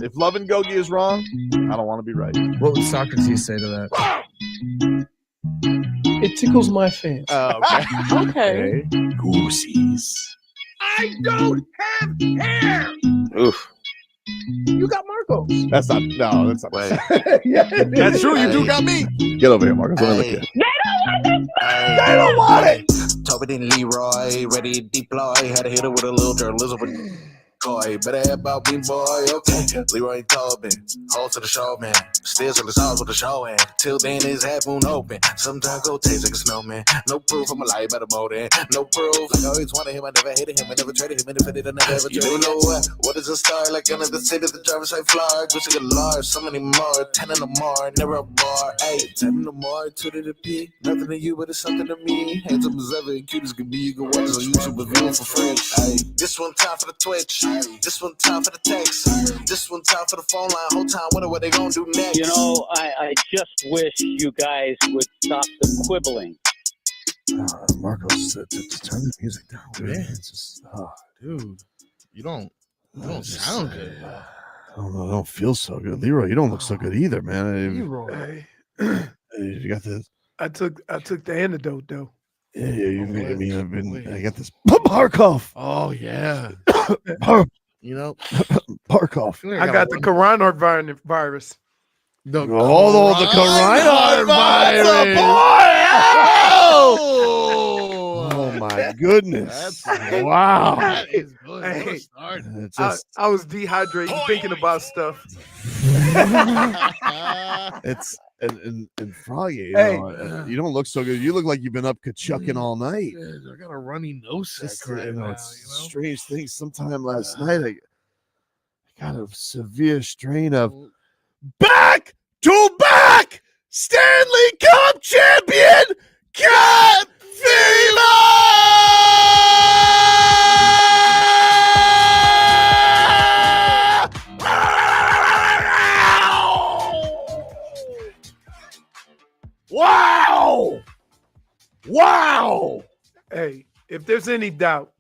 If Love and Gogi is wrong, I don't want to be right. What would Socrates say to that? It tickles my fancy. Okay. Okay. Goosies. I don't have hair. Oof. You got Marco. That's not. No, that's not. Wait. Yeah, That's true. You do got me. Get over here, Marcus. Let me look at you. They don't want it. Toby and Leroy, ready to deploy. Had to hit it with a little journalism with Coy. Better have about me, boy. Okay. Leroy and Tobin. Hold to the show, man. Still to the stars with the show, and till then his half moon open. Sometimes go taste like a snowman. No proof I'm alive by the motor. No proof. I always wanted him. I never hated him. I never traded him. And if I did, I never ever traded him. You know what is a star? Like another city, the driver's side floor. Just like a large. So many more. 10 in the more. Never a bar. 8. 10 in the more. 2 to the P. Nothing to you, but it's something to me. Handsome as ever. Cute as can be. You can watch us on YouTube with view for free. Ay. This one time for the Twitch. This one time for the text. This one time for the phone line. Whole time wondering what they gonna do next. You know, I just wish you guys would stop the quibbling. Marcos, turn the music down, man. It's just, Dude, you don't sound good. I don't know. I don't feel so good. Leroy, you don't look so good either, man. Leroy. You got this. I took the antidote though. Yeah, I got this Barkov. Oh yeah. You know, Barkov. I got the coronavirus. the the coronavirus. Oh my goodness! Wow. That is good. Hey, What a start. It's just, I was dehydrated thinking about stuff. it's and Froggy, you, Hey. you don't look so good. You look like you've been up Kachucking all night. Yeah, I got a runny nose sack Just, right now, it's you know? strange thing. Sometime last night, I got a severe strain of back to back Stanley Cup champion CAT Wow! Wow! Hey, if there's any doubt,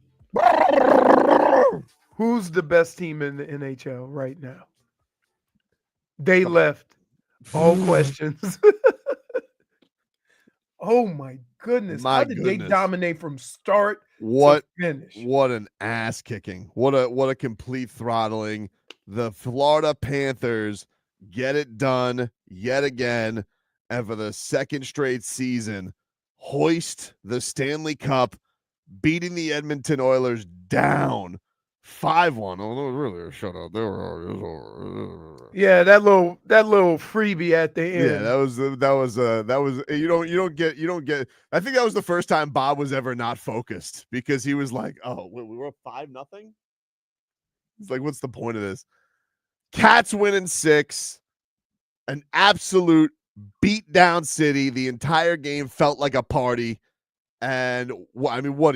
who's the best team in the NHL right now? They left all questions. Oh my goodness. My How did they goodness. dominate from start What to finish? What an ass kicking. What a complete throttling. The Florida Panthers get it done yet again, and for the second straight season, hoist the Stanley Cup, beating the Edmonton Oilers down 5-1. Oh, that was really a shutout. Yeah, that little freebie at the end. Yeah, that was you don't get. I think that was the first time Bob was ever not focused, because he was like, "Oh, we were up 5-0." It's like, what's the point of this? Cats winning 6, an absolute beat down city. The entire game felt like a party, and I mean, what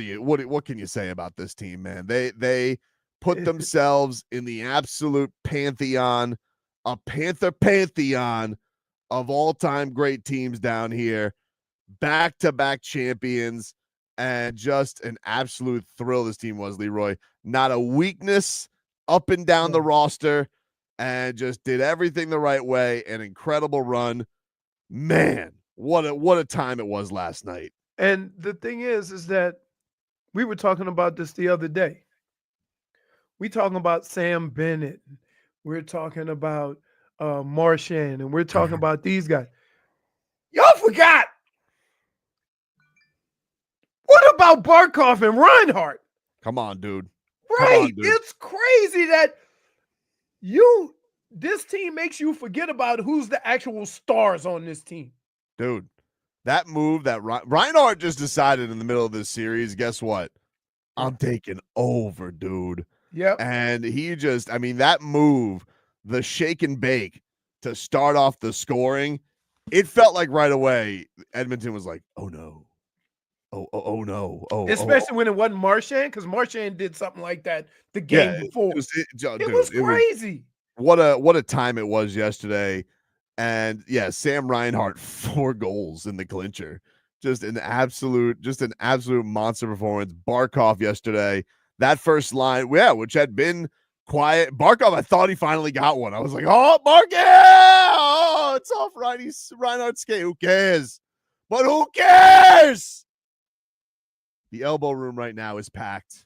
can you say about this team, man? They put themselves in the absolute pantheon, a Panther pantheon of all-time great teams down here, back-to-back champions, and just an absolute thrill this team was, Leroy. Not a weakness up and down the roster, and just did everything the right way. An incredible run. Man, what a time it was last night. And the thing is that we were talking about this the other day. We talking about Sam Bennett. We're talking about Marchand, and we're talking about these guys. Y'all forgot. What about Barkov and Reinhart? Come on, dude. Right. on, dude. It's crazy that this team makes you forget about who's the actual stars on this team. Dude, that move that Reinhart just decided in the middle of this series, guess what? I'm taking over, dude. Yep. And he just, I mean, that move, the shake and bake to start off the scoring, it felt like right away Edmonton was like, oh no. Oh no. Especially when it wasn't Marchand, because Marchand did something like that the game before. It was crazy. What a time it was yesterday. And yeah, Sam Reinhart, 4 goals in the clincher. Just an absolute monster performance. Barkov yesterday, that first line, which had been quiet. Barkov, I thought he finally got one. I was like, oh, Barkov! Oh, it's off Reinhart's skate. Who cares? But who cares? The Elbo Room right now is packed.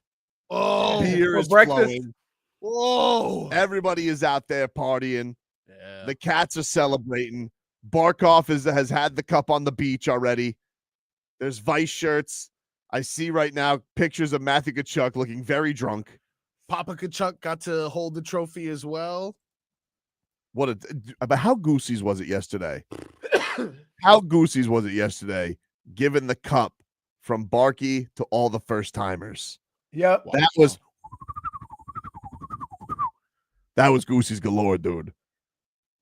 Oh, beer for is breakfast. flowing. whoa. Everybody is out there partying. Yeah. The Cats are celebrating. Barkov has had the cup on the beach already. There's Vice shirts. I see right now pictures of Matthew Tkachuk looking very drunk. Papa Tkachuk got to hold the trophy as well. But how goosies was it yesterday? How goosies was it yesterday, giving the cup from Barky to all the first timers? Yep. That was goosies galore, dude.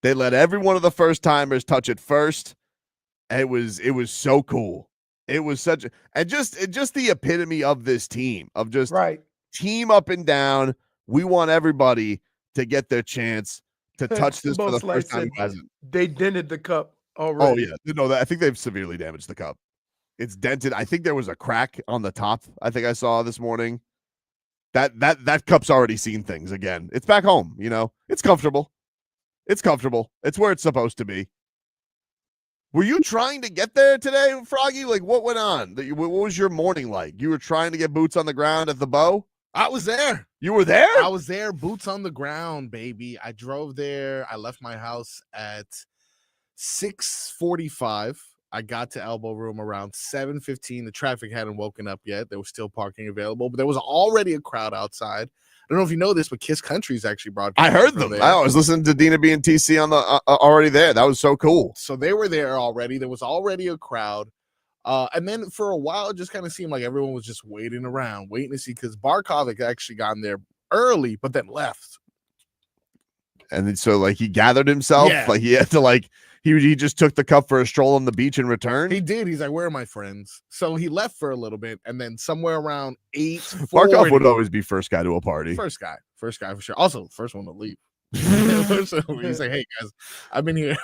They let every one of the first timers touch it first. It was so cool. It was such just the epitome of this team, of just Right. team up and down. We want everybody to get their chance to touch this for the Most first time. said who hasn't. They dented the cup Oh already. yeah, no, I think they've severely damaged the cup. It's dented. I think there was a crack on the top. I think I saw this morning. That cup's already seen things again. It's back home. It's comfortable. It's comfortable. It's where it's supposed to be. Were you trying to get there today, Froggy? Like, what went on? What was your morning like? You were trying to get boots on the ground at the Bow? I was there. You were there? I was there, boots on the ground, baby. I drove there. I left my house at 6:45. I got to Elbo Room around 7:15. The traffic hadn't woken up yet. There was still parking available, but there was already a crowd outside. I don't know if you know this, but Kiss Country is actually broadcasting. I heard them. I was listening to Dina B and TC on the already there. That was so cool. So they were there already. There was already a crowd. And then for a while, it just kind of seemed like everyone was just waiting around, waiting to see, because Barkov had actually gotten there early, but then left. And then so he gathered himself. Yeah. Like he had to he just took the cup for a stroll on the beach and returned. He did. He's like, where are my friends? So he left for a little bit, and then somewhere around 8:40. Barkov would always be first guy to a party. First guy for sure. Also, first one to leave. He's like, hey guys, I've been here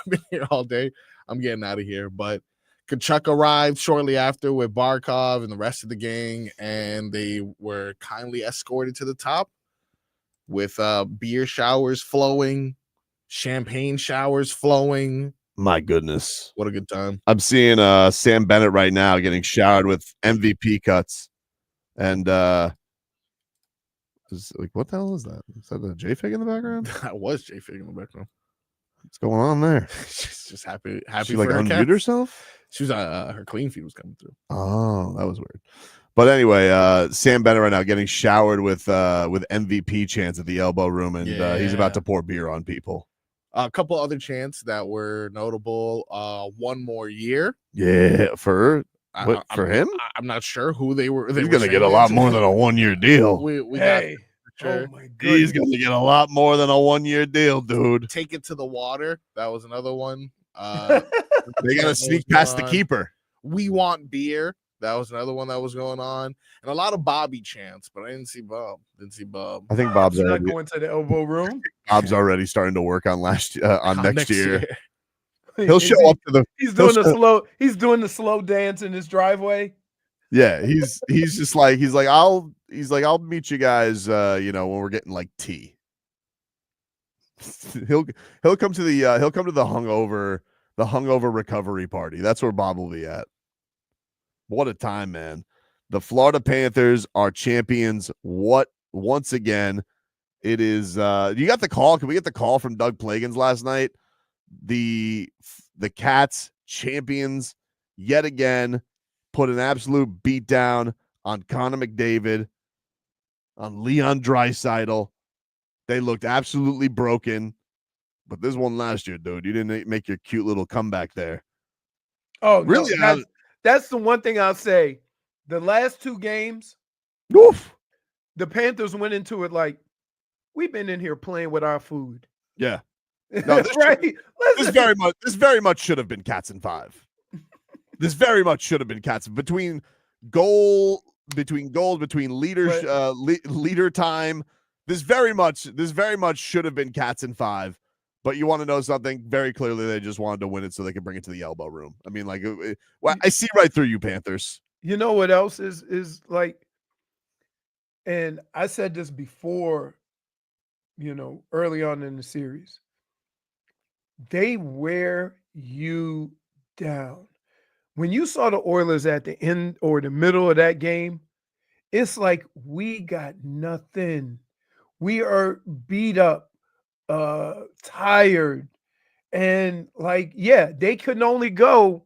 all day. I'm getting out of here. But Tkachuk arrived shortly after with Barkov and the rest of the gang, and they were kindly escorted to the top with beer showers flowing, champagne showers flowing. My goodness. What a good time. I'm seeing Sam Bennett right now getting showered with MVP cuts. And what the hell is that? Is that the JFig in the background? That was JFig in the background. What's going on there? She's just happy She for her unmute cats. herself? She was her clean feed was coming through. Oh, that was weird. But anyway, Sam Bennett right now getting showered with MVP chants at the Elbo Room, and he's about to pour beer on people. A couple other chants that were notable. One more year. Yeah, for him? I'm not sure who they were. He's going to get a lot more than a 1-year deal. We Hey. got sure. Oh my goodness. He's going to get a lot more than a 1-year deal, dude. Take it to the water. That was another one. They got to sneak past the keeper. We want beer. That was another one that was going on, and a lot of Bobby chants, but I didn't see Bob. I think Bob's not already going to the Elbo Room. Bob's already starting to work on next year. He'll Is show he- up to the. He's doing the slow dance in his driveway. Yeah, he's I'll meet you guys. When we're getting tea. he'll come to the hungover recovery party. That's where Bob will be at. What a time, man. The Florida Panthers are champions. Once again, it is you got the call. Can we get the call from Doug Plagans last night? The Cats champions yet again put an absolute beat down on Conor McDavid, on Leon Draisaitl. They looked absolutely broken. But this one last year, dude, you didn't make your cute little comeback there. Oh, really? No, that's the one thing I'll say. The last 2 games, Oof. the Panthers went into it like, we've been in here playing with our food. Yeah. No, this right? This very much should have been Cats in 5. This very much should have been Cats between goals, between leader time. This very much should have been Cats in 5. But you want to know something? Very clearly, they just wanted to win it so they could bring it to the Elbo Room. I mean, I see right through you, Panthers. You know what else is like, and I said this before early on in the series. They wear you down. When you saw the Oilers at the end or the middle of that game, it's like we got nothing. We are beat up, tired, and they couldn't only go.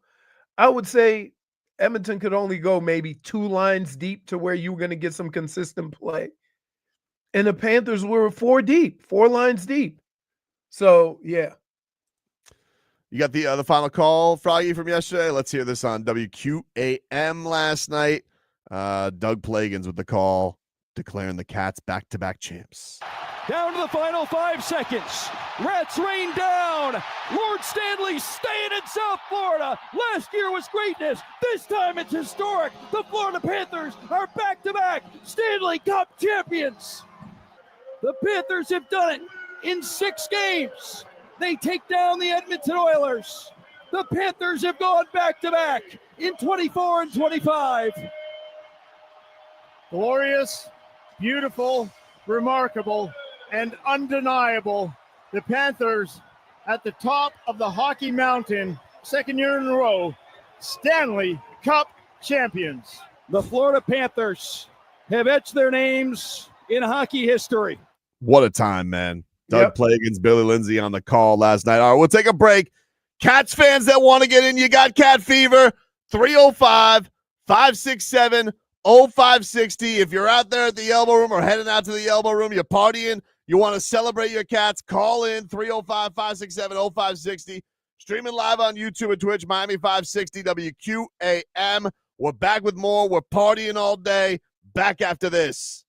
I would say Edmonton could only go maybe 2 lines deep to where you were going to get some consistent play. And the Panthers were 4 deep, 4 lines deep. So, yeah. You got the final call, Froggy, from yesterday. Let's hear this on WQAM last night. Doug Plagans with the call, declaring the Cats back-to-back champs. Down to the final 5 seconds. Rats rain down. Lord Stanley staying in South Florida. Last year was greatness. This time it's historic. The Florida Panthers are back-to-back Stanley Cup champions. The Panthers have done it in 6 games. They take down the Edmonton Oilers. The Panthers have gone back-to-back in 24 and 25. Glorious, beautiful, remarkable, and undeniable. The Panthers at the top of the Hockey Mountain, 2nd year in a row, Stanley Cup champions. The Florida Panthers have etched their names in hockey history. What a time, man. Doug Plagans, Billy Lindsay on the call last night. All right, we'll take a break. Cats fans that want to get in, you got Cat Fever, 305-567-0560. If you're out there at the Elbo Room or heading out to the Elbo Room, you're partying, you want to celebrate your Cats, call in 305-567-0560. Streaming live on YouTube and Twitch, Miami 560 WQAM. We're back with more. We're partying all day. Back after this.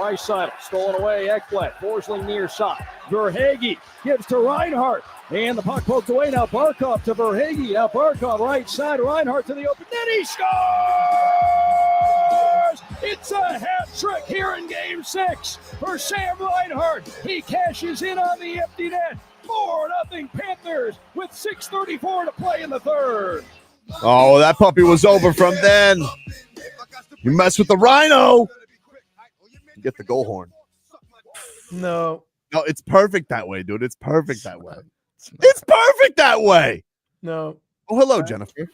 Draisaitl stolen away. Ekblad, Forsling near side. Verhaeghe gives to Reinhart. And the puck poked away. Now Barkov to Verhaeghe. Now Barkov right side. Reinhart to the open net. He scores! It's a hat trick here in Game 6 for Sam Reinhart. He cashes in on the empty net. 4-0 Panthers with 6:34 to play in the third. Oh, that puppy was over from then. You mess with the Rhino. Get the goal horn. No. No, it's perfect that way, dude. It's perfect that way. It's perfect that way. No. Oh, hello, Jennifer.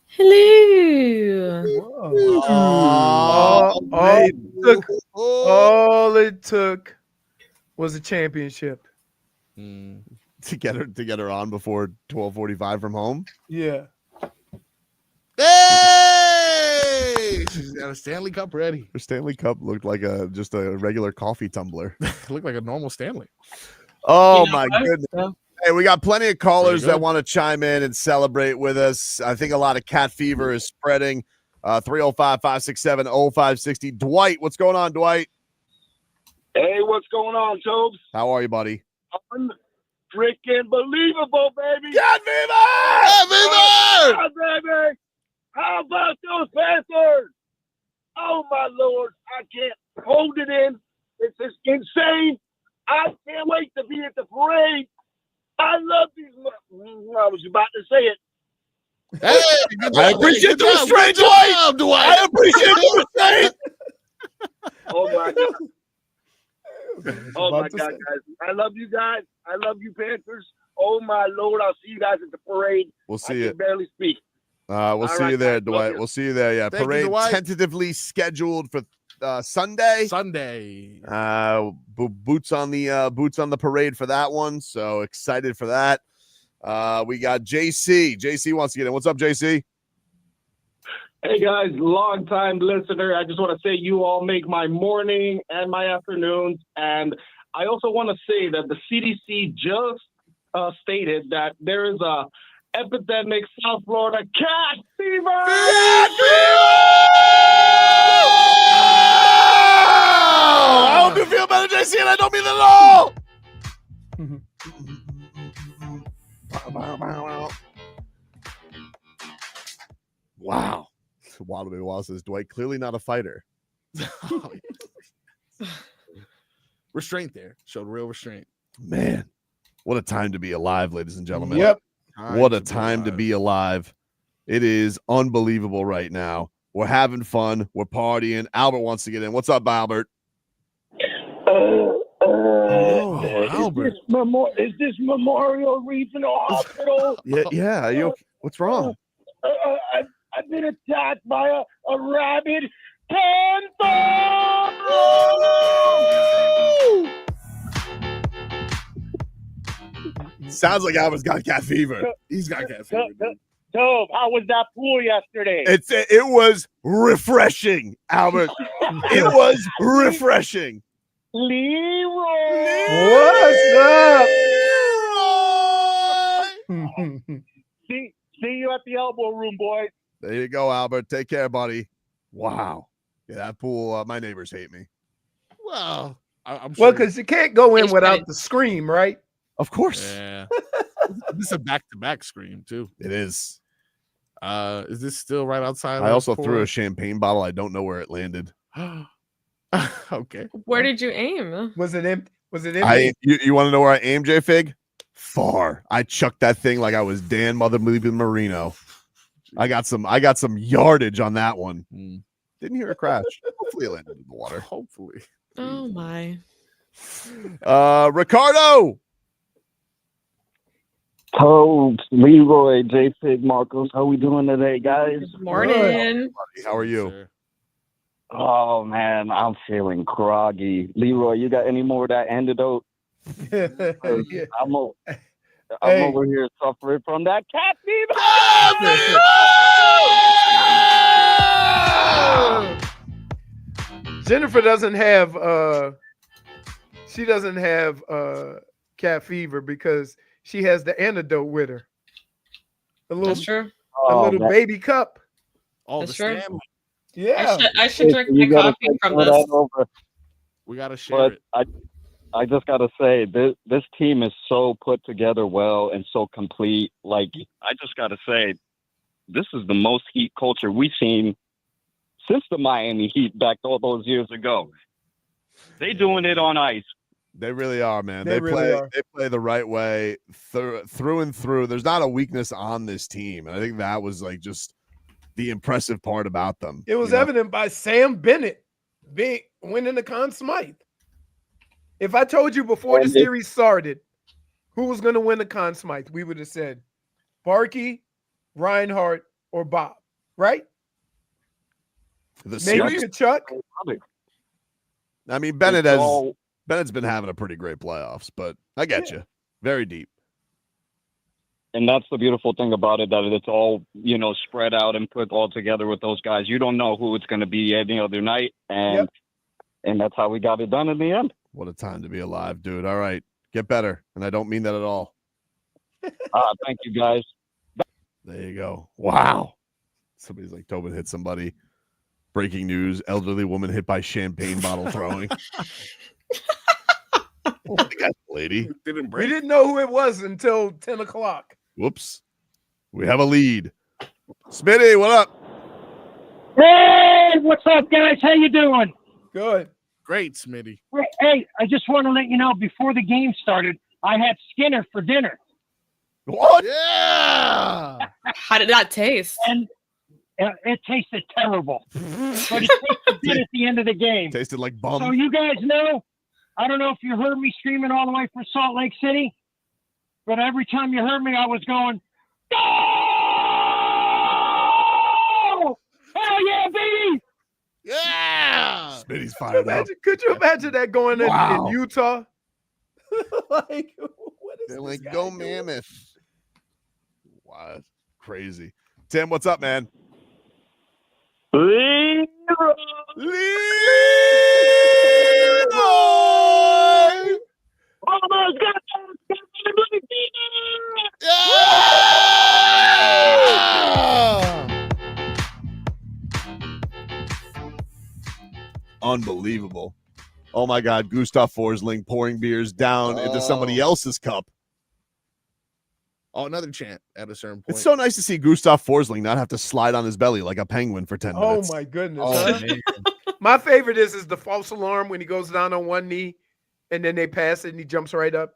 Hello. All it took was a championship. To get her on before 12:45 from home. Yeah. Hey! She's got a Stanley Cup ready. Her Stanley Cup looked like just a regular coffee tumbler. Looked like a normal Stanley. Oh my goodness. Hey, we got plenty of callers that want to chime in and celebrate with us. I think a lot of cat fever is spreading. 305-567-0560. Dwight, what's going on, Dwight? Hey, what's going on, Tobes? How are you, buddy? Freaking believable, baby. Cat fever! Cat fever! Oh, baby. How about those Panthers? Oh, my Lord. I can't hold it in. This is insane. I can't wait to be at the parade. I love these. I was about to say it. Hey, I appreciate the restraint, Dwight. I appreciate the restraint. Oh, my God. Oh, my God, guys. I love you guys. I love you, Panthers. Oh, my Lord. I'll see you guys at the parade. We'll see I you. can barely speak. We'll see you there, Dwight. We'll see you there. Yeah, Thank you, parade Dwight. tentatively scheduled for Sunday. Boots on the parade for that one. So excited for that. We got JC. JC wants to get in. What's up, JC? Hey, guys, long-time listener. I just want to say you all make my morning and my afternoons. And I also want to say that the CDC just stated that there is a epidemic South Florida cat fever. Cat fever! I hope you feel better, JC, and I don't mean that at all. Wow. Waddle Wall says, Dwight, clearly not a fighter. Restraint there. Showed real restraint. Man, what a time to be alive, ladies and gentlemen. Yep. What a time to be alive. It is unbelievable right now. We're having fun. We're partying. Albert wants to get in. What's up, Albert? Albert. Is this Memorial Regional Hospital? Yeah. Are you okay? What's wrong? I've been attacked by a rabid panther! Sounds like Albert's got cat fever. He's got cat fever. Tobe, how was that pool yesterday? It was refreshing, Albert. It was refreshing. Leroy! What's up? See you at the Elbo Room, boys. There you go, Albert. Take care, buddy. Wow. Yeah, that pool, my neighbors hate me. Well, I'm sure. Well, because you can't go in without the scream, right? Of course. Yeah. This is a back-to-back scream, too. It is. Is this still right outside? I also threw a champagne bottle. I don't know where it landed. Okay. Where did you aim? Was it empty? You want to know where I aimed, JFig? Far. I chucked that thing like I was Dan Mother Marino. I got some yardage on that one. Didn't hear a crash. Hopefully it landed in the water. Hopefully. Oh my. Ricardo. Tobes, Leroy, JFig, Marcos. How we doing today, guys? Good morning. How are you? Sir. Oh man, I'm feeling groggy. Leroy, you got any more of that antidote? Yeah. I'm over here suffering from that cat fever. Jennifer doesn't have cat fever because she has the antidote with her. That's true. A little baby cup. Oh, That's the true. Stanley. Yeah. I should drink You my gotta coffee take from some of this. that over. We got to share it. I just got to say, this team is so put together well and so complete. Like, I just got to say, this is the most Heat culture we've seen since the Miami Heat back all those years ago. They doing it on ice. They really are, man. They really are. They play the right way through and through. There's not a weakness on this team. And I think that was like just the impressive part about them. It was evident by Sam Bennett winning the Conn Smythe. If I told you before the series started who was going to win the Conn Smythe, we would have said Barkey, Reinhart, or Bob, right? Maybe Tkachuk. I mean, Bennett's been having a pretty great playoffs, but I get you. Very deep. And that's the beautiful thing about it, that it's all, spread out and put all together with those guys. You don't know who it's going to be any other night, and that's how we got it done in the end. What a time to be alive, dude. All right, get better. And I don't mean that at all. Thank you, guys. There you go. Wow. Somebody's like, Tobin hit somebody. Breaking news, elderly woman hit by champagne bottle throwing. Oh my God, lady. We didn't know who it was until 10 o'clock. Whoops. We have a lead. Smitty, what up? Hey, what's up, guys? How you doing? Good. Great, Smitty. Hey, I just want to let you know, before the game started, I had Skinner for dinner. What? Yeah. How did that taste? And it tasted terrible. But it tasted good at the end of the game. Tasted like bum. So you guys know, I don't know if you heard me screaming all the way from Salt Lake City, but every time you heard me, I was going, "Go! Hell yeah, baby!" Yeah. Smitty's fired up. Could you imagine that going in Utah? Like, what is They're this like, guy go doing? Mammoth. Wow, crazy. Tim, what's up, man? Leroy! Almost got Unbelievable. Oh my God, Gustav Forsling pouring beers down into somebody else's cup. Oh, another chant at a certain point. It's so nice to see Gustav Forsling not have to slide on his belly like a penguin for 10 minutes. Oh my goodness. Oh, huh? man. My favorite is the false alarm when he goes down on one knee and then they pass it and he jumps right up.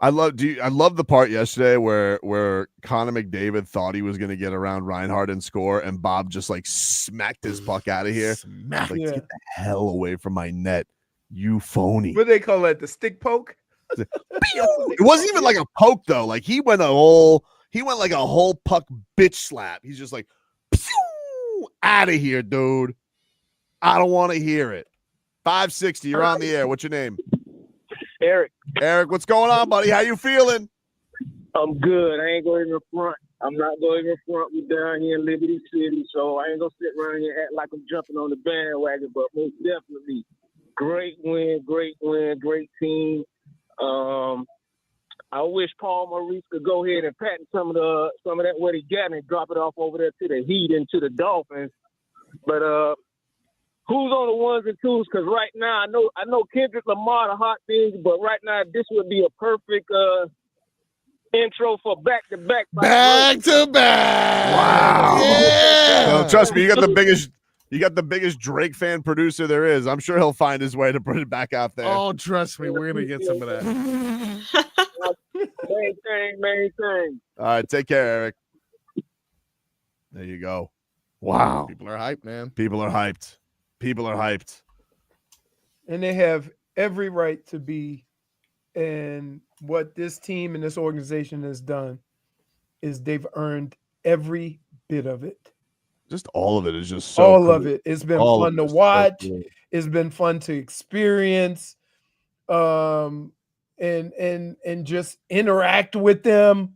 I love the part yesterday where Conor McDavid thought he was going to get around Reinhart and score, and Bob just like smacked his puck out of here. Like, get the hell away from my net, you phony. What do they call that? The stick poke? It wasn't even like a poke though. Like he went like a whole puck bitch slap. He's just like, out of here, dude. I don't want to hear it. 560, you're on the air. What's your name? Eric. Eric, what's going on, buddy? How you feeling? I'm good. I ain't going to front. I'm not going to front. We down here in Liberty City, so I ain't going to sit around here and act like I'm jumping on the bandwagon, but most definitely great win, great team. I wish Paul Maurice could go ahead and patent some of that what he got and drop it off over there to the Heat and to the Dolphins. But who's on the ones and twos? Because right now I know Kendrick Lamar the hot things, but right now this would be a perfect intro for back to back. Wow. Yeah. Well, trust me, you got the biggest Drake fan producer there is. I'm sure he'll find his way to put it back out there. Oh, trust me, we're gonna get some of that. Main thing. All right, take care, Eric. There you go. Wow. People are hyped, man. People are hyped. And they have every right to be. And what this team and this organization has done is they've earned every bit of it. Just all of it is just so all cool. of it. It's been All fun of to it is so watch. cool. It's been fun to experience. And just interact with them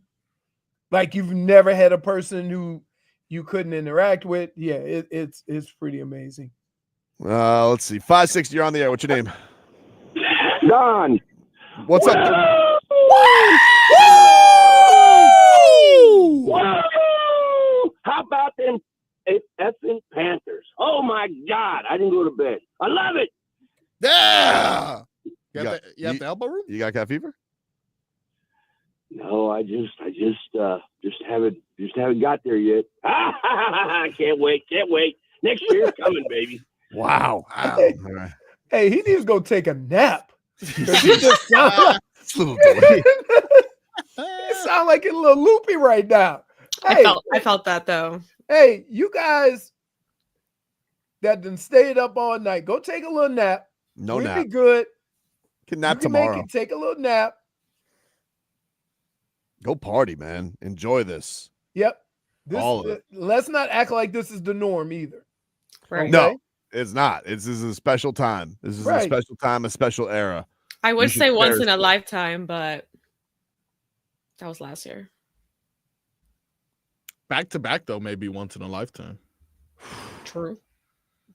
like you've never had a person who you couldn't interact with. Yeah, it's pretty amazing. Let's see. 560, you're on the air. What's your name? Don. What's up? Whoa! How about them effing Panthers? Oh my God! I didn't go to bed. I love it. Yeah. You at the Elbo Room? You got cat fever? No, I just haven't got there yet. Can't wait. Next year's coming, baby. Wow. Hey, All right. hey, he needs to go take a nap. 'Cause he just sound It's a little delayed. he sound like he's a little loopy right now. Hey, I felt that though. hey, you guys that done stayed up all night, go take a little nap. No We'll nap. be good. Can nap You can tomorrow. make it, take a little nap. Go party, man. Enjoy this. Yep. This, All of it. let's not act like this is the norm either. Right. No, it's not. This is a special time. This is a Right. special time, a special era. I You would should say once cherish in a it. lifetime, but that was last year. Back to back, though, maybe once in a lifetime. True.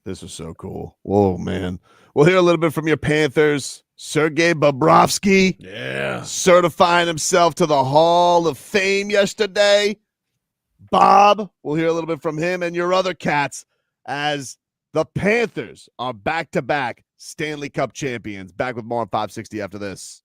This is so cool. Whoa, man. We'll hear a little bit from your Panthers. Sergei Bobrovsky Yeah. certifying himself to the Hall of Fame yesterday. Bob, we'll hear a little bit from him and your other cats as the Panthers are back-to-back Stanley Cup champions. Back with more on 560 after this.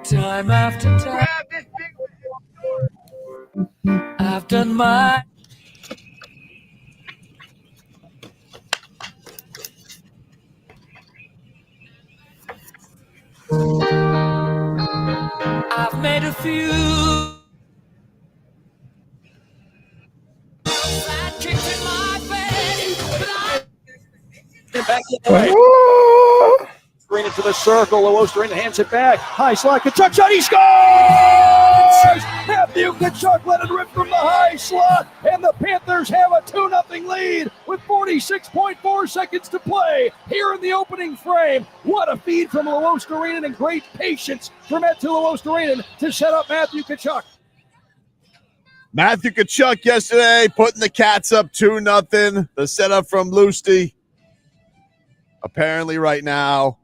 Time after time, I've done my. I've made a few. Kicked in my face, but Back the way. Screen into the circle. Osterina hands it back. High slot. Tkachuk shot. He scores! Matthew Tkachuk let it rip from the high slot. And the Panthers have a 2-0 lead with 46.4 seconds to play here in the opening frame. What a feed from Osterina and great patience from Matthew Osterina to set up Matthew Tkachuk. Matthew Tkachuk yesterday putting the Cats up 2-0. The setup from Lusty. Apparently right now,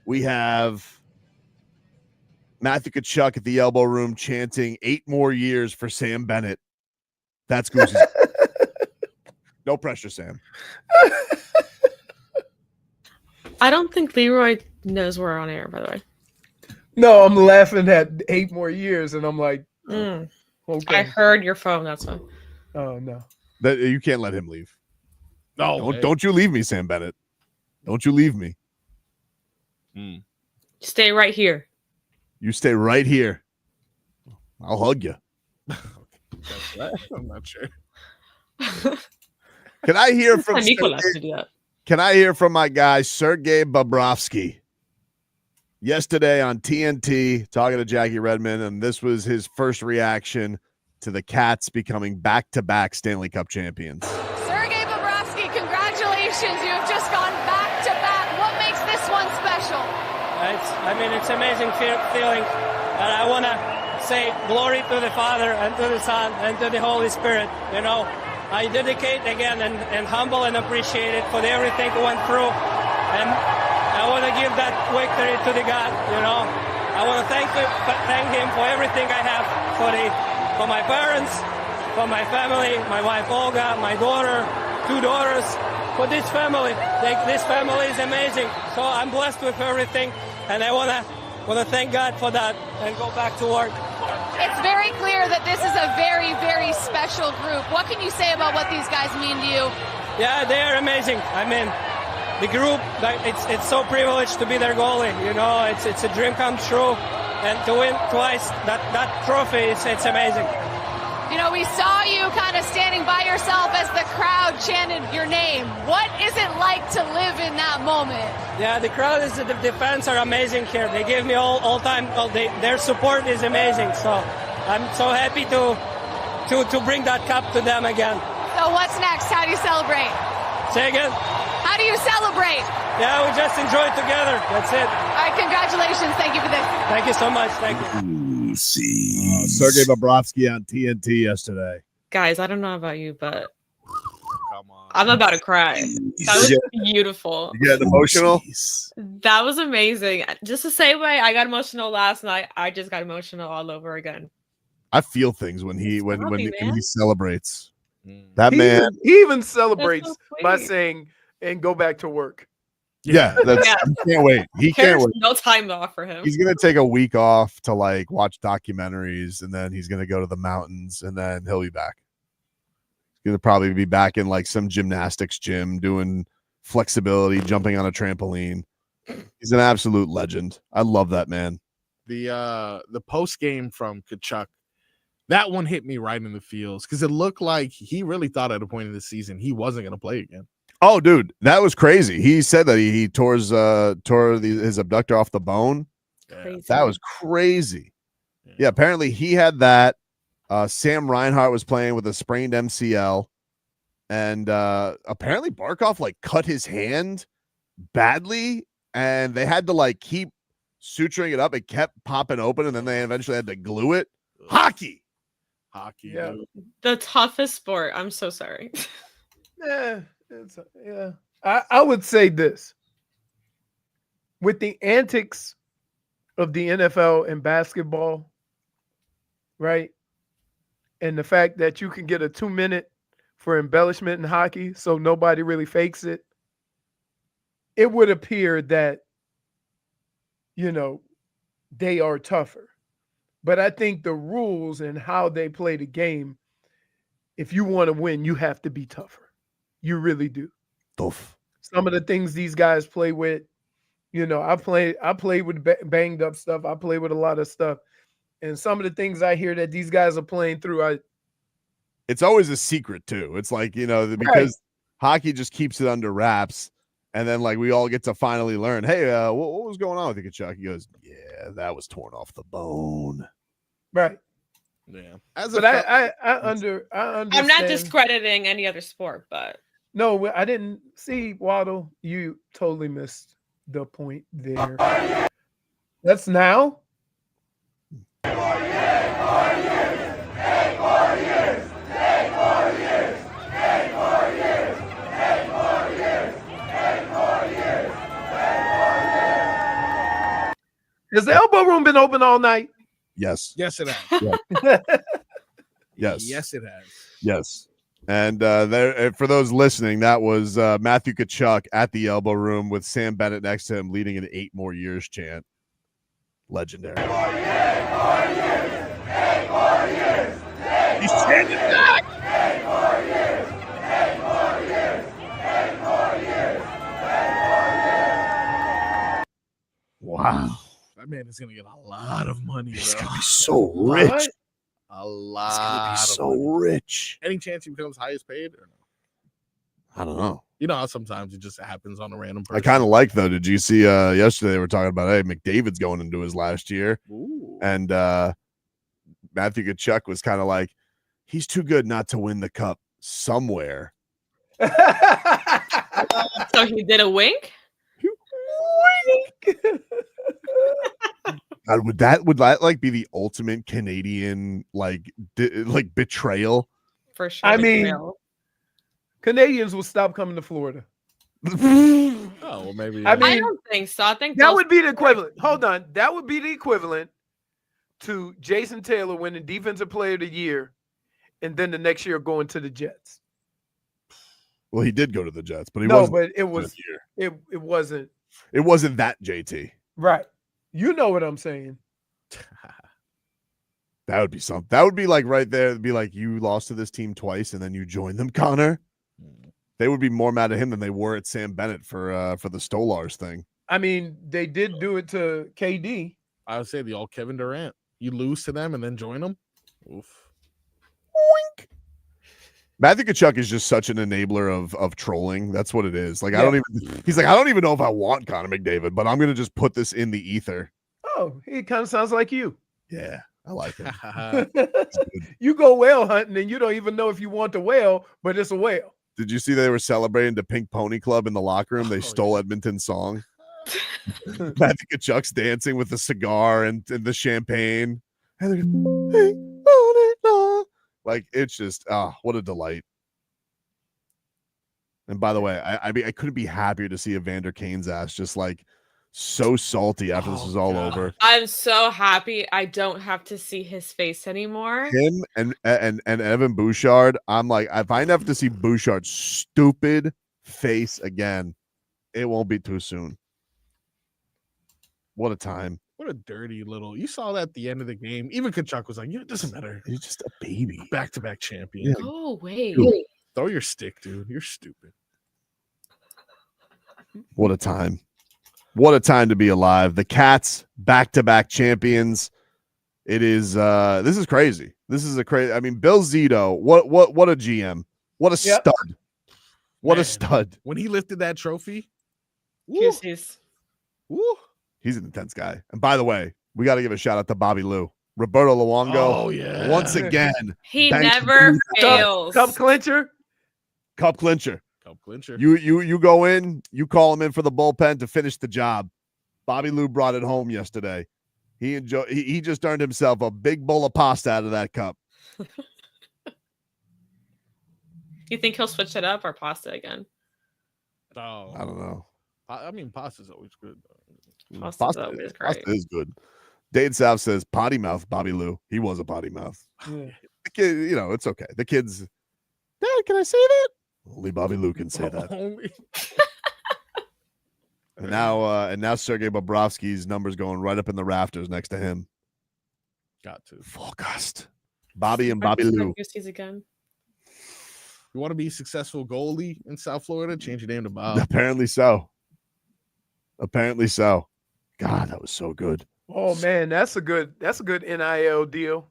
we have Matthew Tkachuk at the Elbo Room chanting 8 more years for Sam Bennett. That's Goose's. No pressure, Sam. I don't think Leroy knows we're on air, by the way. No, I'm laughing at 8 more years, and I'm like, okay. I heard your phone. That's why. Oh no, That you can't let him leave. No, don't you leave me, Sam Bennett. Don't you leave me. Stay right here. You stay right here. I'll hug you. I'm not sure. Can I hear from Nicolas to do that. Can I hear from my guy Sergei Bobrovsky? Yesterday on TNT, talking to Jackie Redmond, and this was his first reaction to the Cats becoming back-to-back Stanley Cup champions. Sergei Bobrovsky, congratulations. You have just gone back-to-back. What makes this one special? It's amazing feeling. And I want to say glory to the Father and to the Son and to the Holy Spirit. You know, I dedicate again and humble and appreciate it for everything we went through. And I want to give that victory to the God, you know. I want to thank him for everything I have, for my parents, for my family, my wife Olga, my daughter, 2 daughters, for this family. This family is amazing. So I'm blessed with everything, and I want to thank God for that and go back to work. It's very clear that this is a very, very special group. What can you say about what these guys mean to you? Yeah, they are amazing. I mean, the group, it's so privileged to be their goalie. You know, it's a dream come true, and to win twice that trophy, it's amazing. You know, we saw you kind of standing by yourself as the crowd chanted your name. What is it like to live in that moment? Yeah, the crowd the fans are amazing here. They give me all time. Their support is amazing. So I'm so happy to bring that cup to them again. So what's next? How do you celebrate? Say again. How do you celebrate? Yeah, we just enjoy it together. That's it. All right, congratulations. Thank you for this. Thank you so much. Thank you. Sergei Bobrovsky on TNT yesterday. Guys, I don't know about you, but I'm about to cry. That was beautiful. You get emotional? That was amazing. Just the same way I got emotional last night, I just got emotional all over again. I feel things when he celebrates. he even celebrates so by sweet. saying, "And go back to work." Yeah, I can't wait. He can't There's wait. no time off for him. He's gonna take a week off to watch documentaries, and then he's gonna go to the mountains, and then he'll be back. He's gonna probably be back in some gymnastics gym doing flexibility, jumping on a trampoline. He's an absolute legend. I love that man. The post game from Tkachuk, that one hit me right in the feels because it looked like he really thought at a point in the season he wasn't gonna play again. Oh, dude, that was crazy. He said that he tore his abductor off the bone. Crazy. That was crazy. Yeah, apparently he had that. Sam Reinhart was playing with a sprained MCL, and apparently Barkov cut his hand badly, and they had to keep suturing it up. It kept popping open, and then they eventually had to glue it. Hockey, Yeah, The toughest sport. I'm so sorry. yeah. I would say this: with the antics of the NFL and basketball, right? And the fact that you can get a 2-minute for embellishment in hockey, so nobody really fakes it, it would appear that they are tougher. But I think the rules and how they play the game, if you want to win, you have to be tougher. You really do. Tough. Some of the things these guys play with, I play with banged up stuff. I play with a lot of stuff. And some of the things I hear that these guys are playing through, it's always a secret too. It's like, because hockey just keeps it under wraps. And then like we all get to finally learn, hey, what was going on with Tkachuk? He goes, yeah, that was torn off the bone. Right. Yeah. I understand. I'm not discrediting any other sport, but no, I didn't see Waddle. You totally missed the point there. That's now. Has the Elbo Room been open all night? Yes. Yes, it has. Yes. Yes, it has. Yes. And for those listening, that was Matthew Tkachuk at the Elbo Room with Sam Bennett next to him leading an 8 more years chant. Legendary. He's chanting back. Wow. That man is going to get a lot of money. He's bro. going to be so rich. A lot. He's going to be so money. rich. Any chance he becomes highest paid or no? I don't know. You know how sometimes it just happens on a random person. I kind of like, though. Did you see yesterday they were talking about, hey, McDavid's going into his last year. Ooh. And Matthew Tkachuk was kind of like, he's too good not to win the cup somewhere. So he did a wink? God, would that like be the ultimate Canadian like betrayal? For sure. I mean, Canadians will stop coming to Florida. Oh, well, maybe. I mean, I don't think so. I think that would be the equivalent. Hold on. That would be the equivalent to Jason Taylor winning Defensive Player of the Year and then the next year going to the Jets. Well, he did go to the Jets, but it wasn't. It wasn't that JT. Right. You know what I'm saying. That would be something. That would be like right there. It'd be like you lost to this team twice and then you joined them, Connor. They would be more mad at him than they were at Sam Bennett for the Stolars thing. I mean, they did do it to KD. I would say the old Kevin Durant. You lose to them and then join them. Oof. Wink. Matthew Tkachuk is just such an enabler of trolling. That's what it is. Like, yeah. He's like, I don't even know if I want Conor McDavid, but I'm going to just put this in the ether. Oh, he kind of sounds like you. Yeah, I like him. You go whale hunting and you don't even know if you want the whale, but it's a whale. Did you see they were celebrating the Pink Pony Club in the locker room? They stole Edmonton's song. Matthew Tkachuk's dancing with the cigar and the champagne. And they're like, it's just, what a delight. And by the way, I couldn't be happier to see Evander Kane's ass just like so salty after this is all over. I'm so happy I don't have to see his face anymore. Him and Evan Bouchard, I'm like, if I never have to see Bouchard's stupid face again, it won't be too soon. What a time. What a dirty little. You saw that at the end of the game. Even Tkachuk was like, it doesn't matter. He's just a baby. Back-to-back champion. Yeah. Oh, wait. Dude, throw your stick, dude. You're stupid. What a time. What a time to be alive. The Cats, back-to-back champions. It is this is crazy. This is a crazy. I mean, Bill Zito, what a GM. What a stud. What a stud. When he lifted that trophy. Kisses. Woo. He's an intense guy. And by the way, we got to give a shout out to Bobby Lou. Roberto Luongo. Oh, yeah. Once again. He never fails. Cup clincher. Cup clincher. Cup clincher. You go in, you call him in for the bullpen to finish the job. Bobby Lou brought it home yesterday. He just earned himself a big bowl of pasta out of that cup. You think he'll switch it up or pasta again? Oh, I don't know. I mean, pasta's always good. Pasta is good. Dade South says potty mouth Bobby Lou. He was a potty mouth. Yeah. The kid, it's okay. The kids, Dad, can I say that? Only Bobby Lou can say that. And now Sergei Bobrovsky's numbers going right up in the rafters next to him. Got to. Full gust. Bobby and Bobby Lou. Again. You want to be a successful goalie in South Florida? Change your name to Bob. Apparently so. Apparently so. God, that was so good. Oh man, that's a good NIL deal.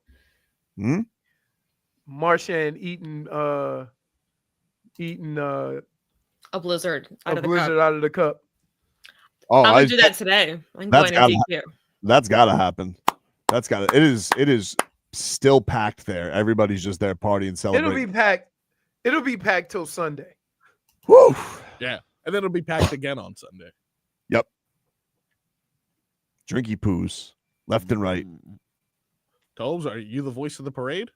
Hmm? Marchand eating a blizzard out of the cup. Oh, I'm gonna do that today. I'm going to DQ. That's gotta happen. It is still packed there. Everybody's just there partying, celebrating. It'll be packed till Sunday. Woo! Yeah. And then it'll be packed again on Sunday. Yep. Drinky poos left and right. Tobes, are you the voice of the parade?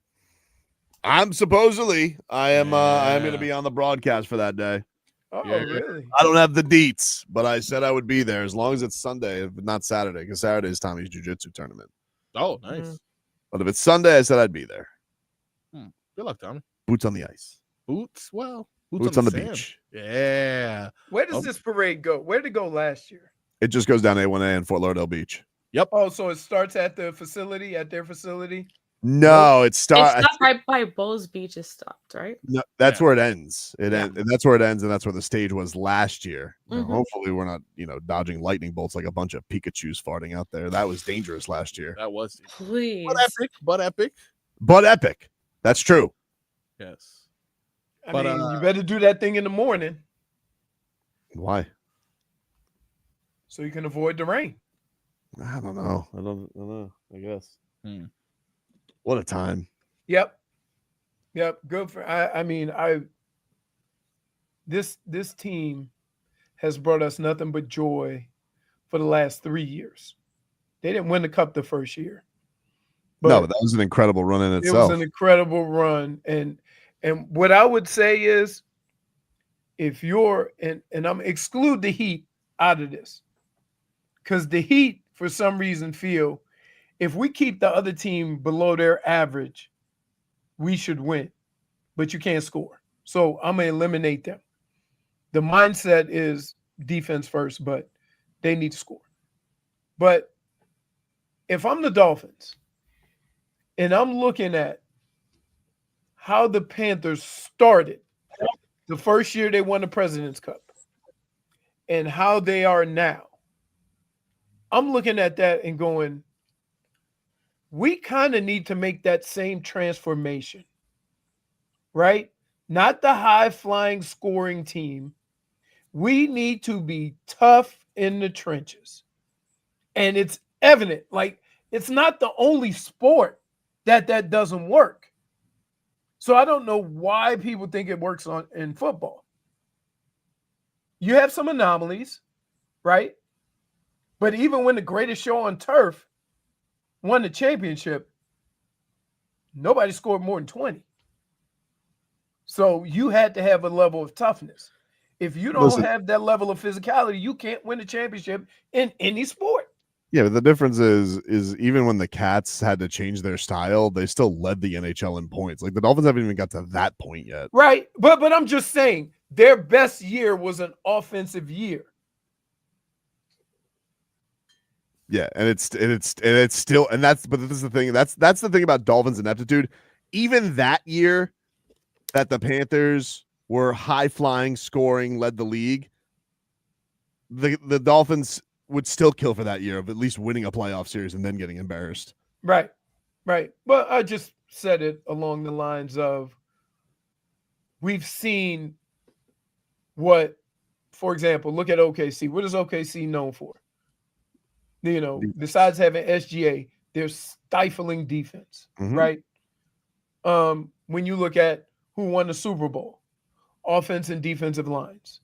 I'm supposedly. I am going to be on the broadcast for that day. Oh, really? I don't have the deets, but I said I would be there as long as it's Sunday, if not Saturday, because Saturday is Tommy's jiu-jitsu tournament. Oh, nice. But if it's Sunday, I said I'd be there. Good luck, Tommy. Boots on the ice. Boots? Well, boots on the sand. beach. Yeah. Where does this parade go? Where did it go last year? It just goes down A1A in Fort Lauderdale Beach. Yep. Oh, so it starts at their facility? No, it starts. It stopped right by Bowles Beach. It stopped, right? No, that's where it ends. And that's where it ends, and that's where the stage was last year. Now, hopefully, we're not, dodging lightning bolts like a bunch of Pikachus farting out there. That was dangerous last year. That was. Please. But epic. But epic. That's true. Yes. I mean, you better do that thing in the morning Why? so you can avoid the rain. I don't know. I don't know. I guess. What a time. Yep. Good for. This team has brought us nothing but joy for the last 3 years. They didn't win the cup the first year. No, but that was an incredible run in itself. It was an incredible run. And what I would say is, if you're and I'm exclude the Heat out of this, because the Heat, for some reason, feel if we keep the other team below their average, we should win. But you can't score. So I'm going to eliminate them. The mindset is defense first, but they need to score. But if I'm the Dolphins and I'm looking at how the Panthers started the first year they won the President's Cup and how they are now, I'm looking at that and going, we kind of need to make that same transformation, right? Not the high-flying scoring team. We need to be tough in the trenches. And it's evident, like, it's not the only sport that doesn't work. So I don't know why people think it works in football. You have some anomalies, right? But even when the greatest show on turf won the championship, nobody scored more than 20. So you had to have a level of toughness. If you don't have that level of physicality, you can't win the championship in any sport. Yeah, but the difference is even when the Cats had to change their style, they still led the NHL in points. Like the Dolphins haven't even got to that point yet. Right. But I'm just saying their best year was an offensive year. Yeah, and it's still, and that's, but this is the thing. That's the thing about Dolphins' ineptitude. Even that year that the Panthers were high flying, scoring, led the league, the Dolphins would still kill for that year of at least winning a playoff series and then getting embarrassed. Right. But I just said it along the lines of we've seen what, for example, look at OKC. What is OKC known for? Besides having SGA, they're stifling defense, right? When you look at who won the Super Bowl, offense and defensive lines.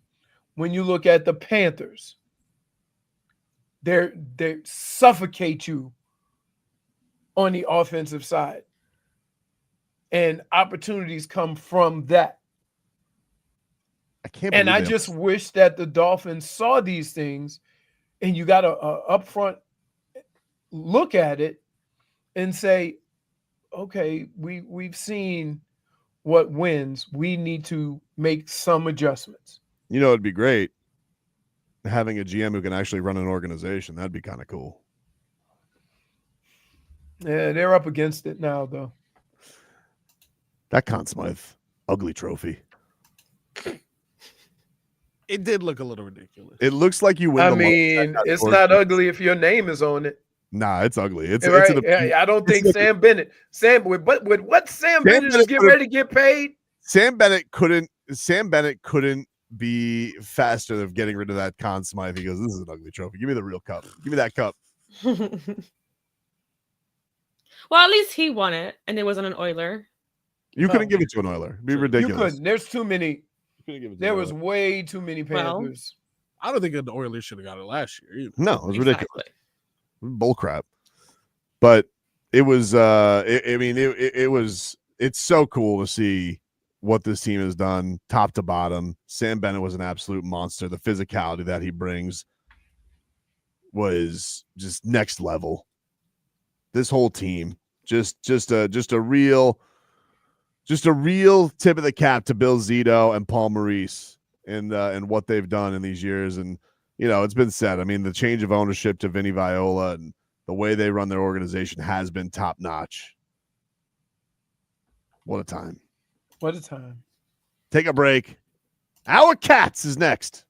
When you look at the Panthers, they suffocate you on the offensive side. And opportunities come from that. I just wish that the Dolphins saw these things, and you got a upfront look at it and say, okay, we've seen what wins. We need to make some adjustments. It'd be great having a GM who can actually run an organization. That'd be kind of cool. Yeah, they're up against it now, though. That Conn Smythe ugly trophy. It did look a little ridiculous. It looks like you win. I the mean, it's not ugly if your name is on it. Nah, it's ugly. It's right. it's I don't think Sam Bennett. With what Sam Bennett is getting ready to get paid. Sam Bennett couldn't be faster of getting rid of that Conn Smythe. He goes, "This is an ugly trophy. Give me the real cup. Give me that cup." Well, at least he won it, and it wasn't an Oiler. You couldn't give it to an Oiler. It'd be ridiculous. You couldn't. There's too many. There was way too many Panthers. I don't think the Oilers should have got it last year either. No, it was ridiculous. Bull crap. But it was it's so cool to see what this team has done top to bottom. Sam Bennett was an absolute monster. The physicality that he brings was just next level. This whole team, just a real tip of the cap to Bill Zito and Paul Maurice and what they've done in these years. And it's been said. I mean, the change of ownership to Vinny Viola and the way they run their organization has been top notch. What a time! What a time! Take a break. Our Cats is next.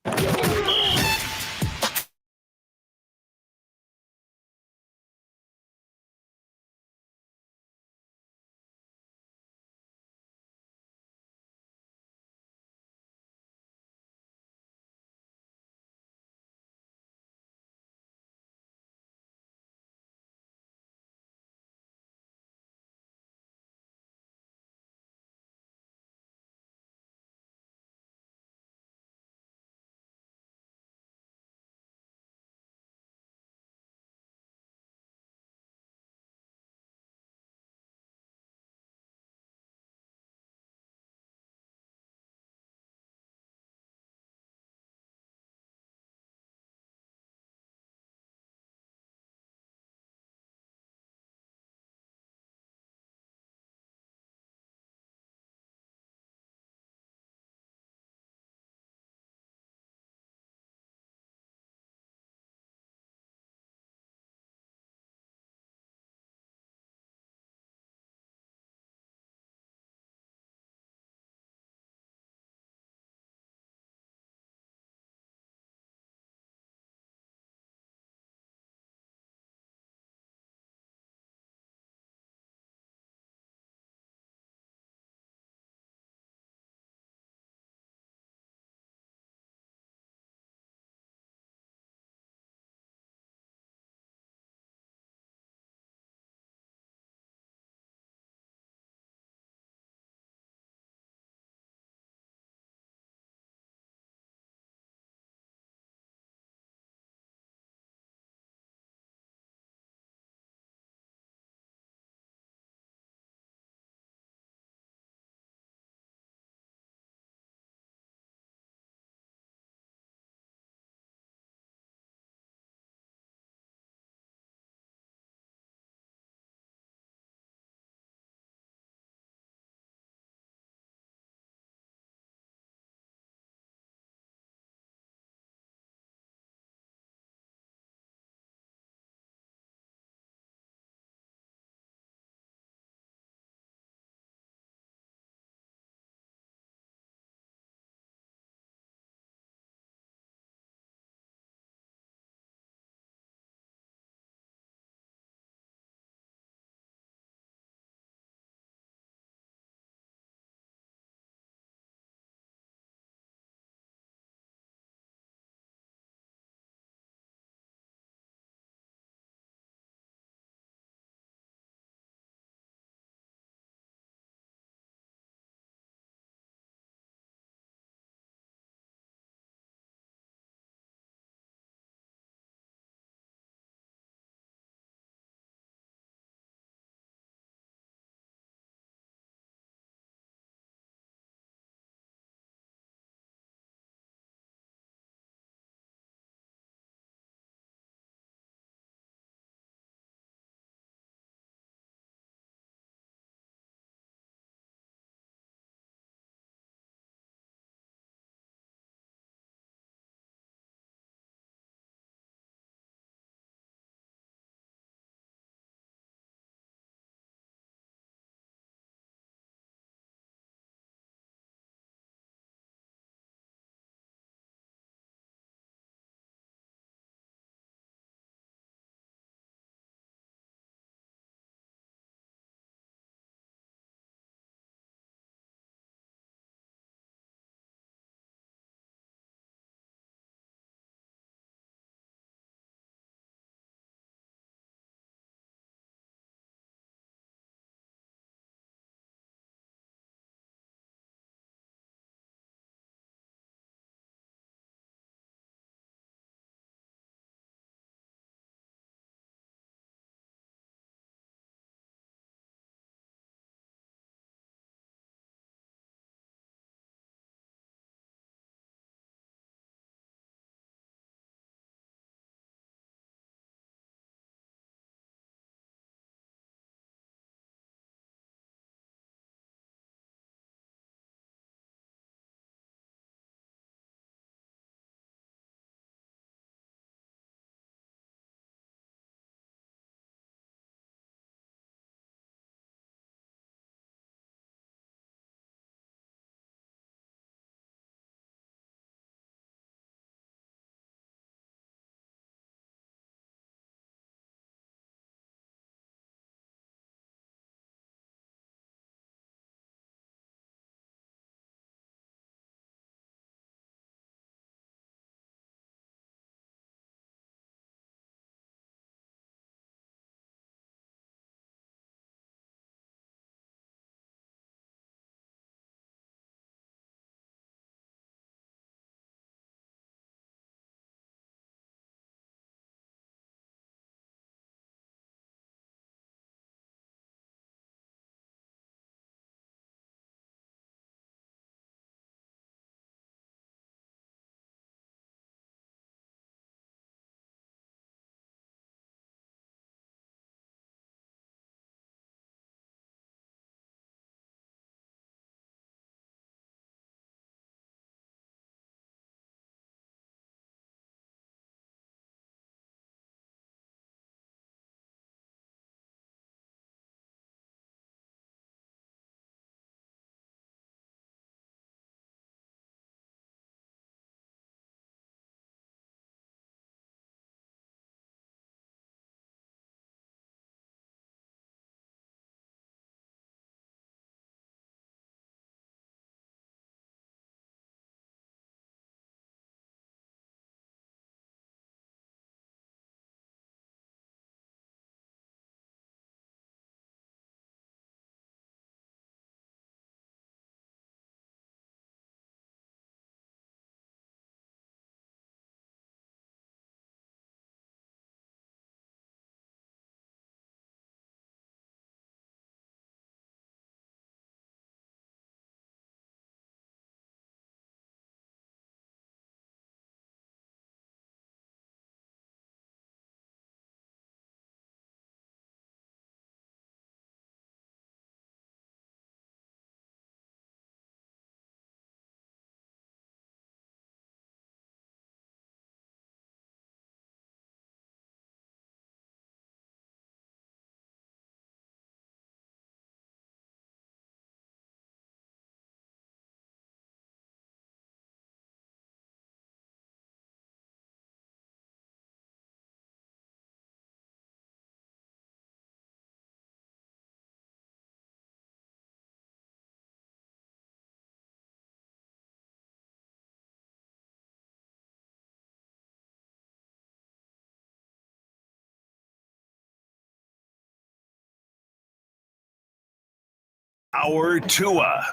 Our Tua.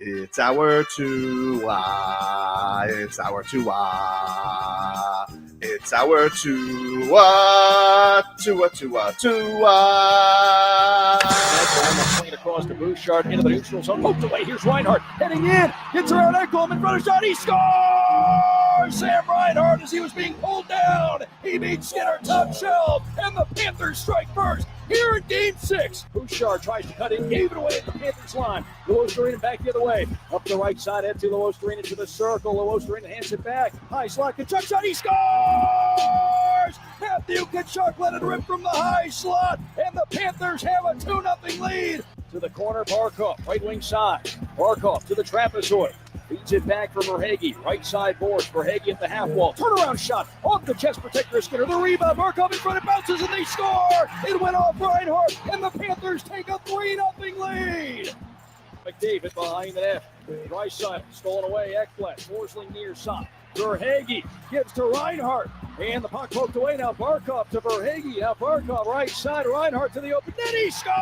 It's our Tua. It's our Tua. It's our Tua. Tua, Tua, Tua. Playing across the Bouchard into the neutral zone. Poked away. Here's Reinhart heading in. Gets around Ekblad in front of shot. He scores! Sam Reinhart as he was being pulled down. He beats Skinner top shelf. And the Panthers strike first. Here in Game 6, Bouchard tries to cut in, gave it away at the Panthers line. Luostarinen back the other way. Up the right side, Eetu Luostarinen to the circle. Luostarinen hands it back. High slot, Tkachuk shot, he scores! Matthew Tkachuk let it rip from the high slot, and the Panthers have a 2-0 lead. To the corner, Barkov, right wing side. Barkov to the trapezoid. Feeds it back for Verhaeghe. Right side boards. Verhaeghe at the half wall. Turnaround shot off the chest protector of Skinner. The rebound. Barkov in front. It bounces and they score. It went off Reinhart. And the Panthers take a 3-0 lead. McDavid behind the net. Right side. Stolen away. Ekblad. Forsling near side. Verhaeghe gives to Reinhart. And the puck poked away now. Barkov to Verhaeghe. Now Barkov right side. Reinhart to the open net. He scores!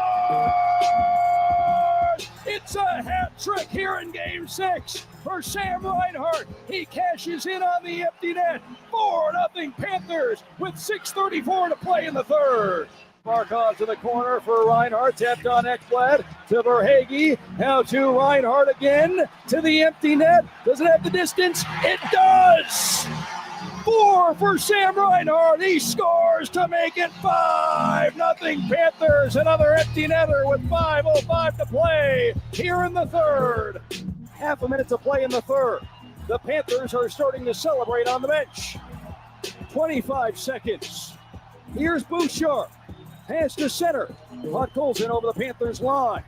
It's a hat trick here in Game 6 for Sam Reinhart. He cashes in on the empty net. 4-0 Panthers with 6:34 to play in the third. Barkov to the corner for Reinhart. Tapped on Ekblad to Verhaeghe. Now to Reinhart again to the empty net. Does it have the distance? It does! 4 for Sam Reinhart. He scores to make it 5-0 Panthers. Another empty netter with 5:05 to play here in the third. Half a minute to play in the third. The Panthers are starting to celebrate on the bench. 25 seconds. Here's Bouchard. Pass to center. Puck goes in over the Panthers line.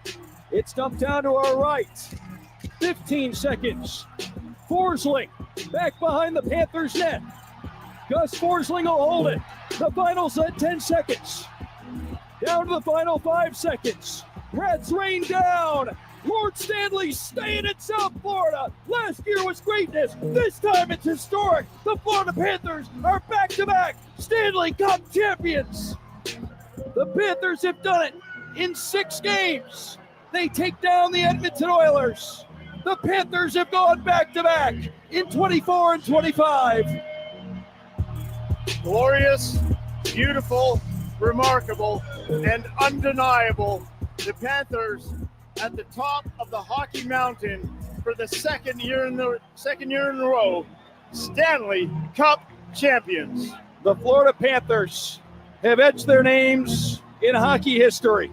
It's dumped down to our right. 15 seconds. Forsling back behind the Panthers net. Gus Forsling will hold it. The final 10 seconds. Down to the final 5 seconds. Reds rain down. Lord Stanley staying in South Florida. Last year was greatness. This time it's historic. The Florida Panthers are back-to-back Stanley Cup champions. The Panthers have done it in 6 games. They take down the Edmonton Oilers. The Panthers have gone back-to-back in 24 and 25. Glorious, beautiful, remarkable, and undeniable. The Panthers at the top of the Hockey Mountain for the second year in a row, Stanley Cup champions. The Florida Panthers have etched their names in hockey history.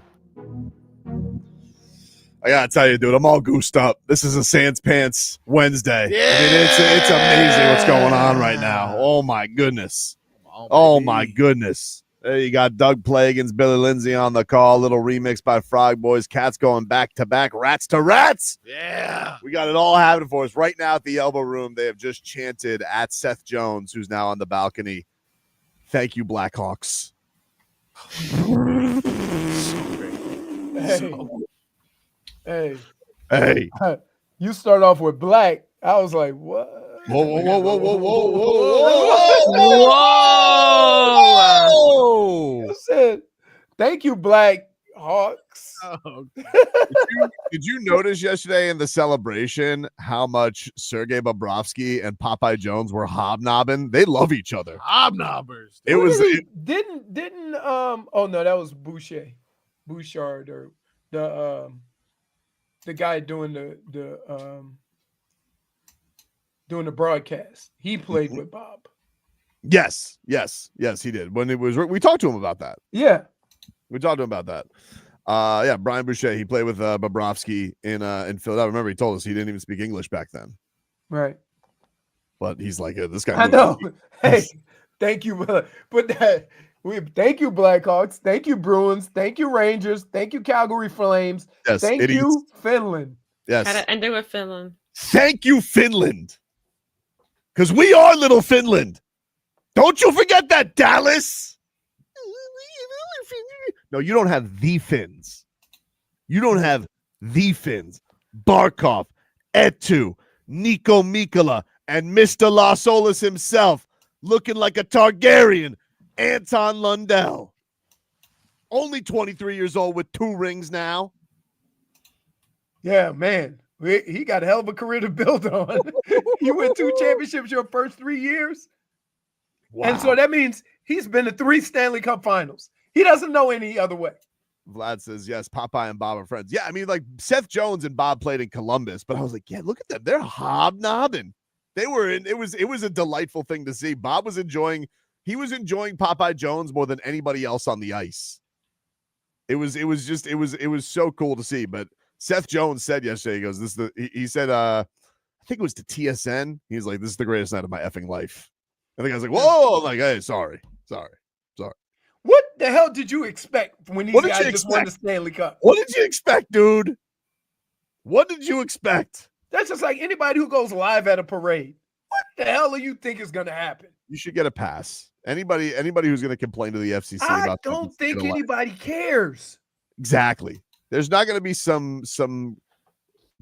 I gotta tell you, dude, I'm all goosed up. This is a Sans Pants Wednesday. Yeah. I mean, it's amazing what's going on right now. Oh my goodness. Oh my goodness. There you got Doug Plagans, Billy Lindsay on the call. Little remix by Frog Boys. Cats going back to back. Rats to rats. Yeah. We got it all happening for us right now at the Elbo Room. They have just chanted at Seth Jones, who's now on the balcony. Thank you, Blackhawks. Hey. You start off with black. I was like, what? Whoa. You said, thank you, Black Hawks. Oh. Did you notice yesterday in the celebration how much Sergei Bobrovsky and Popeye Jones were hobnobbing? They love each other. Hobnobbers. Didn't oh no, that was Bouchard or the guy doing the broadcast. He played with Bob. Yes, he did. When it was, we talked to him about that. Yeah, we talked to him about that. Brian Boucher. He played with Bobrovsky in Philadelphia. Remember, he told us he didn't even speak English back then. Right. But he's like, this guy. I know. Hey, thank you. Thank you, Blackhawks. Thank you, Bruins. Thank you, Rangers. Thank you, Calgary Flames. Yes, thank you, Finland. Yes. Gotta end it with Finland. Thank you, Finland. Because we are little Finland. Don't you forget that, Dallas. No, you don't have the Finns. You don't have the Finns. Barkov, Eetu, Nico Mikkola, and Mr. Las Olas himself, looking like a Targaryen, Anton Lundell. Only 23 years old with 2 rings now. Yeah, man. He got a hell of a career to build on. You win 2 championships your first 3 years. Wow. And so that means he's been to 3 Stanley Cup finals. He doesn't know any other way. Vlad says, yes, Popeye and Bob are friends. Yeah, I mean, like Seth Jones and Bob played in Columbus, but I was like, yeah, look at them. They're hobnobbing. They were in, it was a delightful thing to see. Bob was enjoying Popeye Jones more than anybody else on the ice. It was so cool to see. But Seth Jones said yesterday, he goes, he said, I think it was to TSN. He's like, this is the greatest night of my effing life. I think I was like, whoa, I'm like, hey, sorry. What the hell did you expect when these guys just won the Stanley Cup? What did you expect, dude? What did you expect? That's just like anybody who goes live at a parade. What the hell do you think is going to happen? You should get a pass. Anybody who's going to complain to the FCC I about don't think anybody cares. Exactly. There's not going to be some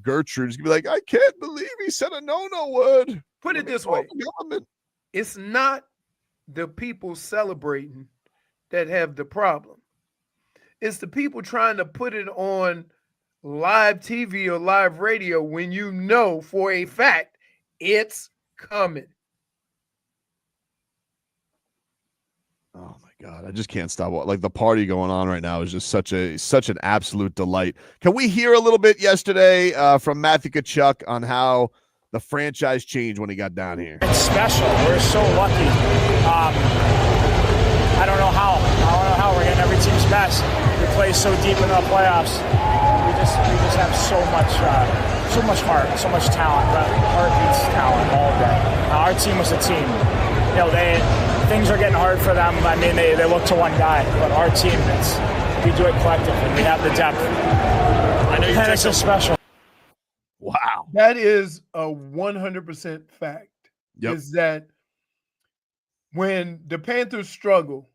Gertrude's going to be like, I can't believe he said a no-no word. Put it this way. It's not the people celebrating that have the problem. It's the people trying to put it on live TV or live radio when you know for a fact it's coming. Oh my God. I just can't stop. Like the party going on right now is just such an absolute delight. Can we hear a little bit yesterday from Matthew Tkachuk on how the franchise changed when he got down here? It's special. We're so lucky. I don't know how. We're getting every team's best. We play so deep in the playoffs. We just have so much heart, so much talent. Heart beats talent all day. Our team was a team. You know, things are getting hard for them. I mean, they look to one guy, but our team, we do it collectively. We have the depth. I know you're just so special. Wow, that is a 100% fact. Yep. Is that when the Panthers struggle,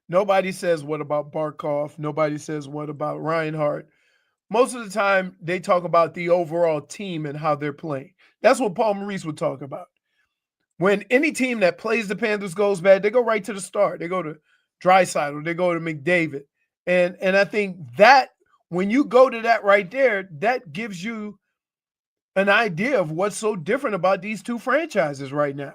nobody says, what about Barkov? Nobody says, what about Reinhart? Most of the time, they talk about the overall team and how they're playing. That's what Paul Maurice would talk about. When any team that plays the Panthers goes bad, they go right to the start. They go to Draisaitl, they go to McDavid. And I think that when you go to that right there, that gives you an idea of what's so different about these two franchises right now.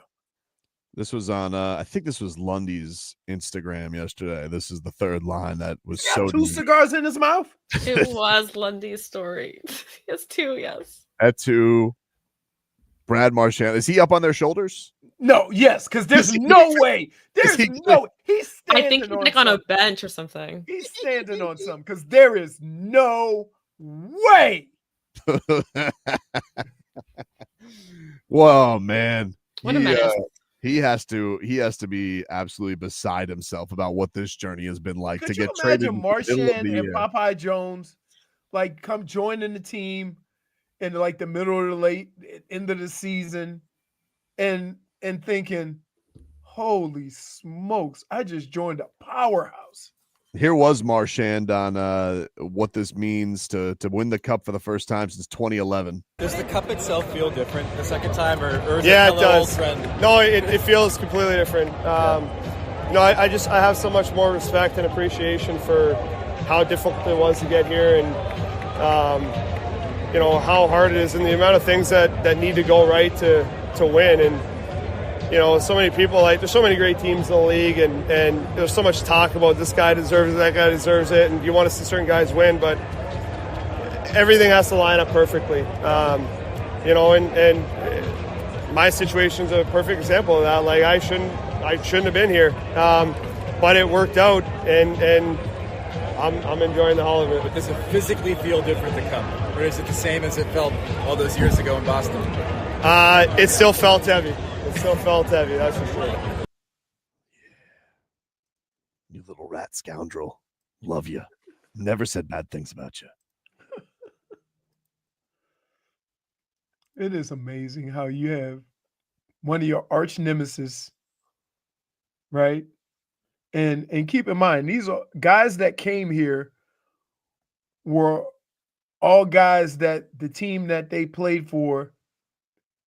This was on, I think this was Lundy's Instagram yesterday. This is the third line that was so 2 cigars in his mouth. It was Lundy's story. He has 2, yes. At 2, Brad Marchand. Is he up on their shoulders? No, yes, because there's no way. There's no. He's standing. I think he's like on a bench or something. He's standing on something because there is no way. Whoa, man. What a menace. He has to be absolutely beside himself about what this journey has been like. Could to you get traded. imagine Marchand and Popeye Jones like come joining the team in like the middle of the late end of the season and thinking, holy smokes, I just joined a powerhouse. Here was Marchand on what this means to win the cup for the first time since 2011. Does the cup itself feel different the second time, or is yeah, it it does. old friend? No, it feels completely different. You know, I have so much more respect and appreciation for how difficult it was to get here, and you know how hard it is, and the amount of things that need to go right to win. And you know, so many people, like, there's so many great teams in the league, and there's so much talk about this guy deserves it, that guy deserves it, and you want to see certain guys win, but everything has to line up perfectly. You know, and my situation's a perfect example of that. Like, I shouldn't have been here, but it worked out, and I'm enjoying the hell of it. But does it physically feel different, the cup, or is it the same as it felt all those years ago in Boston? It still felt heavy. Still felt heavy, that's for sure. You little rat scoundrel. Love you. Never said bad things about you. It is amazing how you have one of your arch nemesis, right? And keep in mind, these are guys that came here were all guys that the team that they played for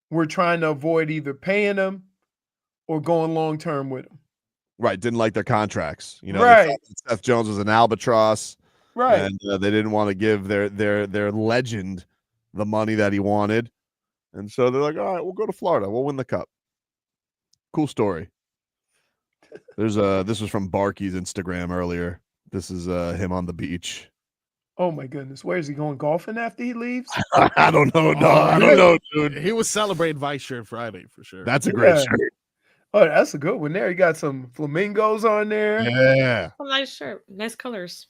were trying to avoid either paying them or going long-term with them. Right. Didn't like their contracts. You know, right. Seth Jones was an albatross. Right. And they didn't want to give their legend the money that he wanted. And so they're like, all right, we'll go to Florida. We'll win the cup. Cool story. This was from Barkey's Instagram earlier. This is him on the beach. Oh my goodness. Where is he going golfing after he leaves? I don't know. No, I don't know, dude. He was celebrating Vice Shirt Friday for sure. That's a great shirt. Oh, that's a good one there. You got some flamingos on there. Yeah. A nice shirt. Nice colors.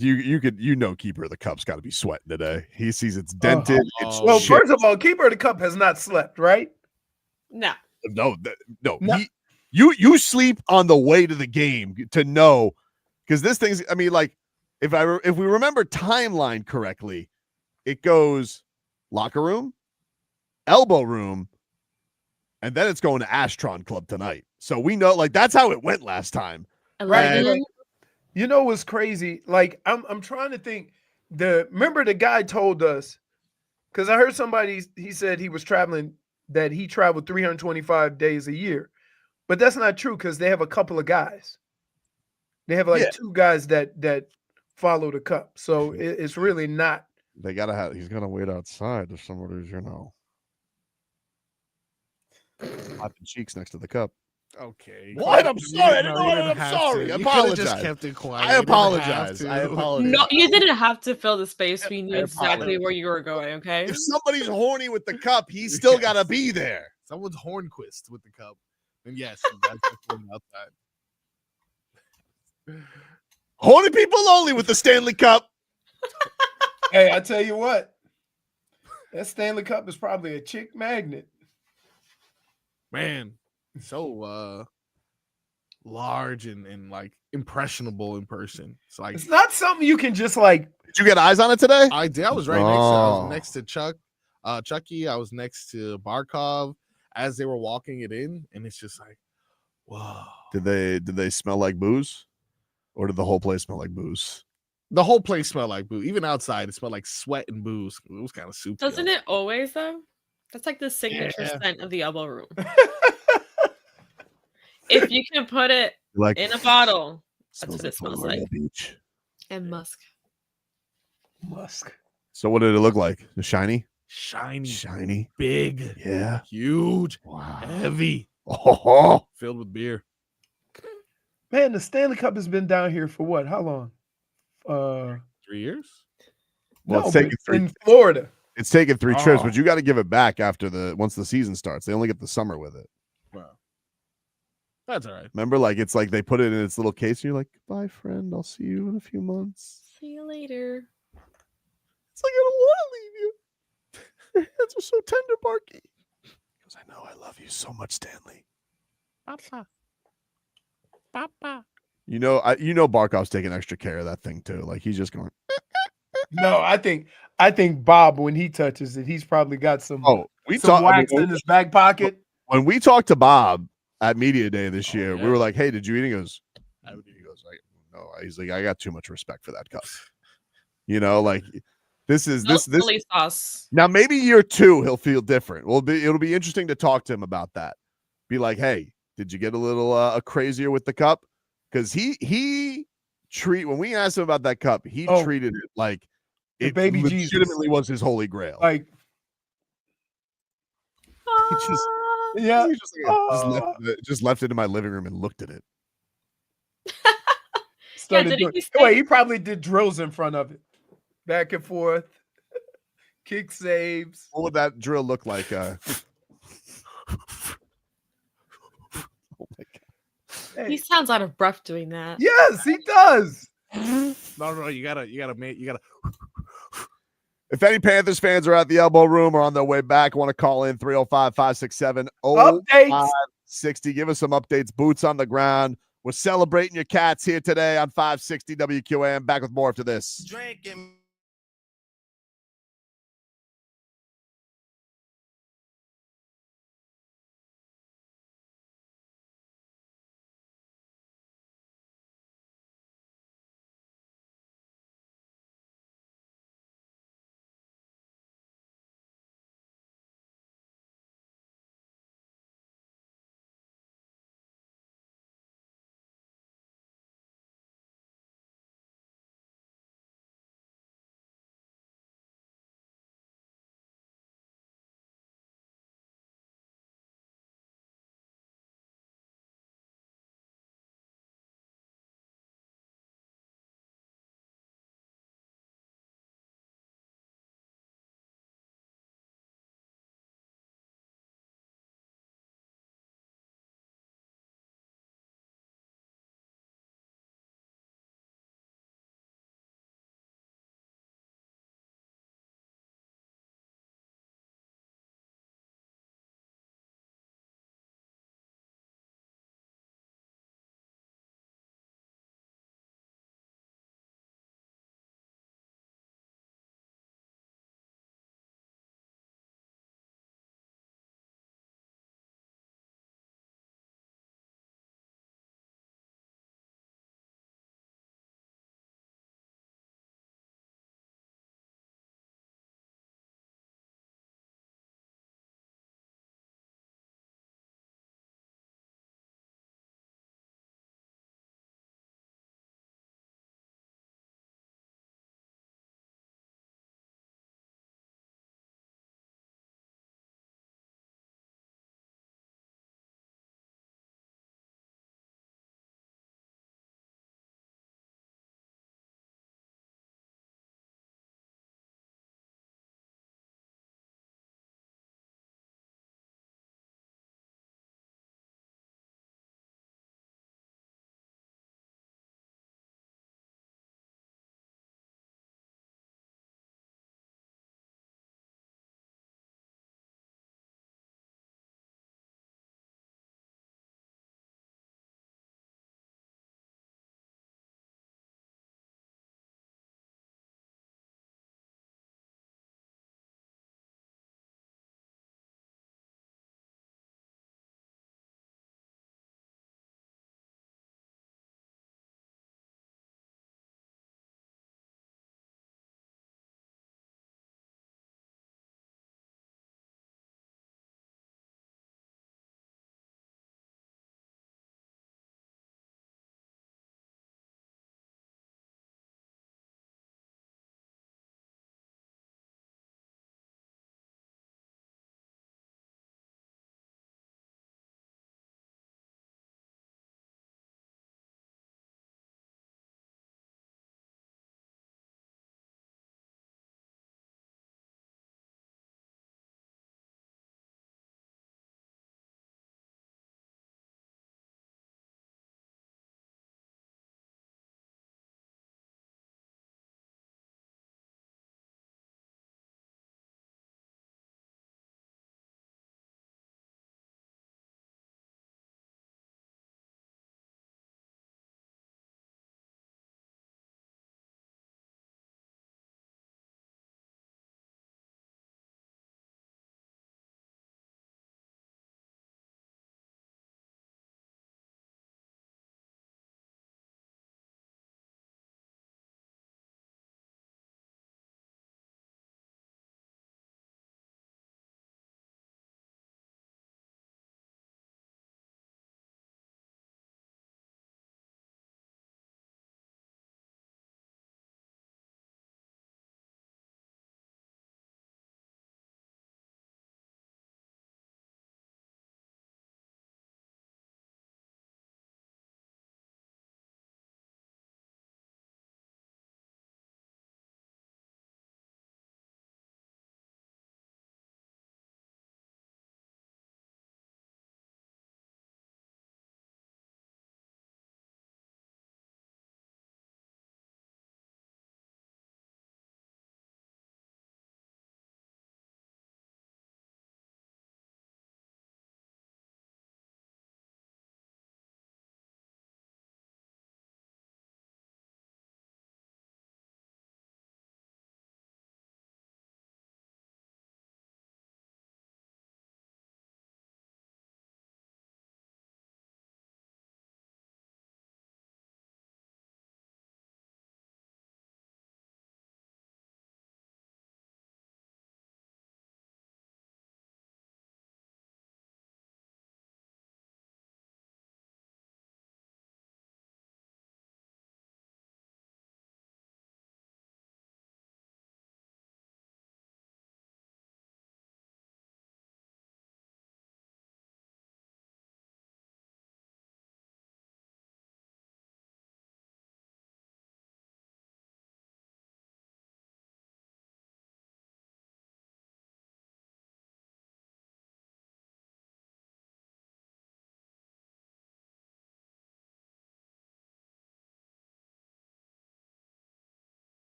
Keeper of the Cup's got to be sweating today. He sees it's dented. It's well, shit. first of all, Keeper of the Cup has not slept, right? No. No. You sleep on the way to the game to know, because this thing's. I mean, like if we remember timeline correctly, it goes locker room, elbow room, and then it's going to Astron Club tonight. So we know, like that's how it went last time, right? You know what's crazy? Like I'm trying to think. Remember the guy told us, because I heard somebody, he said he was traveling, that he traveled 325 days a year. But that's not true, because they have a couple of guys. They have like two guys that follow the cup. So it's really not. They gotta have. He's gonna wait outside if somebody's, popping cheeks next to the cup. Okay. What? I'm sorry. I didn't know what. I'm sorry. I apologize. Just kept it quiet. I apologize. I apologize. No, you didn't have to fill the space. We knew exactly where you were going, okay? If somebody's horny with the cup, he's still got to be there. Someone's Hornquist with the cup. And yes, you guys are going outside. Horny people only with the Stanley Cup. Hey, I tell you what. That Stanley Cup is probably a chick magnet. Man, so large and like impressionable in person. It's like it's not something you can just like. Did you get eyes on it today? I did. I was right next to Chucky. I was next to Barkov as they were walking it in, and it's just like, whoa. Did they smell like booze, or did the whole place smell like booze? The whole place smelled like booze. Even outside, it smelled like sweat and booze. It was kind of soupy. Doesn't it always though? That's like the signature scent of the Elbo Room. If you can put it in a bottle, that's what it smells like. Beach. And musk. So what did it look like? Shiny? Shiny. Big. Yeah. Huge. Wow. Heavy. Oh. Filled with beer. Man, the Stanley Cup has been down here for what? How long? 3 years? Well, it's taken in Florida. It's taken 3 trips, but you got to give it back once the season starts. They only get the summer with it. Wow. That's all right. Remember, like it's like they put it in its little case, and you're like, "Bye, friend. I'll see you in a few months." See you later. It's like, I don't want to leave you. Your hands are so tender, Barky. He goes, I know, I love you so much, Stanley. Papa. You know Barkov's taking extra care of that thing too. Like he's just going. No, I think Bob, when he touches it, he's probably got some wax in his back pocket. When we talked to Bob at Media Day this year, we were like, "Hey, did you eat?" He goes, "No." He's like, "I got too much respect for that cup." Like this sauce. Now maybe year 2 he'll feel different. It'll be interesting to talk to him about that. Be like, "Hey, did you get a little crazier with the cup?" Because when we asked him about that cup, he treated it like it baby legitimately Jesus. was his holy grail. Like, he just left it in my living room and looked at it. He probably did drills in front of it, back and forth, kick saves. What would that drill look like? He sounds out of breath doing that. Yes, he does. No, you gotta. If any Panthers fans are at the Elbo Room or on their way back, want to call in 305-567-0560. Give us some updates. Boots on the ground. We're celebrating your Cats here today on 560 WQAM. Back with more after this. Drinking.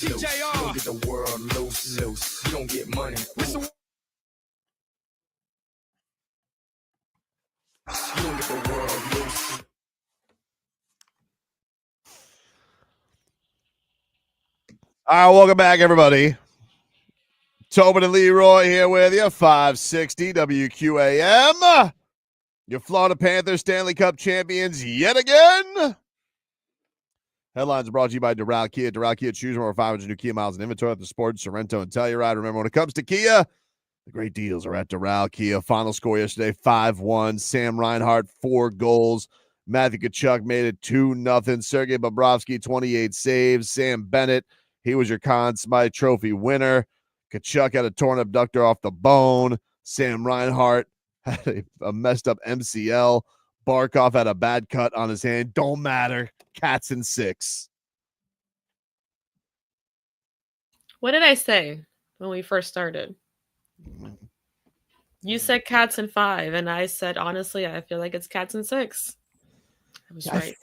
loose. You don't get the world loose. You don't get money. You don't get the world loose. All right, welcome back, everybody. Tobin and Leroy here with you, 560 WQAM. Your Florida Panthers Stanley Cup champions yet again. Headlines brought to you by Doral Kia. Doral Kia, choose more 500 new Kia miles in inventory at the Sport, Sorrento, and Telluride. Remember, when it comes to Kia, the great deals are at Doral Kia. Final score yesterday, 5-1. Sam Reinhart, 4 goals. Matthew Tkachuk made it 2-0. Sergei Bobrovsky, 28 saves. Sam Bennett, he was your Conn Smythe Trophy winner. Tkachuk had a torn abductor off the bone. Sam Reinhart had a messed up MCL. Barkov had a bad cut on his hand. Don't matter. Cats in 6. What did I say when we first started? You said cats in 5, and I said, honestly, I feel like it's cats in 6. I was right.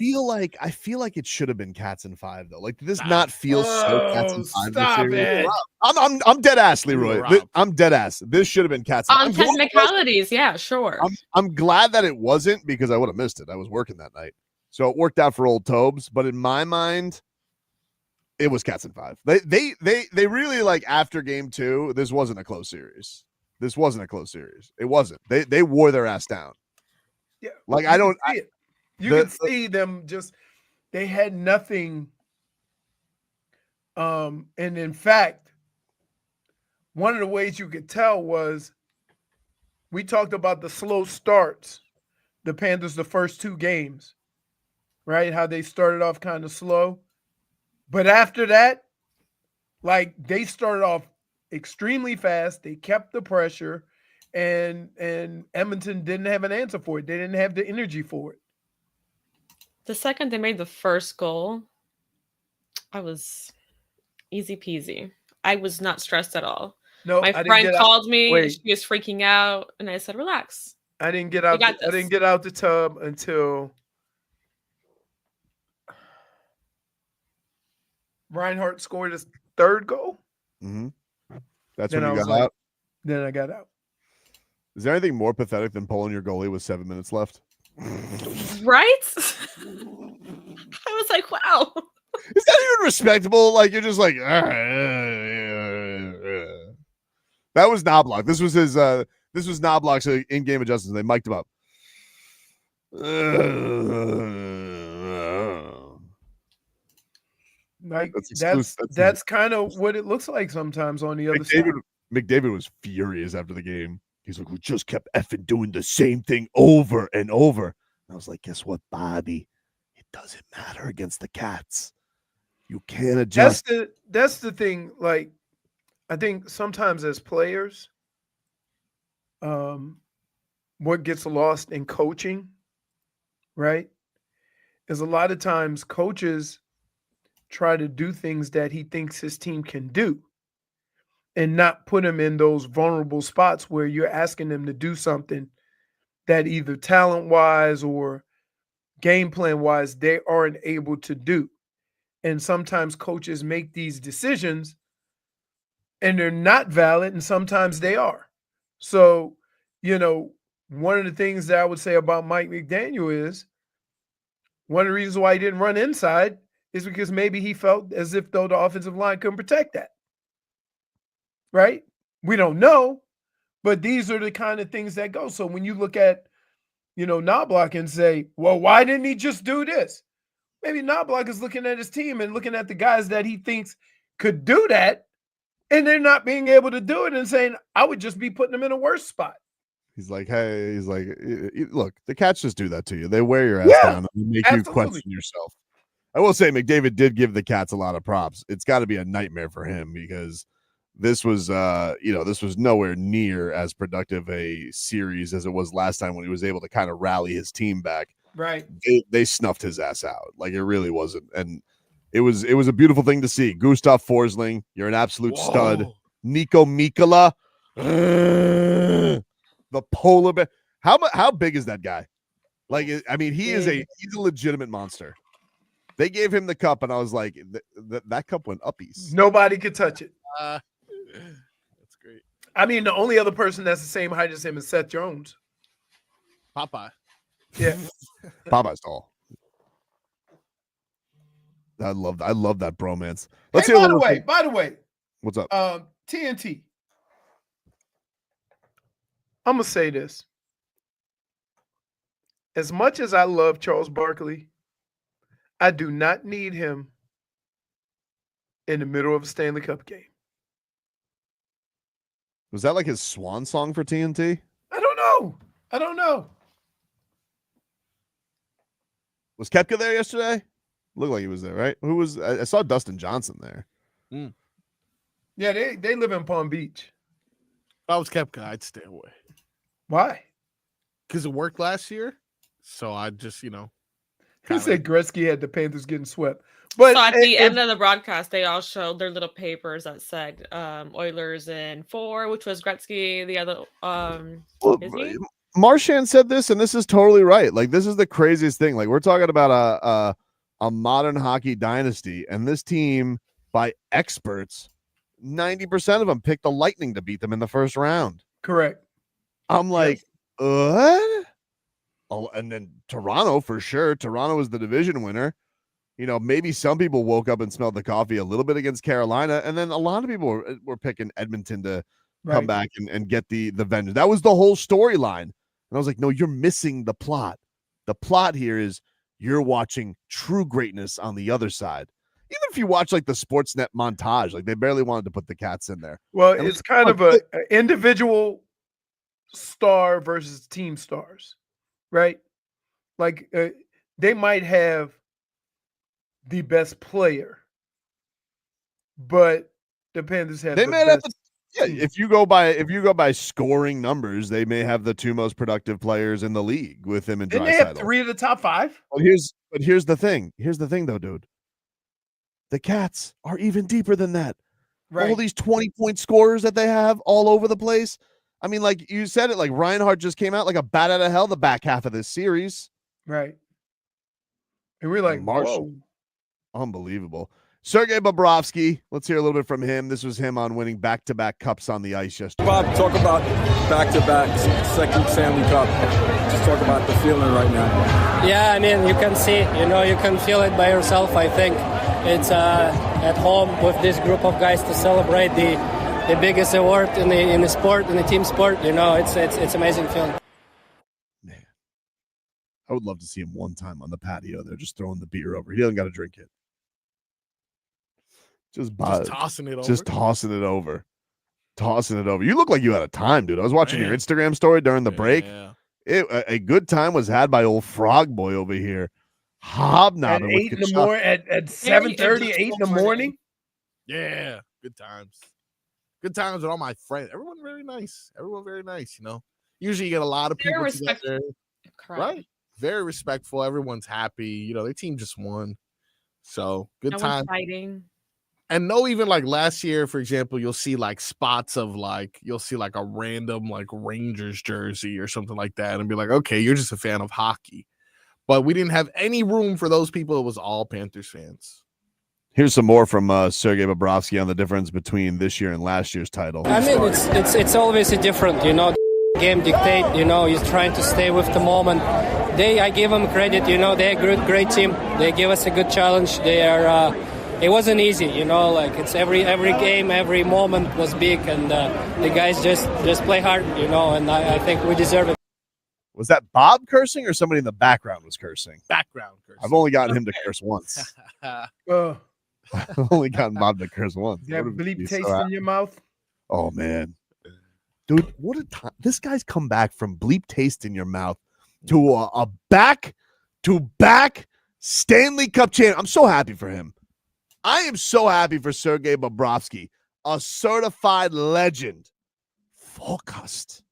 I feel like it should have been cats in 5 though. Like, does this not feel so cats in 5? Stop it. I'm dead ass, Leroy. I'm dead ass. This should have been cats. On technicalities, yeah, sure. I'm glad that it wasn't, because I would have missed it. I was working that night, so it worked out for old Tobes. But in my mind, it was cats in 5. They really, like, after game 2, this wasn't a close series. It wasn't. They wore their ass down. Yeah, like I don't. You can see them just, they had nothing. And in fact, one of the ways you could tell was, we talked about the slow starts, the Panthers, the first 2 games, right? How they started off kind of slow. But after that, like, they started off extremely fast. They kept the pressure, and Edmonton didn't have an answer for it. They didn't have the energy for it. The second they made the first goal, I was easy peasy. I was not stressed at all. No, my friend called me. She was freaking out, and I said, "Relax." I didn't get out. I didn't get out the tub until Reinhart scored his 3rd goal. Mm-hmm. That's when you got out. Then I got out. Is there anything more pathetic than pulling your goalie with 7 minutes left? Right? I was like, wow. Is that even respectable? Like, you're just like, that was Knobloch. This was his this was Knobloch's in-game adjustments. They mic'd him up. Like, that's kind of what it looks like sometimes on the other side. McDavid was furious after the game. He's like, we just kept effing doing the same thing over and over. And I was like, guess what, Bobby? It doesn't matter against the Cats. You can't adjust. That's the thing. Like, I think sometimes as players, what gets lost in coaching, right, is a lot of times coaches try to do things that he thinks his team can do, and not put them in those vulnerable spots where you're asking them to do something that either talent-wise or game plan-wise they aren't able to do. And sometimes coaches make these decisions and they're not valid, and sometimes they are. So, one of the things that I would say about Mike McDaniel is, one of the reasons why he didn't run inside is because maybe he felt as if though the offensive line couldn't protect that. Right? We don't know, but these are the kind of things that go. So when you look at, Knobloch and say, well, why didn't he just do this? Maybe Knobloch is looking at his team and looking at the guys that he thinks could do that, and they're not being able to do it, and saying, I would just be putting them in a worse spot. He's like, hey, look, the Cats just do that to you. They wear your ass down and make you question yourself. I will say McDavid did give the Cats a lot of props. It's got to be a nightmare for him, because this was, this was nowhere near as productive a series as it was last time when he was able to kind of rally his team back. Right. They snuffed his ass out. Like, it really wasn't. And it was a beautiful thing to see. Gustav Forsling, you're an absolute stud. Nico Mikkola, the polar bear. How big is that guy? Like, I mean, he's a legitimate monster. They gave him the cup, and I was like, that cup went uppies. Nobody could touch it. That's great. I mean, the only other person that's the same height as him is Seth Jones. Popeye. Yeah. Popeye's tall. I love that bromance. Hey, by the way, what's up? TNT. I'm gonna say this. As much as I love Charles Barkley, I do not need him in the middle of a Stanley Cup game. Was that like his swan song for TNT? I don't know. Was Koepka there yesterday? Looked like he was there, right? Who was? I saw Dustin Johnson there. Yeah, they live in Palm Beach. If I was Koepka, I'd stay away. Why? Because it worked last year. So I just, He said Gretzky had the Panthers getting swept. But so at the end of the broadcast, they all showed their little papers that said Oilers in 4, which was Gretzky. The other, Marchand said this, and this is totally right. Like, this is the craziest thing. Like, we're talking about a modern hockey dynasty, and this team, by experts, 90% of them picked the Lightning to beat them in the first round. Correct. I'm like, what? Oh, and then Toronto, for sure. Toronto was the division winner. Maybe some people woke up and smelled the coffee a little bit against Carolina, and then a lot of people were picking Edmonton to come back and get the vengeance. That was the whole storyline. And I was like, no, you're missing the plot. The plot here is you're watching true greatness on the other side. Even if you watch like the Sportsnet montage, like they barely wanted to put the Cats in there. Well, it's kind of an individual star versus team stars, right? Like they might have the best player, but the Panthers have. They the may best have. If you go by scoring numbers, they may have the 2 most productive players in the league with him and Draisaitl. They have 3 of the top 5. Well, here's the thing. Here's the thing, though, dude. The Cats are even deeper than that. All these 20-point scorers that they have all over the place. I mean, like you said it, like Reinhart just came out like a bat out of hell the back half of this series. Right. And we're like, Marshall. Unbelievable. Sergei Bobrovsky, let's hear a little bit from him. This was him on winning back-to-back cups on the ice yesterday. Bob, talk about back-to-back second Stanley Cup. Just talk about the feeling right now. Yeah, I mean, you can see, you can feel it by yourself, I think. It's at home with this group of guys to celebrate the biggest award in the sport, in the team sport. It's amazing feeling. Man, I would love to see him one time on the patio. They're just throwing the beer over. He doesn't got to drink it. Just tossing it over. Just tossing it over. Tossing it over. You look like you had a time, dude. I was watching your Instagram story during the break. A good time was had by old Frog Boy over here. Hobnobbing at 8 in the morning, at 7:30, 8 in the morning. Yeah, good times. Good times with all my friends. Everyone very nice. Usually you get a lot of people together. Right? Very respectful. Everyone's happy. Their team just won. So good time. Fighting. And no, even like last year, for example, you'll see like spots of you'll see like a random like Rangers jersey or something like that and be like, okay, you're just a fan of hockey. But we didn't have any room for those people. It was all Panthers fans. Here's some more from Sergei Bobrovsky on the difference between this year and last year's title. I mean, it's always a different, game dictate, you're trying to stay with the moment. I give them credit, they're a great team. They give us a good challenge. They are, it wasn't easy, it's every game, every moment was big, and the guys just play hard, and I think we deserve it. Was that Bob cursing or somebody in the background was cursing? Background cursing. I've only gotten him to curse once. I've only gotten Bob to curse once. You have bleep taste in your mouth? Oh, man. Dude, what a time. This guy's come back from bleep taste in your mouth to a back-to-back Stanley Cup champion. I'm so happy for him. I am so happy for Sergei Bobrovsky, a certified legend. Focused.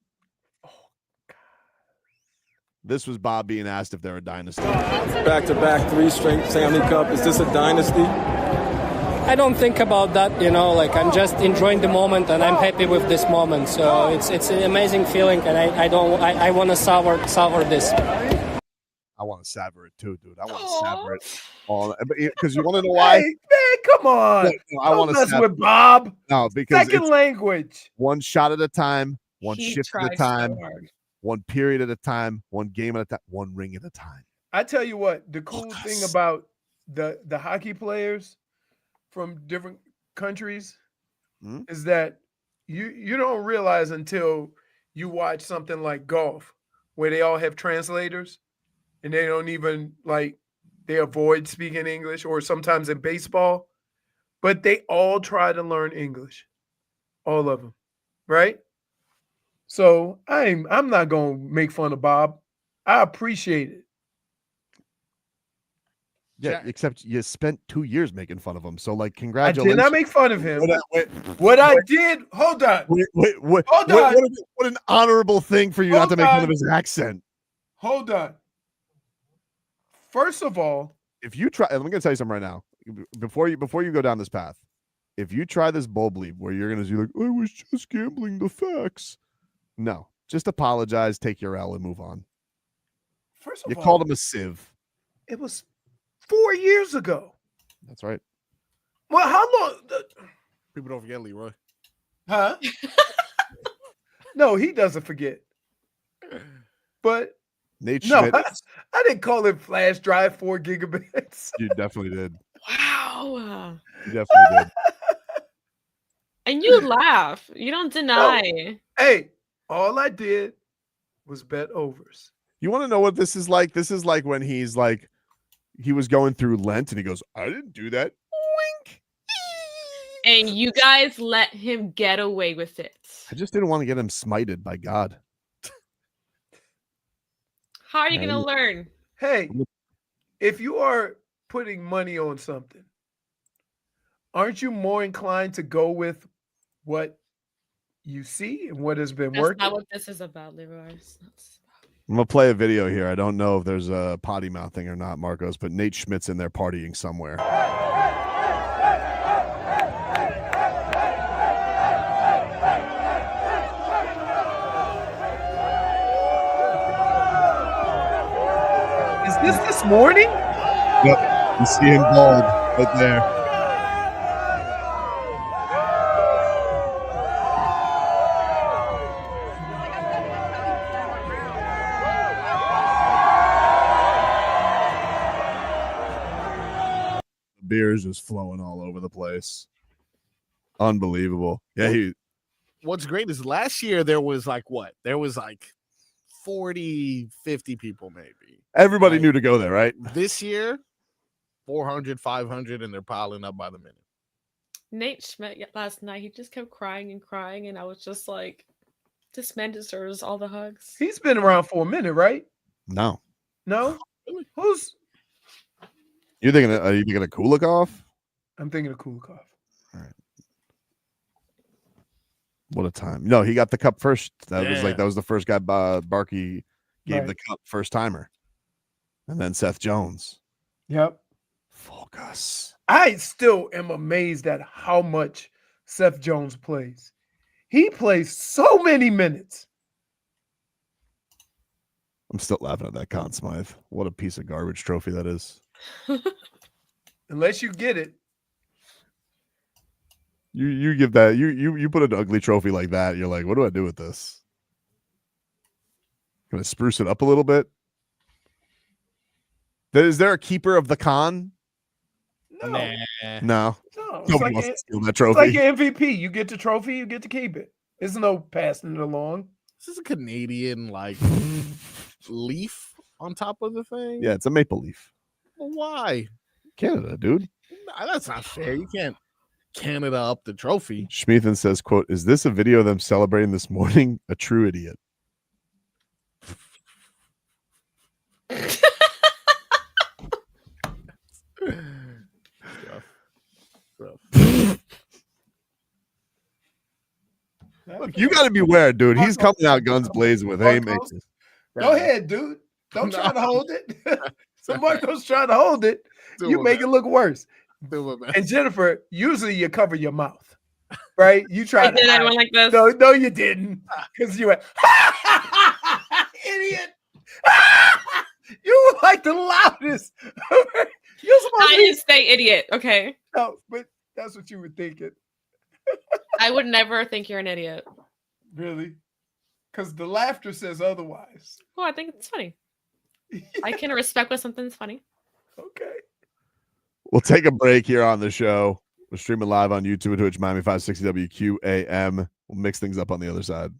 This was Bob being asked if they're a dynasty. Back-to-back 3-straight Stanley Cup. Is this a dynasty? I don't think about that, I'm just enjoying the moment and I'm happy with this moment. So it's an amazing feeling, and I want to savor this. I want to savor it too, dude. I want to savor it all because you want to know why? Hey, man, come on. No, I want to mess with Bob. No, because second it's language. one shot at a time, one He shift at a tries so time, hard. one period at a time, one game at a time, one ring at a time. I tell you what, the cool thing about the hockey players from different countries is that you don't realize until you watch something like golf where they all have translators and they don't even they avoid speaking English, or sometimes in baseball, but they all try to learn English, all of them, right? So I'm not gonna make fun of Bob. I appreciate it. Yeah, except you spent 2 years making fun of him. So, like, I congratulations. did not make fun of him. What I did, hold on. Hold on. What an honorable thing for you not to make fun of his accent. Hold on. First of all, if you try, I'm going to tell you something right now. Before you go down this path, if you try this bull bleep where you're going to do like, I was just gambling the facts. No, just apologize, take your L, and move on. First of You all, called him a sieve. it was 4 years ago. That's right. Well, how long? People don't forget Leroy. Huh? No, he doesn't forget. But Nate no, Schmidt. I didn't call it flash drive 4 gigabits. You definitely did. Wow. You definitely did. And you laugh. You don't deny. Hey, all I did was bet overs. You want to know what this is like? This is like when he's like, he was going through Lent and he goes, I didn't do that. Wink. And you guys let him get away with it. I just didn't want to get him smited by God. How are you going to learn? Hey, if you are putting money on something, aren't you more inclined to go with what you see and what has been That's working? not what this is about, Leroy. I'm going to play a video here. I don't know if there's a potty mouthing or not, Marcos, but Nate Schmidt's in there partying somewhere. Is this morning? Yep. You see him bald right there. Beer is just flowing all over the place. Unbelievable. Yeah, What's great is last year there was like what? There was like 40, 50 people maybe. everybody knew to go there, right? This year, 400, 500, and they're piling up by the minute. Nate Schmidt last night, he just kept crying and crying, and I was just like, this man deserves all the hugs. He's been around for a minute, right? No. No? Who's? You're thinking? Are you thinking of Kulikov? I'm thinking of Kulikov. All right. What a time! No, he got the cup first. That was the first guy. Barkey gave the cup first timer, and then Seth Jones. Yep. Focus. I still am amazed at how much Seth Jones plays. He plays so many minutes. I'm still laughing at that Conn Smythe. What a piece of garbage trophy that is. Unless you get it. You give that you put an ugly trophy like that, you're like, what do I do with this? Gonna spruce it up a little bit. Is there a keeper of the con? No. No. Nobody wants to steal that It's trophy. like an MVP. You get the trophy, you get to keep it. There's no passing it along. This is a Canadian like leaf on top of the thing. Yeah, it's a maple leaf. Well, why? Canada, dude. Nah, that's not fair. You can't Canada up the trophy. Schmiethen says, quote, is this a video of them celebrating this morning? A true idiot. Look, you got to beware, dude. He's coming out guns blazing with haymakers. Go ahead, dude. Don't try to hold it. Somebody's trying to hold it. You make it look worse. And Jennifer, usually you cover your mouth, right? You try I did. I went like this. No, you didn't, because you went, idiot. You like the loudest. You're supposed I to be. didn't say idiot. Okay. No, but that's what you were thinking. I would never think you're an idiot. Really? Because the laughter says otherwise. Well, I think it's funny. I can respect when something's funny. Okay. We'll take a break here on the show. We're streaming live on YouTube and Twitch, Miami 560 WQAM. We'll mix things up on the other side.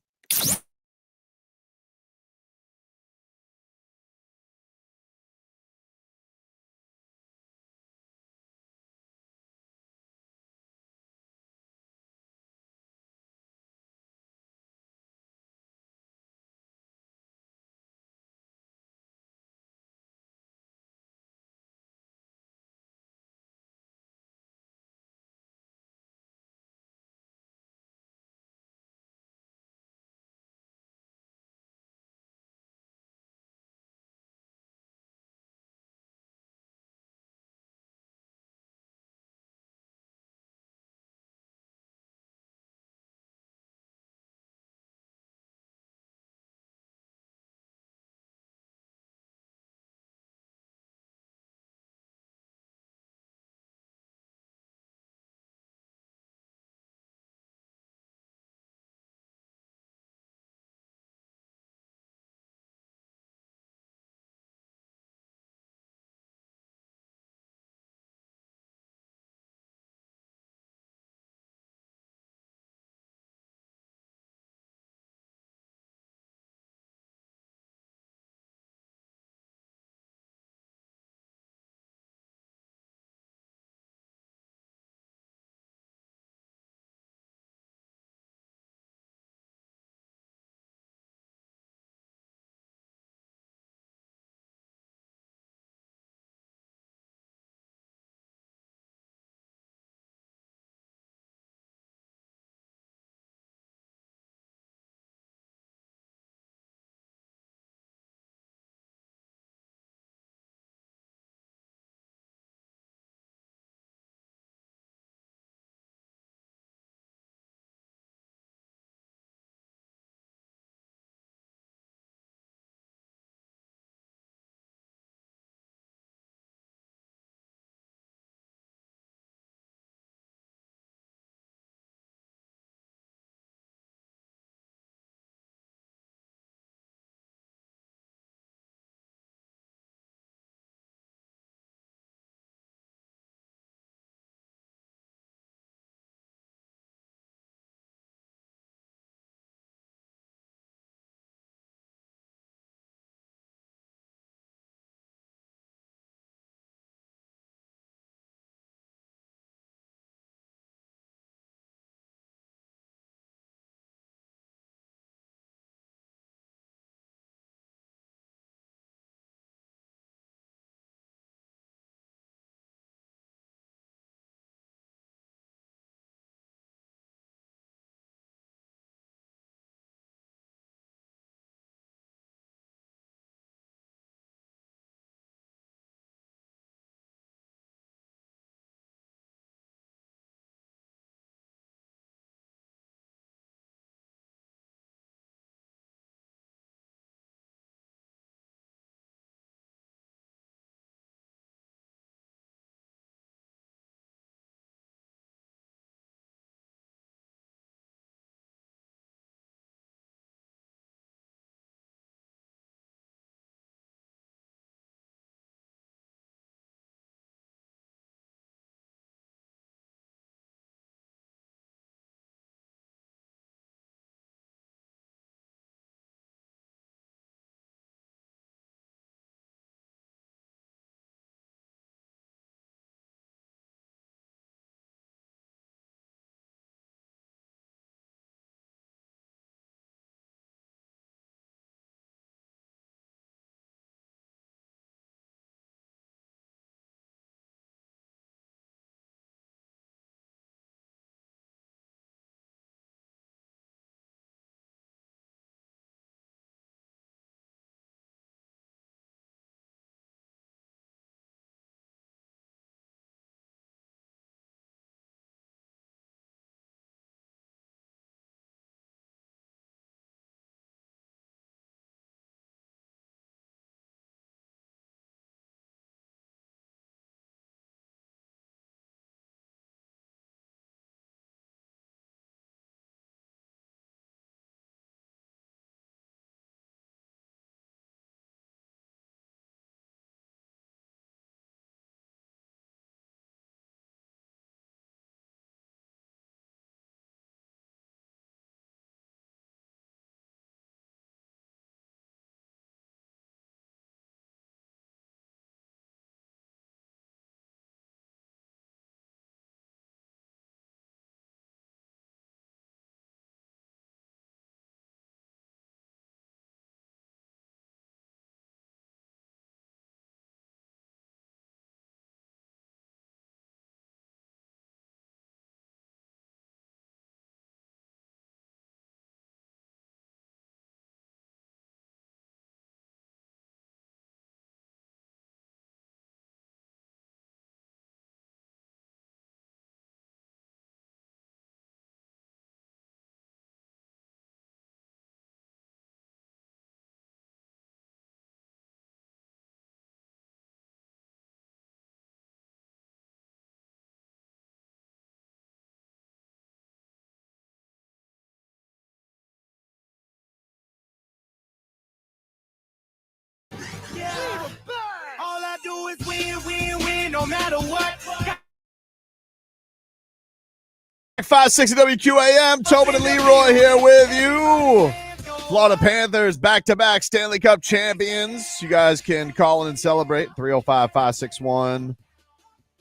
matter what. 560 WQAM, Tobin and Leroy here with you. Florida Panthers back-to-back Stanley Cup champions. You guys can call in and celebrate. 305-561.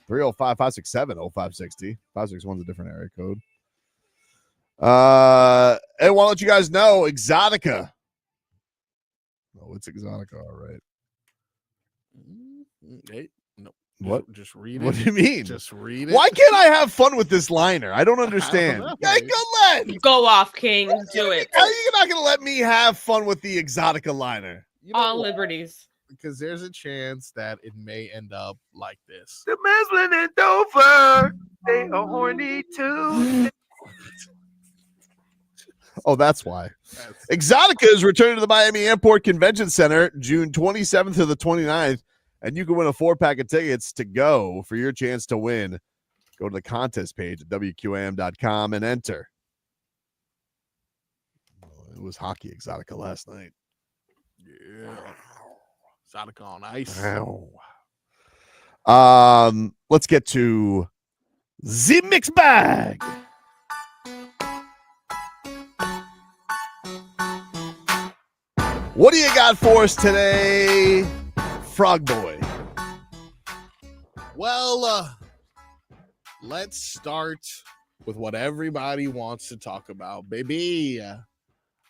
305-567-0560. 561 is a different area code. I want to let you guys know, Exotica. Oh, it's Exotica, all right. Hey, no. What? Just read it. What do you mean? Just read it. Why can't I have fun with this liner? I don't understand. Go off, King. Do it. How are you not going to let me have fun with the Exotica liner? All liberties. Because there's a chance that it may end up like this. The Meslin and Dover, they are horny too. Oh, that's why. Exotica is returning to the Miami Airport Convention Center June 27th to the 29th, and you can win a 4-pack of tickets to go for your chance to win. Go to the contest page at WQAM.com and enter. It was hockey Exotica last night. Yeah. Exotica on ice. Wow. Let's get to the mixed bag. What do you got for us today, Frog Boy? Well, let's start with what everybody wants to talk about, baby.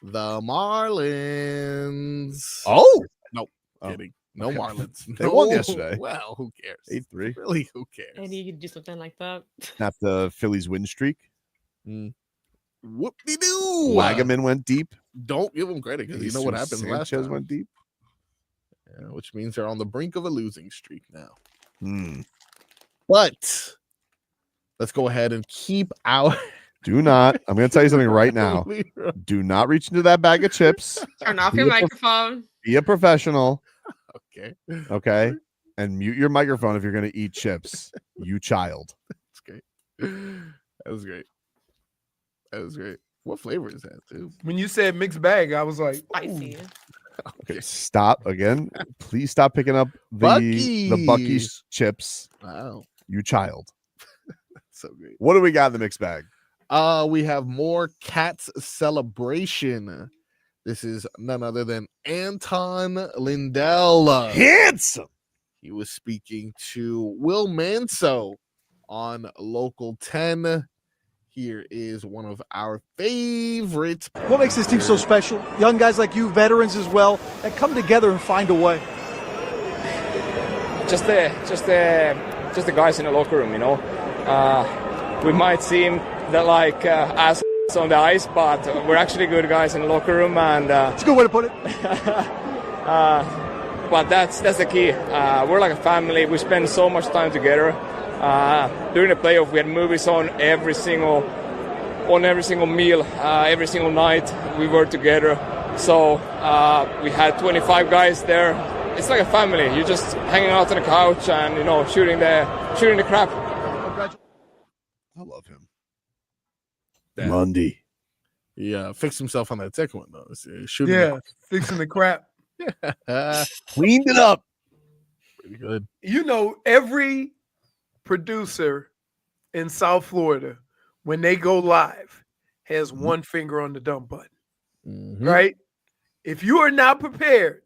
The Marlins. Oh. Nope. Kidding. No Okay. Marlins. They won yesterday. Well, who cares? 8-3. Really, who cares? And you could do something like that. Snap the Phillies win streak. Whoop-de-doo. Wagaman went deep. Don't give them credit because you know what happened last Sanchez time. went deep. Yeah, which means they're on the brink of a losing streak now. Hmm. But let's go ahead and keep our. Do not. I'm going to tell you something right now. Do not reach into that bag of chips. Turn off Be your a prof- microphone. Be a professional. Okay. Okay. And mute your microphone if you're going to eat chips. You child. That's great. That was great. That was great. What flavor is that, too? When you said mixed bag, I was like, spicy. Okay, stop again. Please stop picking up the Buc-ee's chips. Wow. You child. So great. What do we got in the mixed bag? We have more Cats celebration. This is none other than Anton Lindell. Handsome. He was speaking to Will Manso on Local 10. Here is one of our favorites. What makes this team so special? Young guys like you, veterans as well, that come together and find a way. Just the guys in the locker room, you know. We might seem that like assholes on the ice, but we're actually good guys in the locker room, and it's a good way to put it. But that's the key. We're like a family. We spend so much time together. During the playoff, we had movies on every single meal, every single night. We were together. So we had 25 guys there. It's like a family. You're just hanging out on the couch and shooting the crap. I love him. Damn. Mundy. He fixed himself on that second one, though. Shooting fixing the crap. Cleaned it up. Pretty good. Every producer in South Florida, when they go live, has one finger on the dump button. Mm-hmm. Right? If you are not prepared,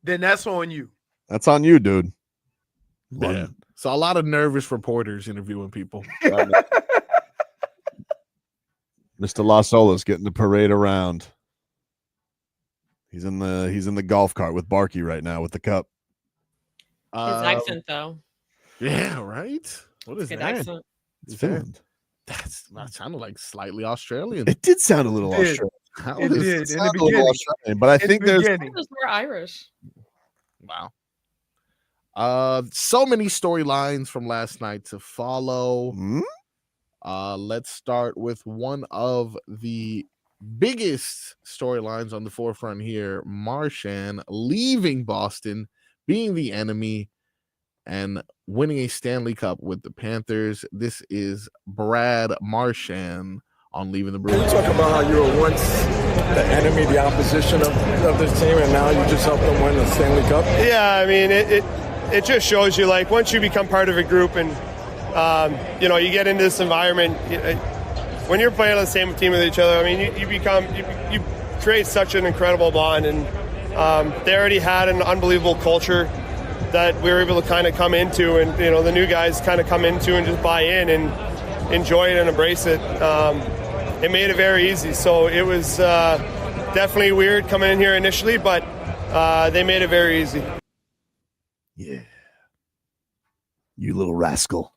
then that's on you. That's on you, dude. Yeah. So a lot of nervous reporters interviewing people. Mr. Las Olas getting the parade around. He's in the golf cart with Barkey right now with the cup. His accent, though. Yeah, right. What is Good that? accent. It's Finland. That sounded like slightly Australian. It did sound a little It did. Australian. How It does did it in sound the a little beginning. Australian? But I In think the there's beginning. It was more Irish. Wow. So many storylines from last night to follow. Let's start with one of the biggest storylines on the forefront here. Marchand leaving Boston, being the enemy, and winning a Stanley Cup with the Panthers. This is Brad Marchand on leaving the Bruins. Can you talk about how you were once the enemy, the opposition of this team, and now you just helped them win the Stanley Cup? Yeah, I mean, it just shows you, like, once you become part of a group and, you know, you get into this environment, when you're playing on the same team with each other, I mean, you create such an incredible bond. And they already had an unbelievable culture that we were able to kind of come into, and, you know, the new guys kind of come into and just buy in and enjoy it and embrace it. It made it very easy. So it was definitely weird coming in here initially, but they made it very easy. Yeah. You little rascal.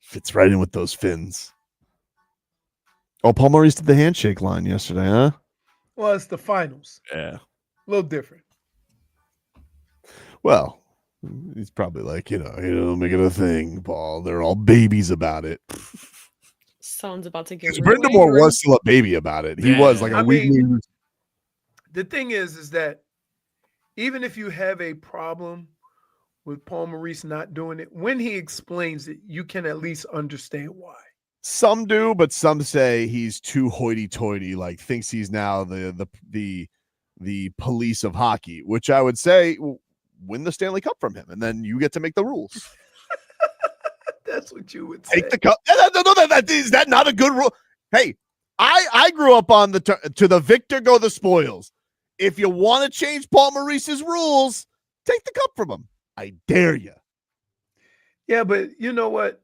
Fits right in with those fins. Oh, Paul Maurice did the handshake line yesterday, huh? Well, it's the finals. Yeah. A little different. Well, he's probably like, you know, make it a thing, Paul. They're all babies about it. Someone's about to get Brindamore was still a baby about it. He was like a week. The thing is that even if you have a problem with Paul Maurice not doing it, when he explains it, you can at least understand why. Some do, but some say he's too hoity-toity, like thinks he's now the police of hockey, which I would say win the Stanley Cup from him, and then you get to make the rules. That's what you would say. Take the cup. No, is that not a good rule? Hey, I grew up on to the victor go the spoils. If you want to change Paul Maurice's rules, take the cup from him. I dare you. Yeah, but you know what?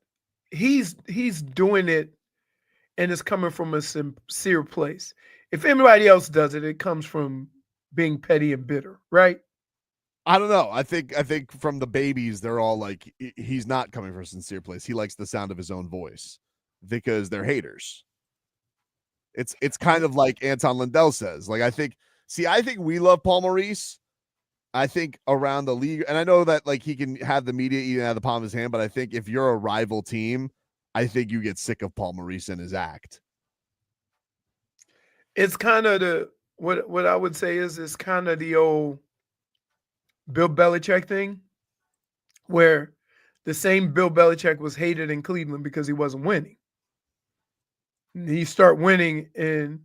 He's doing it, and it's coming from a sincere place. If anybody else does it, it comes from being petty and bitter, right? I don't know. I think from the babies, they're all like, he's not coming from a sincere place. He likes the sound of his own voice because they're haters. It's kind of like Anton Lindell says. Like, I think we love Paul Maurice. I think around the league, and I know that like he can have the media eating out of the palm of his hand, but I think if you're a rival team, I think you get sick of Paul Maurice and his act. It's kind of what I would say is it's kind of the old Bill Belichick thing, where the same Bill Belichick was hated in Cleveland because he wasn't winning. He start winning in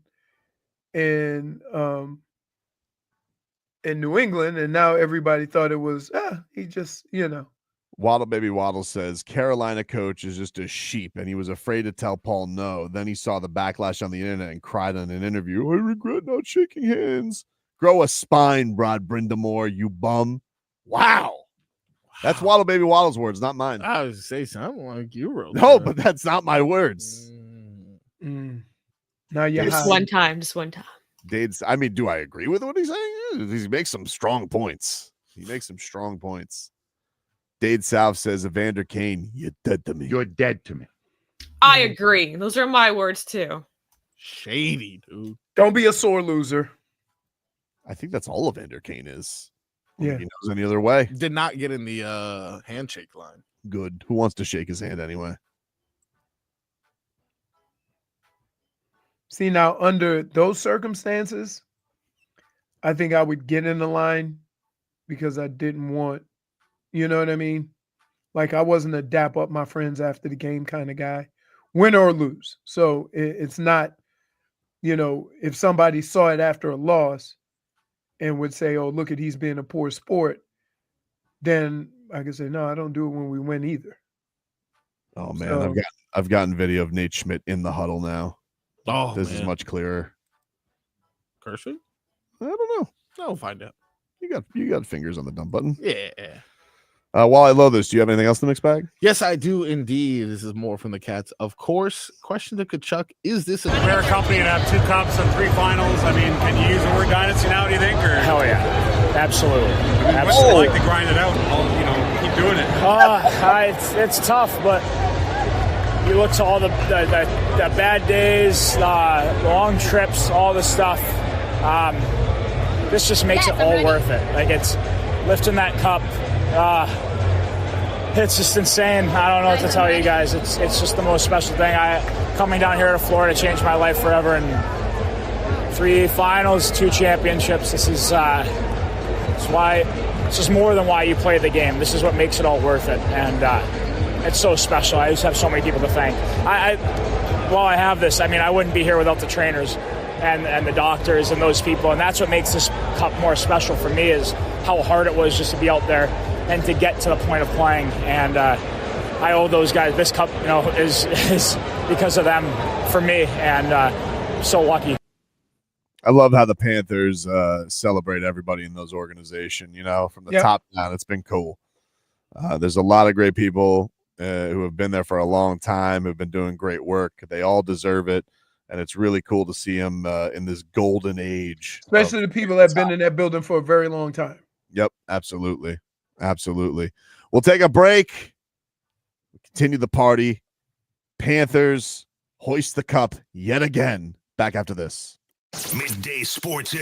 New England, and now everybody thought it was he just, you know. Waddle Baby Waddle says Carolina coach is just a sheep, and he was afraid to tell Paul no. Then he saw the backlash on the internet and cried on an interview, I regret not shaking hands. Grow a spine, Rod Brindamore, you bum. Wow. That's Waddle Baby Waddle's words, not mine. I was say something like you wrote. No, but that's not my words. Now you just one time. Dade's, I mean, do I agree with what he's saying? He makes some strong points. Dade South says, Evander Kane, you're dead to me. You're dead to me. I agree. Those are my words too. Shady, dude. Don't be a sore loser. I think that's all Evander Kane is. Yeah. He knows any other way. Did not get in the handshake line. Good. Who wants to shake his hand anyway? See, now under those circumstances, I think I would get in the line because I didn't want, you know what I mean? Like, I wasn't a dap up my friends after the game kind of guy, win or lose. So it's not, you know, if somebody saw it after a loss and would say, oh, look at he's being a poor sport, then I could say, no, I don't do it when we win either. Oh, man, I've gotten video of Nate Schmidt in the huddle now. Oh, this is much clearer. Cursing? I don't know. I'll find out. You got fingers on the dump button. Yeah. While I load this, do you have anything else in the mix bag? Yes, I do indeed. This is more from the Cats. Of course, question to Tkachuk, is this a rare company and have 2 cups and 3 finals? I mean, can you use the word dynasty now, do you think? Or hell yeah. Absolutely. What's it like to grind it out and, you know, keep doing it? It's tough, but you look to all the bad days, long trips, all the stuff. This just makes it all worth it. Like, it's lifting that cup. It's just insane. I don't know what to tell you guys. It's just the most special thing. Coming down here to Florida changed my life forever. And 3 finals, 2 championships. This is it's why. It's just more than why you play the game. This is what makes it all worth it. And it's so special. I just have so many people to thank. While I have this, I mean, I wouldn't be here without the trainers. and the doctors and those people. And that's what makes this cup more special for me, is how hard it was just to be out there and to get to the point of playing. And I owe those guys this cup, is because of them for me, and so lucky. I love how the Panthers celebrate everybody in those organizations, from the top down. It's been cool. There's a lot of great people who have been there for a long time, who've been doing great work. They all deserve it, and it's really cool to see them in this golden age. Especially the people that have been in that building for a very long time. Yep, absolutely. Absolutely. We'll take a break. Continue the party. Panthers hoist the cup yet again. Back after this. Midday Sports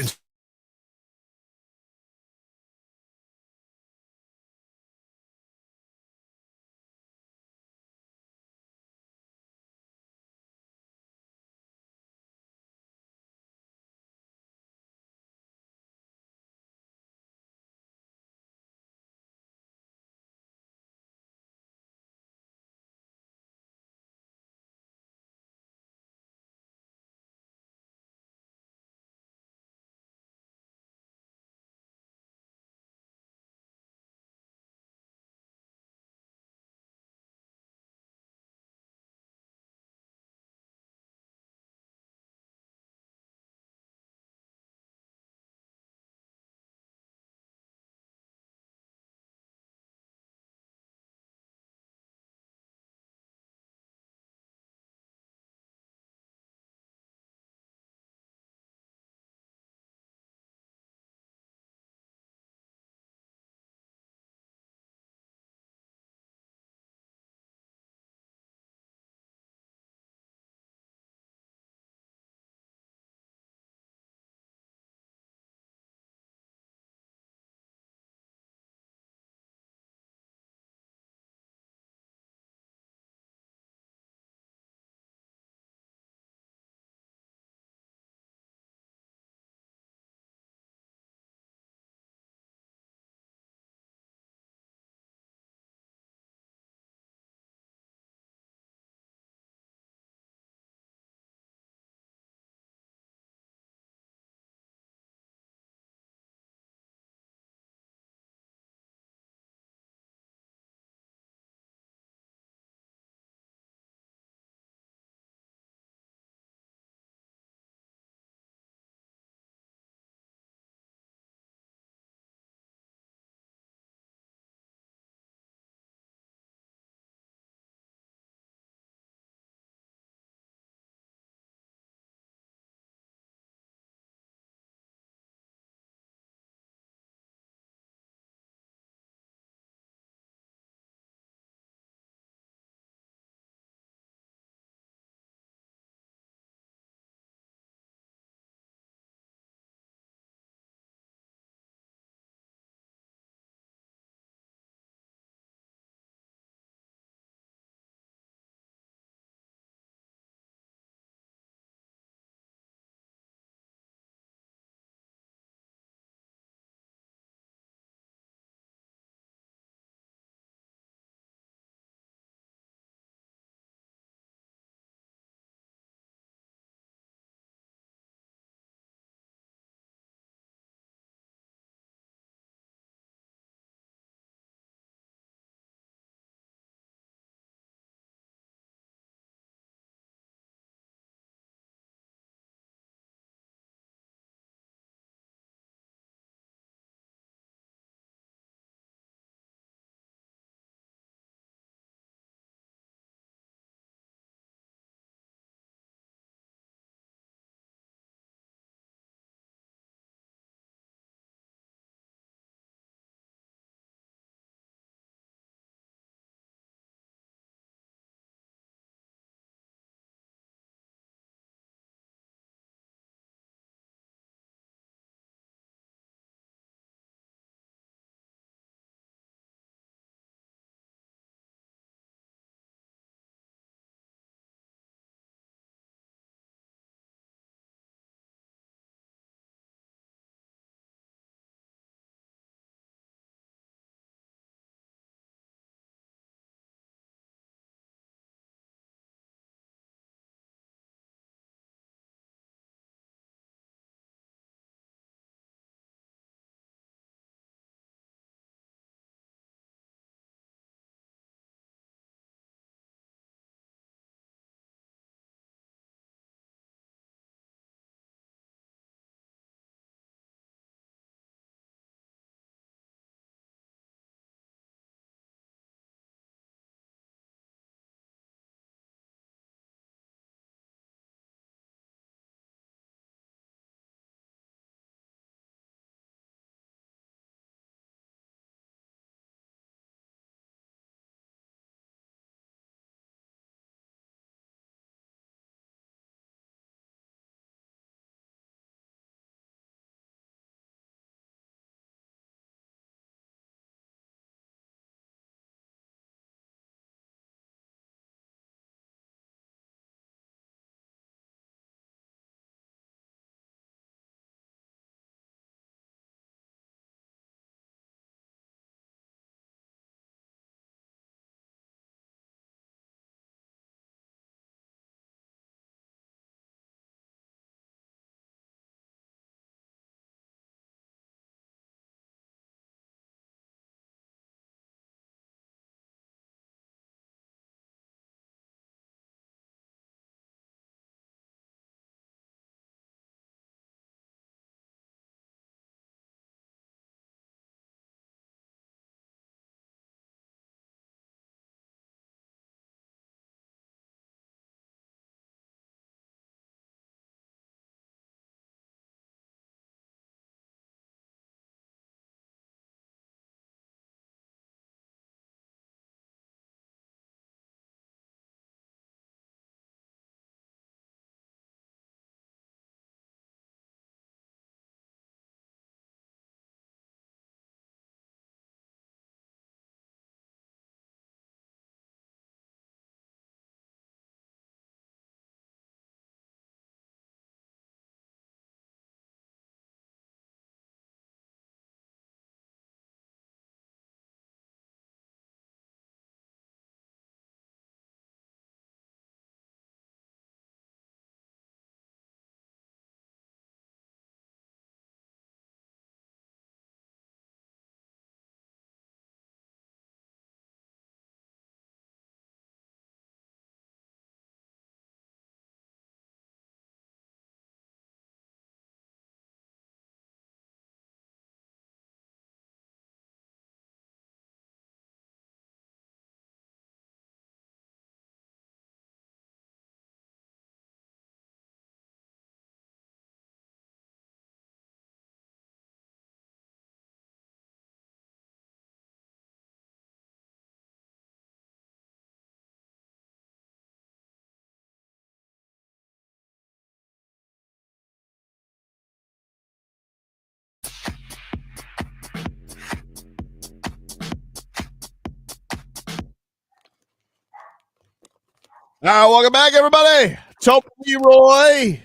All right, welcome back, everybody. Top Leroy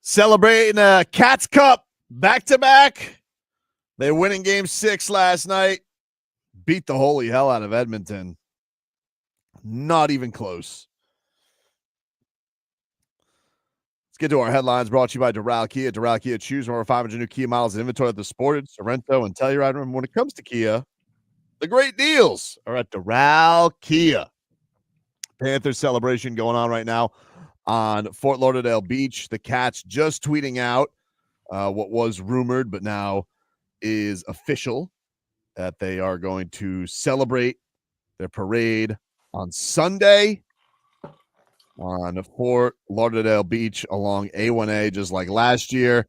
celebrating a Cats Cup back-to-back. They're winning Game 6 last night. Beat the holy hell out of Edmonton. Not even close. Let's get to our headlines brought to you by Doral Kia. Doral Kia, choose over 500 new Kia models in inventory at the Sportage, Sorrento, and Telluride. Remember, when it comes to Kia, the great deals are at Doral Kia. Panthers celebration going on right now on Fort Lauderdale Beach. The Cats just tweeting out what was rumored, but now is official, that they are going to celebrate their parade on Sunday on Fort Lauderdale Beach along A1A, just like last year,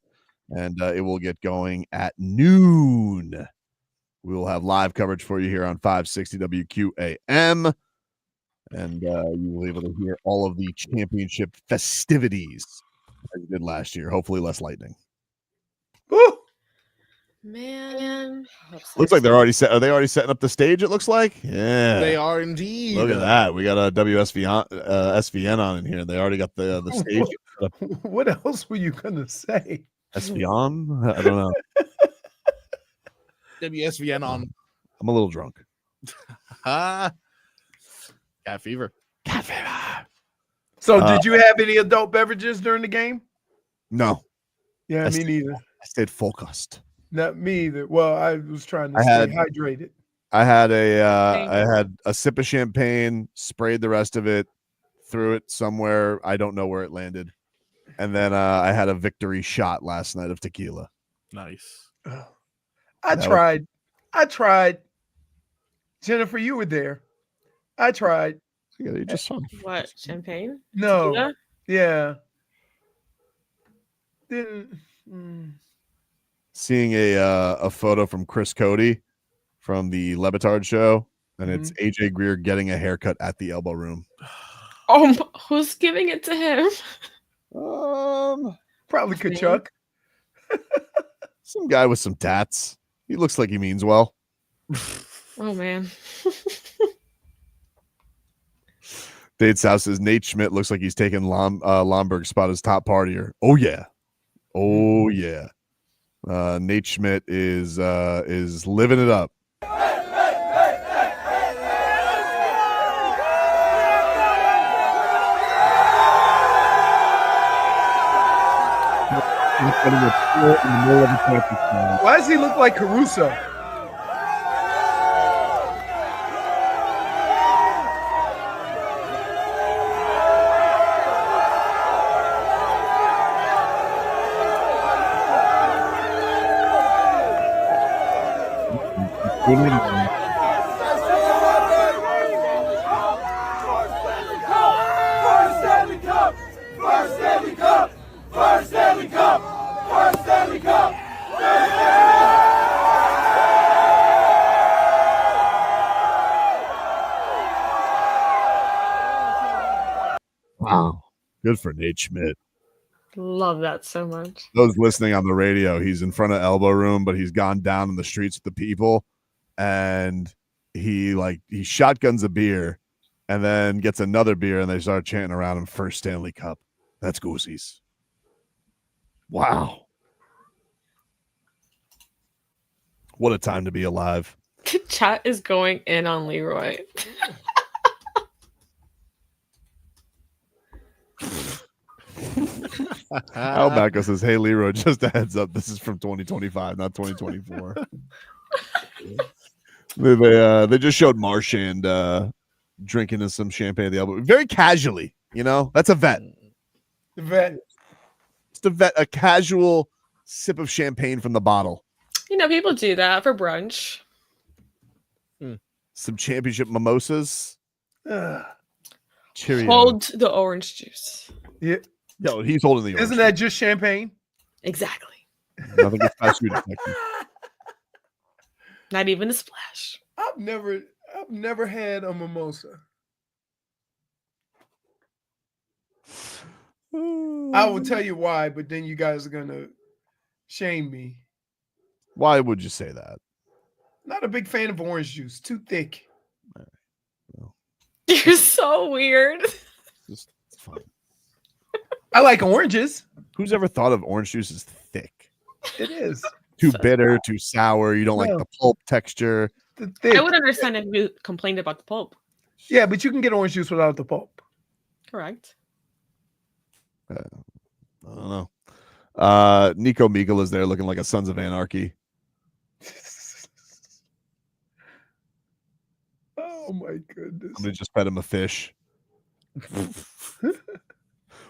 and it will get going at noon. We will have live coverage for you here on 560 WQAM, and you will be able to hear all of the championship festivities as we did last year. Hopefully less lightning. Woo! Man, Looks like they're already set. Are they already setting up the stage? It looks like. Yeah, They are indeed. Look at that. We got a SVN on in here. They already got the stage. What else were you gonna say? SVN? I don't know. WSVN on. I'm a little drunk. Cat fever. Cat fever. So, did you have any adult beverages during the game? No. Yeah, me neither. I stayed focused. Not me either. Well, I was trying to stay hydrated. I had a sip of champagne, sprayed the rest of it, threw it somewhere. I don't know where it landed. And then I had a victory shot last night of tequila. Nice. I tried. Jennifer, you were there. I tried. Yeah, you just saw. What, champagne? No. Tequila? Yeah. Seeing a photo from Chris Cody from the Lebitard show, and it's AJ Greer getting a haircut at the Elbo Room. Oh, who's giving it to him? Probably Tkachuk. Some guy with some tats. He looks like he means well. Oh man. Dade South says Nate Schmidt looks like he's taking Lomberg's spot as top partier. Oh yeah. Oh yeah. Nate Schmidt is living it up. Why does he look like Caruso? Wow. Good for Nate Schmidt. Love that so much. Those listening on the radio, he's in front of Elbo Room, but he's gone down in the streets with the people, and he shotguns a beer and then gets another beer, and they start chanting around him, first Stanley Cup. That's Goosies. Wow. What a time to be alive. The chat is going in on Leroy. Albacco says, hey, Leroy, just a heads up. This is from 2025, not 2024. They just showed Marchand drinking in some champagne at the Elbow. Very casually, you know? That's a vet. The vet. Just a vet, a casual sip of champagne from the bottle. You know, people do that for brunch. Some championship mimosas. Cheerio. Hold the orange juice. Yeah. No, he's holding the orange. Isn't that just champagne? Exactly. Nothing gets past you, detective. Not even a splash. I've never had a mimosa. I will tell you why, but then you guys are gonna shame me. Why would you say that? Not a big fan of orange juice. Too thick. You're so weird. It's fine. I like oranges. Who's ever thought of orange juice as thick? It is. Too bitter, too sour. You don't like No. the pulp texture. I would understand if you complained about the pulp. Yeah, but you can get orange juice without the pulp. Correct. I don't know. Nico Meagle is there looking like a Sons of Anarchy. Oh my goodness. Somebody just fed him a fish.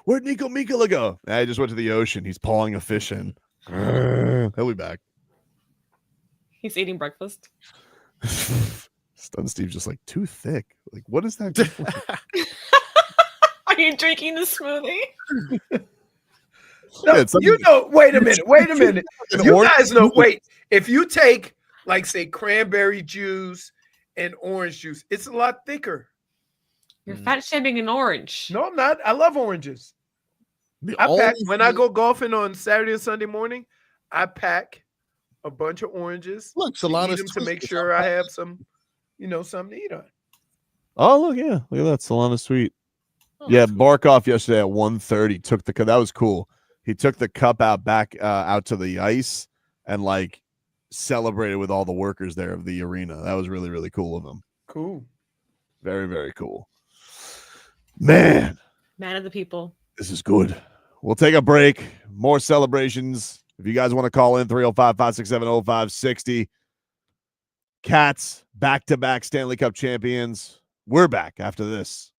Where'd Nico Meagle go? I just went to the ocean. He's pawing a fish in. He'll be back. He's eating breakfast. Stun Steve's just like too thick. Like, what is that? Are you drinking the smoothie? No, Yeah, it's like- you know, wait a minute. An You orange guys know, juice. wait. If you take, like, say, cranberry juice and orange juice, it's a lot thicker. You're fat shaming an orange. No, I'm not. I love oranges. When I go golfing on Saturday and Sunday morning, I pack a bunch of oranges. Look, eat Solana's them to make Twist. sure I have some, something to eat on. Oh, look, yeah. Look at that. Solana Sweet. Yeah, Barkov yesterday at 1:30 took the cup. That was cool. He took the cup out to the ice and like celebrated with all the workers there of the arena. That was really, really cool of him. Cool. Very, very cool. Man, Man of the people. this is good. We'll take a break. More celebrations. If you guys want to call in, 305-567-0560. Cats, back-to-back Stanley Cup champions. We're back after this.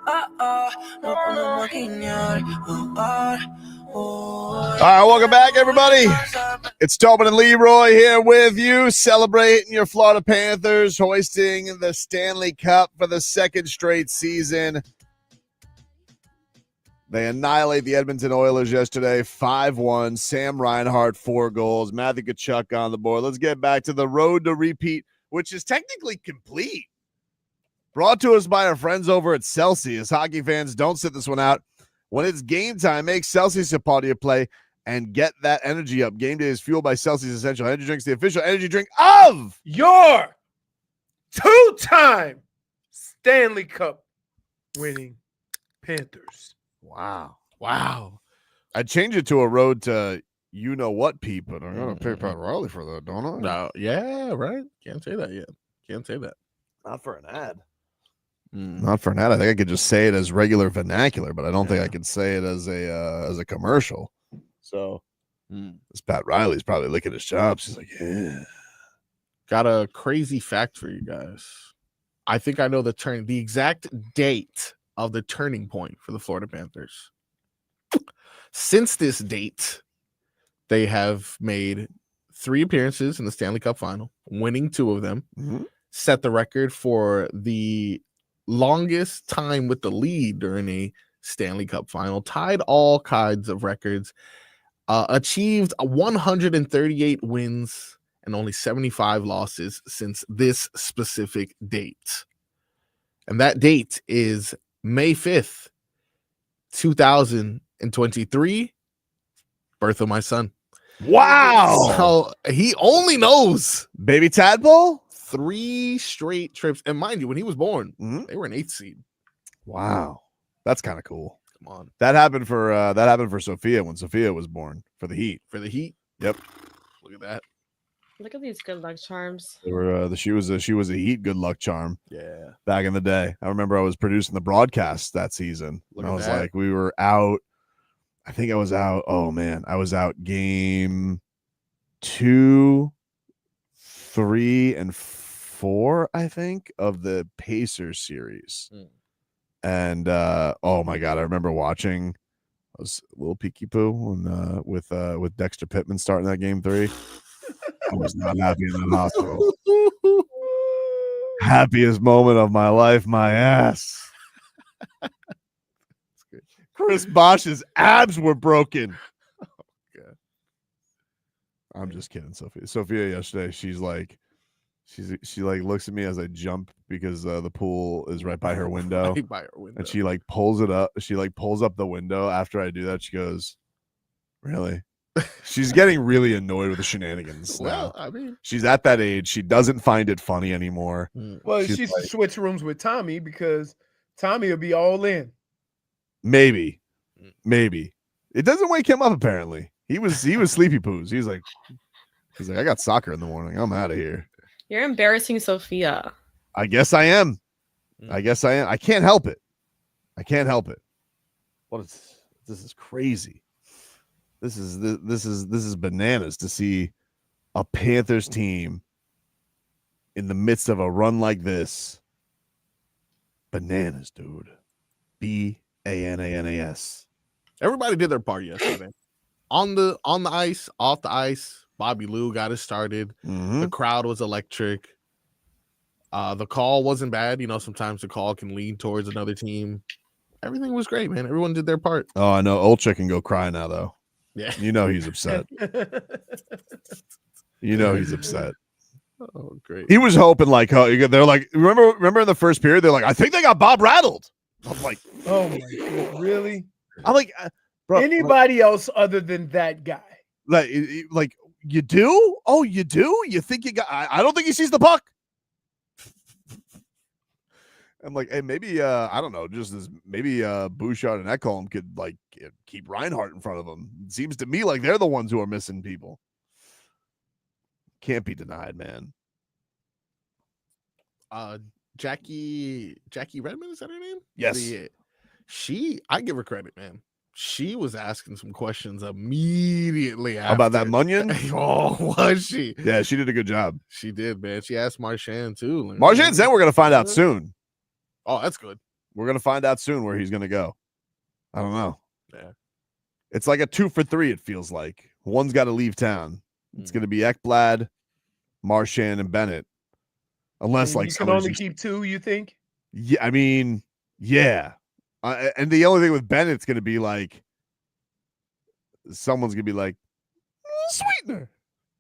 All right, welcome back, everybody. It's Tobin and Leroy here with you, celebrating your Florida Panthers, hoisting the Stanley Cup for the second straight season. They annihilate the Edmonton Oilers yesterday, 5-1. Sam Reinhart, 4 goals. Matthew Tkachuk on the board. Let's get back to the road to repeat, which is technically complete. Brought to us by our friends over at Celsius. Hockey fans, don't sit this one out. When it's game time, make Celsius a part of your play and get that energy up. Game day is fueled by Celsius Essential Energy Drinks, the official energy drink of your 2-time Stanley Cup winning Panthers. Wow. I'd change it to a road to you-know-what, Pete, but I'm going to pay Pat Riley for that, don't I? No, yeah, right. Can't say that yet. Can't say that. Not for an ad. Not for an ad. I think I could just say it as regular vernacular, but I don't think I could say it as a commercial. So this Pat Riley's probably licking his chops. He's like, yeah. Got a crazy fact for you guys. I think I know the exact date of the turning point for the Florida Panthers. Since this date, they have made 3 appearances in the Stanley Cup final, winning 2 of them, set the record for the longest time with the lead during a Stanley Cup final, tied all kinds of records, achieved 138 wins and only 75 losses since this specific date. And that date is May 5th, 2023, birth of my son. Wow. So he only knows. Baby Tadpole? 3 straight trips. And mind you, when he was born, they were an 8th seed. Wow. That's kind of cool. Come on. That happened for Sophia when Sophia was born for the Heat. For the Heat? Yep. Look at that. Look at these good luck charms. They were she was a Heat good luck charm. Yeah. Back in the day. I remember I was producing the broadcast that season. Look and at I was that. like, we were out. I think I was out. Oh man. I was out game 2, 3, and 4, I think, of the Pacers series. And oh my god, I remember watching. I was a little peeky poo when with Dexter Pittman starting that game 3. I was not happy in that hospital. Happiest moment of my life, my ass. Chris Bosch's abs were broken. I'm just kidding, Sophia. Sophia yesterday, she looks at me as I jump because the pool is right by her window. Right by her window. And she pulls it up. She pulls up the window after I do that. She goes, "Really?" She's getting really annoyed with the shenanigans. Well, now. I mean, she's at that age. She doesn't find it funny anymore. Well, She's she's like, switch rooms with Tommy because Tommy will be all in. maybe. It doesn't wake him up. Apparently, he was sleepy poos. He's like, I got soccer in the morning. I'm out of here. You're embarrassing Sophia. I guess I am. I can't help it. This is crazy. This is bananas to see a Panthers team in the midst of a run like this. Bananas, dude. BANANAS. everybody did their part yesterday. On the ice, off the ice, Bobby Lou got it started. The crowd was electric. The call wasn't bad. You know, sometimes the call can lean towards another team. Everything was great, man. Everyone did their part. Oh, I know. Olczyk can go cry now, though. Yeah. You know he's upset. You know he's upset. Oh, great. He was hoping they're like, remember in the first period, they're like, I think they got Bob rattled. I'm like, oh my God, really? I'm like, bro, anybody else other than that guy? Like you do? Oh, you do? You think you got? I don't think he sees the puck. I'm like, hey, maybe I don't know, just as maybe Bouchard and Ekholm could like keep Reinhart in front of them. It seems to me like they're the ones who are missing people. Can't be denied, man. Jackie Redmond, is that her name? Yes. I give her credit, man. She was asking some questions immediately after. About that Munyon? Oh, was she? Yeah, she did a good job. She did, man. She asked Marchand too. Marchand said we're gonna find out soon. Oh, that's good. We're gonna find out soon where he's gonna go. I don't know. Yeah. It's like a 2 for 3. It feels like one's got to leave town. It's gonna be Ekblad, Marchand, and Bennett. Unless like you can only keep 2, you think? Yeah, I mean, yeah. And the only thing with Bennett's gonna be like, someone's gonna be like, sweetener.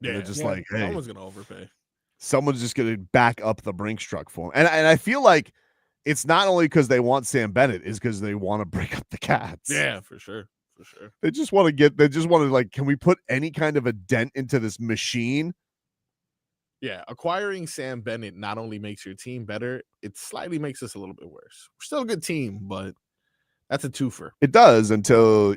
Yeah, just like, hey, someone's gonna overpay. Someone's just gonna back up the Brinks truck for him. And I feel like it's not only because they want Sam Bennett, is because they want to break up the Cats. Yeah, for sure. For sure. They just want to like, can we put any kind of a dent into this machine? Yeah, acquiring Sam Bennett not only makes your team better, it slightly makes us a little bit worse. We're still a good team, but that's a twofer. It does until,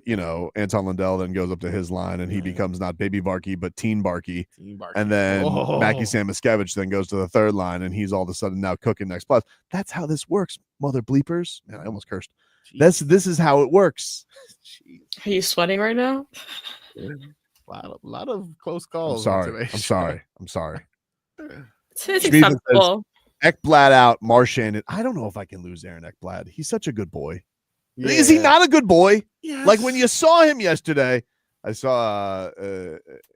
Anton Lundell then goes up to his line and he becomes not Baby Barky, but Teen Barky. And then Mackie Samoskevich then goes to the third line and he's all of a sudden now cooking next plus. That's how this works, mother bleepers. Man, I almost cursed. This is how it works. Are you sweating right now? A lot of close calls. I'm sorry. It's acceptable. Ekblad out, Marchand. And I don't know if I can lose Aaron Ekblad. He's such a good boy. Yeah. Is he not a good boy? Yes. Like when you saw him yesterday, I saw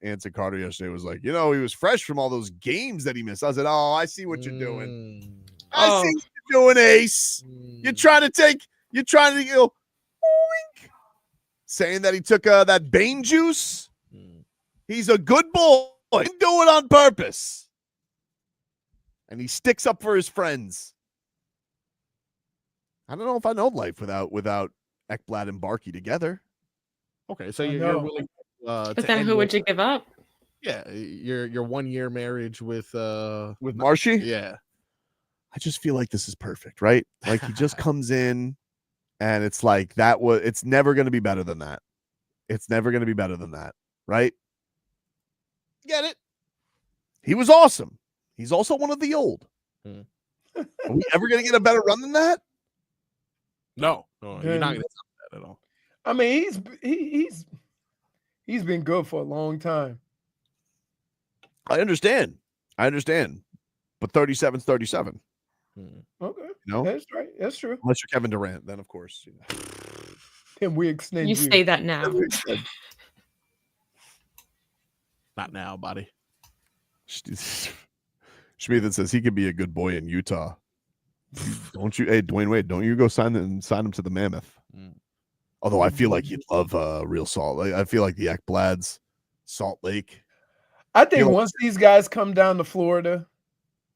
Anson Carter yesterday was like, he was fresh from all those games that he missed. I said, oh, I see what you're doing. I see what you're doing, Ace. You're trying to go wink, saying that he took that Bane juice. He's a good boy. He didn't do it on purpose. And he sticks up for his friends. I don't know if I know life without Ekblad and Barky together. Okay, so you're willing. But then who would you give up? Yeah, your 1 year marriage with Marshy. Yeah, I just feel like this is perfect, right? Like he just comes in, and it's like it's never going to be better than that. It's never going to be better than that, right? Get it? He was awesome. He's also one of the old. Are we ever going to get a better run than that? No, you're not going to stop that at all. I mean, he's been good for a long time. I understand. But 37's 37. Okay. That's right. That's true. Unless you're Kevin Durant, then of course. Can we extend you say that now? Not now, buddy. Schmidt says he could be a good boy in Utah. Don't you? Hey, Dwayne Wade, don't you go sign him to the Mammoth? Although I feel like he'd love real Salt Lake. I feel like the Ekblads, Salt Lake. I think once these guys come down to Florida,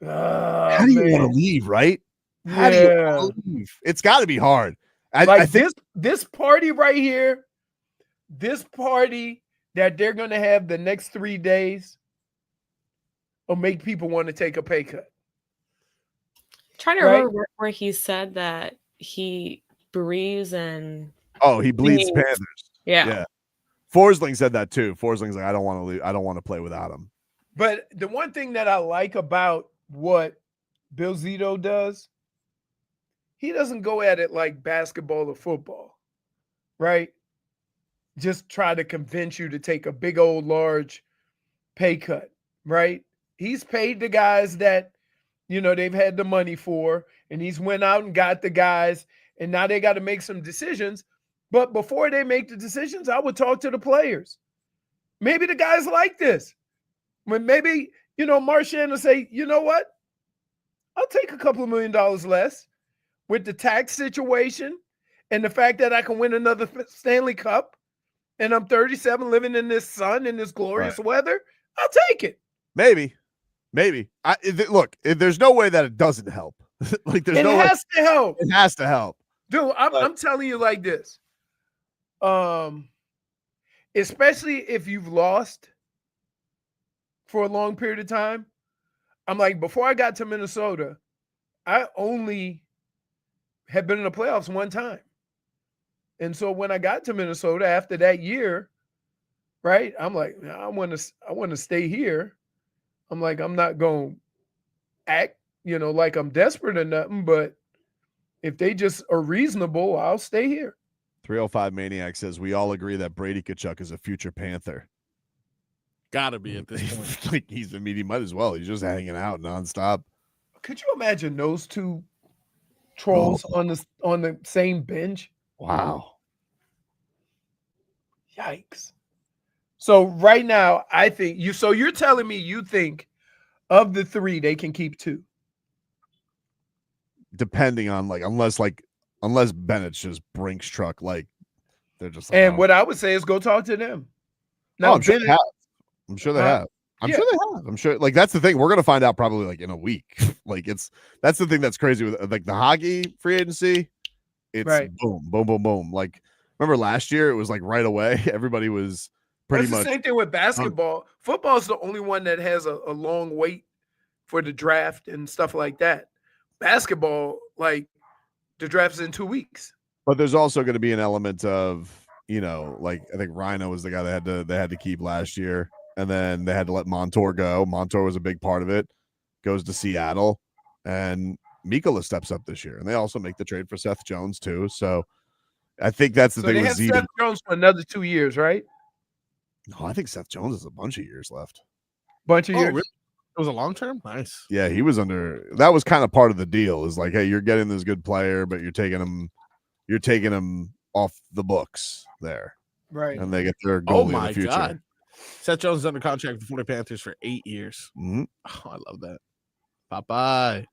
how do you want to leave, right? How do you want to leave? It's got to be hard. I think this party right here, this party that they're going to have the next 3 days will make people want to take a pay cut. Trying to remember where he said that he breathes and he bleeds Panthers. Yeah. Forsling said that too. Forsling's like, I don't want to leave. I don't want to play without him. But the one thing that I like about what Bill Zito does, he doesn't go at it like basketball or football, right? Just try to convince you to take a big old large pay cut, right? He's paid the guys that, they've had the money for, and he's went out and got the guys, and now they got to make some decisions. But before they make the decisions, I would talk to the players. Maybe the guys like this. When maybe, Marchand will say, you know what? I'll take a couple of $1 million less with the tax situation and the fact that I can win another Stanley Cup and I'm 37 living in this sun and this glorious weather. I'll take it. Maybe. Look, there's no way that it doesn't help. Like there's no way. It has to help. It has to help. Dude, I'm telling you like this. Especially if you've lost for a long period of time. I'm like, before I got to Minnesota, I only had been in the playoffs one time. And so when I got to Minnesota after that year, right, I'm like, I want to stay here. I'm like, I'm not going to act, like I'm desperate or nothing, but if they just are reasonable, I'll stay here. 305 Maniac says, we all agree that Brady Tkachuk is a future Panther. Gotta be at this point. Like he might as well. He's just hanging out nonstop. Could you imagine those two trolls on the same bench. Wow. Yikes. So right now, I think you. So you're telling me you think of the three they can keep two, depending on unless Bennett's just Brink's truck, like they're just. Like, and what I would say is go talk to them. Now, I'm sure they have. I'm sure they have. I'm sure they have. I'm sure. Like that's the thing. We're gonna find out probably like in a week. Like that's the thing that's crazy with like the hockey free agency. It's boom, boom, boom, boom. Like remember last year, it was like right away. Everybody was pretty much the same thing with basketball. Football is the only one that has a long wait for the draft and stuff like that. Basketball, like the draft's in 2 weeks. But there's also going to be an element of, like I think Rhino was the guy they had to keep last year, and then they had to let Montour go. Montour was a big part of it. Goes to Seattle, and Mikkola steps up this year, and they also make the trade for Seth Jones too. So I think that's the thing. They with have Zeke. Seth Jones for another 2 years, right? No, I think Seth Jones has a bunch of years left. Bunch of years. Really? It was a long term. Nice. Yeah, he was under. That was kind of part of the deal. Is like, hey, you're getting this good player, but you're taking him off the books there, right? And they get their goalie in the future. God. Seth Jones is under contract with the Florida Panthers for 8 years. Mm-hmm. Oh, I love that. Bye-bye.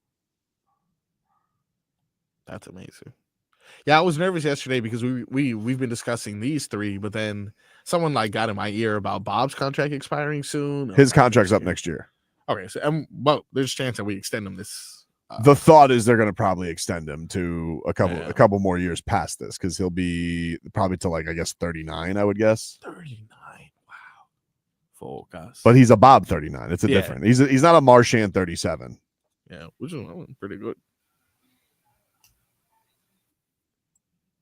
That's amazing. Yeah, I was nervous yesterday because we've been discussing these three, but then someone like got in my ear about Bob's contract expiring soon. His contract's up next year. Okay, so well, there's a chance that we extend him this. The thought is they're going to probably extend him to a couple more years past this because he'll be probably to like I guess 39. I would guess 39. Wow, focus. But he's a Bob 39. It's a different. He's not a Marchand 37. Yeah, which is pretty good.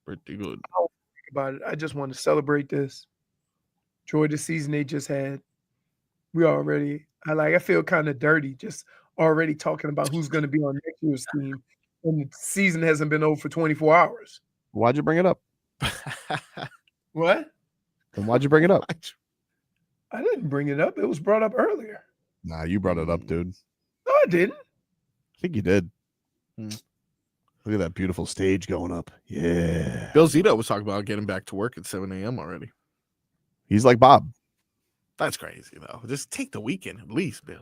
Pretty good. I don't think about it. I just want to celebrate this. Enjoy the season they just had. I feel kind of dirty just already talking about who's going to be on next year's team, and the season hasn't been over for 24 hours. Why'd you bring it up? What? Then why'd you bring it up? I didn't bring it up. It was brought up earlier. Nah, you brought it up, dude. No, I didn't. I think you did. Look at that beautiful stage going up. Yeah. Bill Zito was talking about getting back to work at 7 a.m. already. He's like Bob. That's crazy, though. Just take the weekend at least, Bill.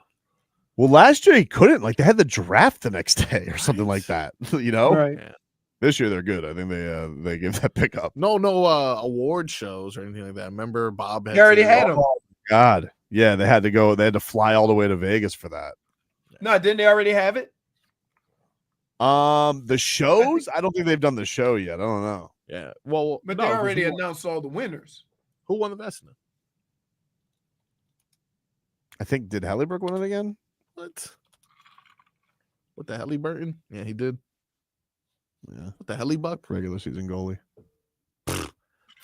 Well, last year he couldn't. Like, they had the draft the next day or something like that. Right. Yeah. This year they're good. I think they give that pick up. No award shows or anything like that. Remember Bob They already had them. Oh, God. Yeah, they had to go. They had to fly all the way to Vegas for that. No, didn't they already have it? The shows? I don't think they've done the show yet. I don't know. Yeah. Well, but they already announced all the winners. Who won the Vesna? I think did Haliburton win it again? What? What the Haliburton? Yeah, he did. Yeah. What the Halibuck? Regular season goalie.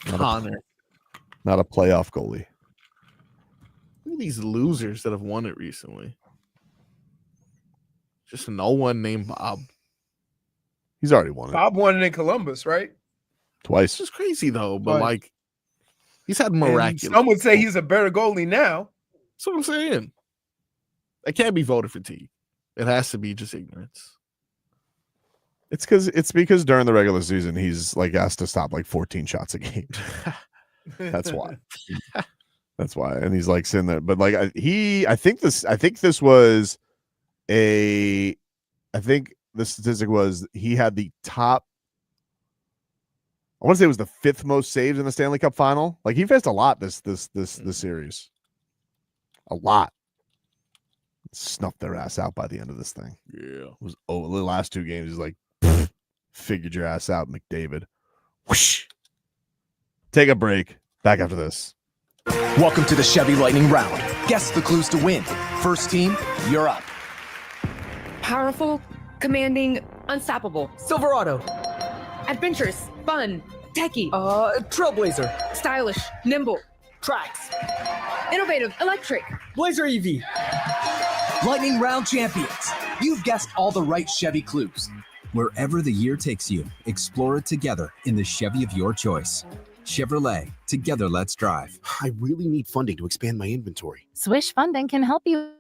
Connor. Not a playoff goalie. Look at these losers that have won it recently. Just no one named Bob. He's already won it. Bob won it in Columbus, right? Twice. It's just crazy though, but like he's had miraculous. Some would say he's a better goalie now. That's what I'm saying. It can't be voter fatigue. It has to be just ignorance. It's because during the regular season he's like asked to stop like 14 shots a game. That's why. That's why. And he's like sitting there. But like I think the statistic was he had the top. I want to say it was the 5th most saves in the Stanley Cup final. Like he faced a lot this series. A lot. Snuffed their ass out by the end of this thing. Yeah. It was the last 2 games. He's like, figured your ass out, McDavid. Whoosh. Take a break. Back after this. Welcome to the Chevy Lightning Round. Guess the clues to win. First team, you're up. Powerful, commanding, unstoppable. Silverado. Adventurous, fun, techie. Trailblazer. Stylish, nimble. Tracks. Innovative, electric. Blazer EV. Lightning Round champions. You've guessed all the right Chevy clues. Wherever the year takes you, explore it together in the Chevy of your choice. Chevrolet, together let's drive. I really need funding to expand my inventory. Swish Funding can help you.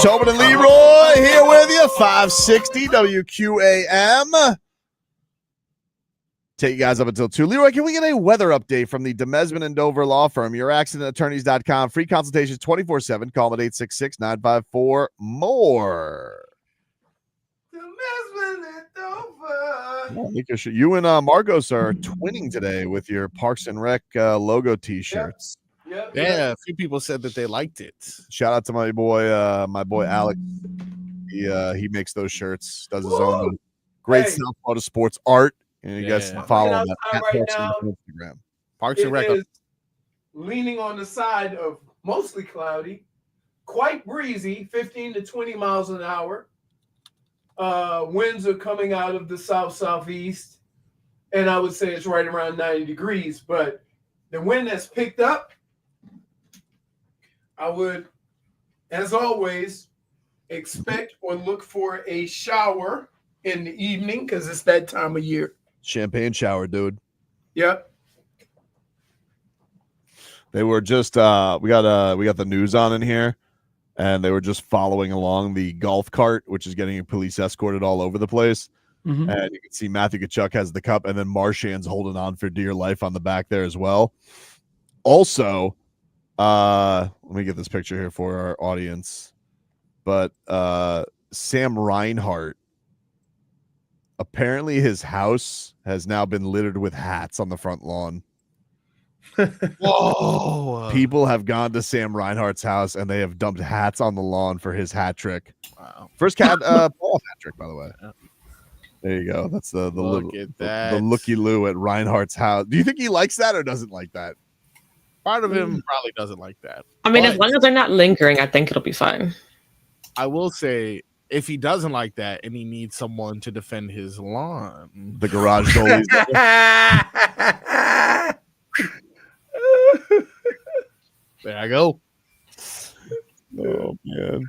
Tobin and Leroy here with you, 560 WQAM. Take you guys up until 2. Leroy, can we get a weather update from the Demesman and Dover Law Firm? YourAccidentAttorneys.com. Free consultations 24/7. Call them at 866-954-MORE. Demesman and Dover. You and Marcos are twinning today with your Parks and Rec logo T-shirts. Yep. Yeah, a few people said that they liked it. Shout out to my boy Alex. He makes those shirts, does his own great South Florida sports art. And you guys can follow him at right now, Instagram. Parks and Rec. Is leaning on the side of mostly cloudy, quite breezy, 15 to 20 miles an hour. Winds are coming out of the south-southeast, and I would say it's right around 90 degrees. But the wind has picked up. I would, as always, expect or look for a shower in the evening because it's that time of year. Champagne shower, dude. Yep. They were just we got the news on in here, and they were just following along the golf cart, which is getting police escorted all over the place. Mm-hmm. And you can see Matthew Tkachuk has the cup, and then Marchand's holding on for dear life on the back there as well. Also, let me get this picture here for our audience. But Sam Reinhart, apparently his house has now been littered with hats on the front lawn. Whoa! People have gone to Sam Reinhart's house and they have dumped hats on the lawn for his hat trick. Wow! First Paul hat trick, by the way. Yeah. There you go. That's the Look at that. the looky loo at Reinhardt's house. Do you think he likes that or doesn't like that? Part of him probably doesn't like that. I mean, as long as they're not lingering, I think it'll be fine. I will say, if he doesn't like that and he needs someone to defend his lawn, the garage goalies. There I go. Oh man.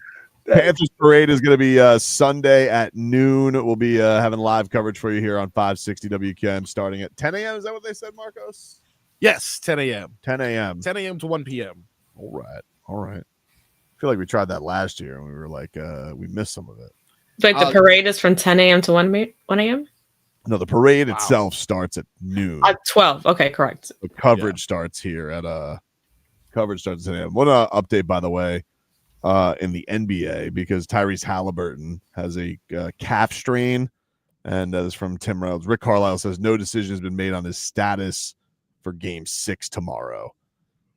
Panthers parade is going to be Sunday at noon. We'll be having live coverage for you here on 560 WQM starting at 10 a.m. Is that what they said, Marcos? Yes, 10 a.m. 10 a.m. 10 a.m. to 1 p.m. All right. I feel like we tried that last year and we were like, we missed some of it. Like the parade is from 10 a.m. to 1 a.m.? No, the parade itself starts at noon. At 12. Okay, correct. The coverage starts here at coverage starts at 10 a.m. One update, by the way, in the NBA, because Tyrese Haliburton has a calf strain, and that is from Tim Reynolds. Rick Carlisle says no decision has been made on his status for Game 6 tomorrow,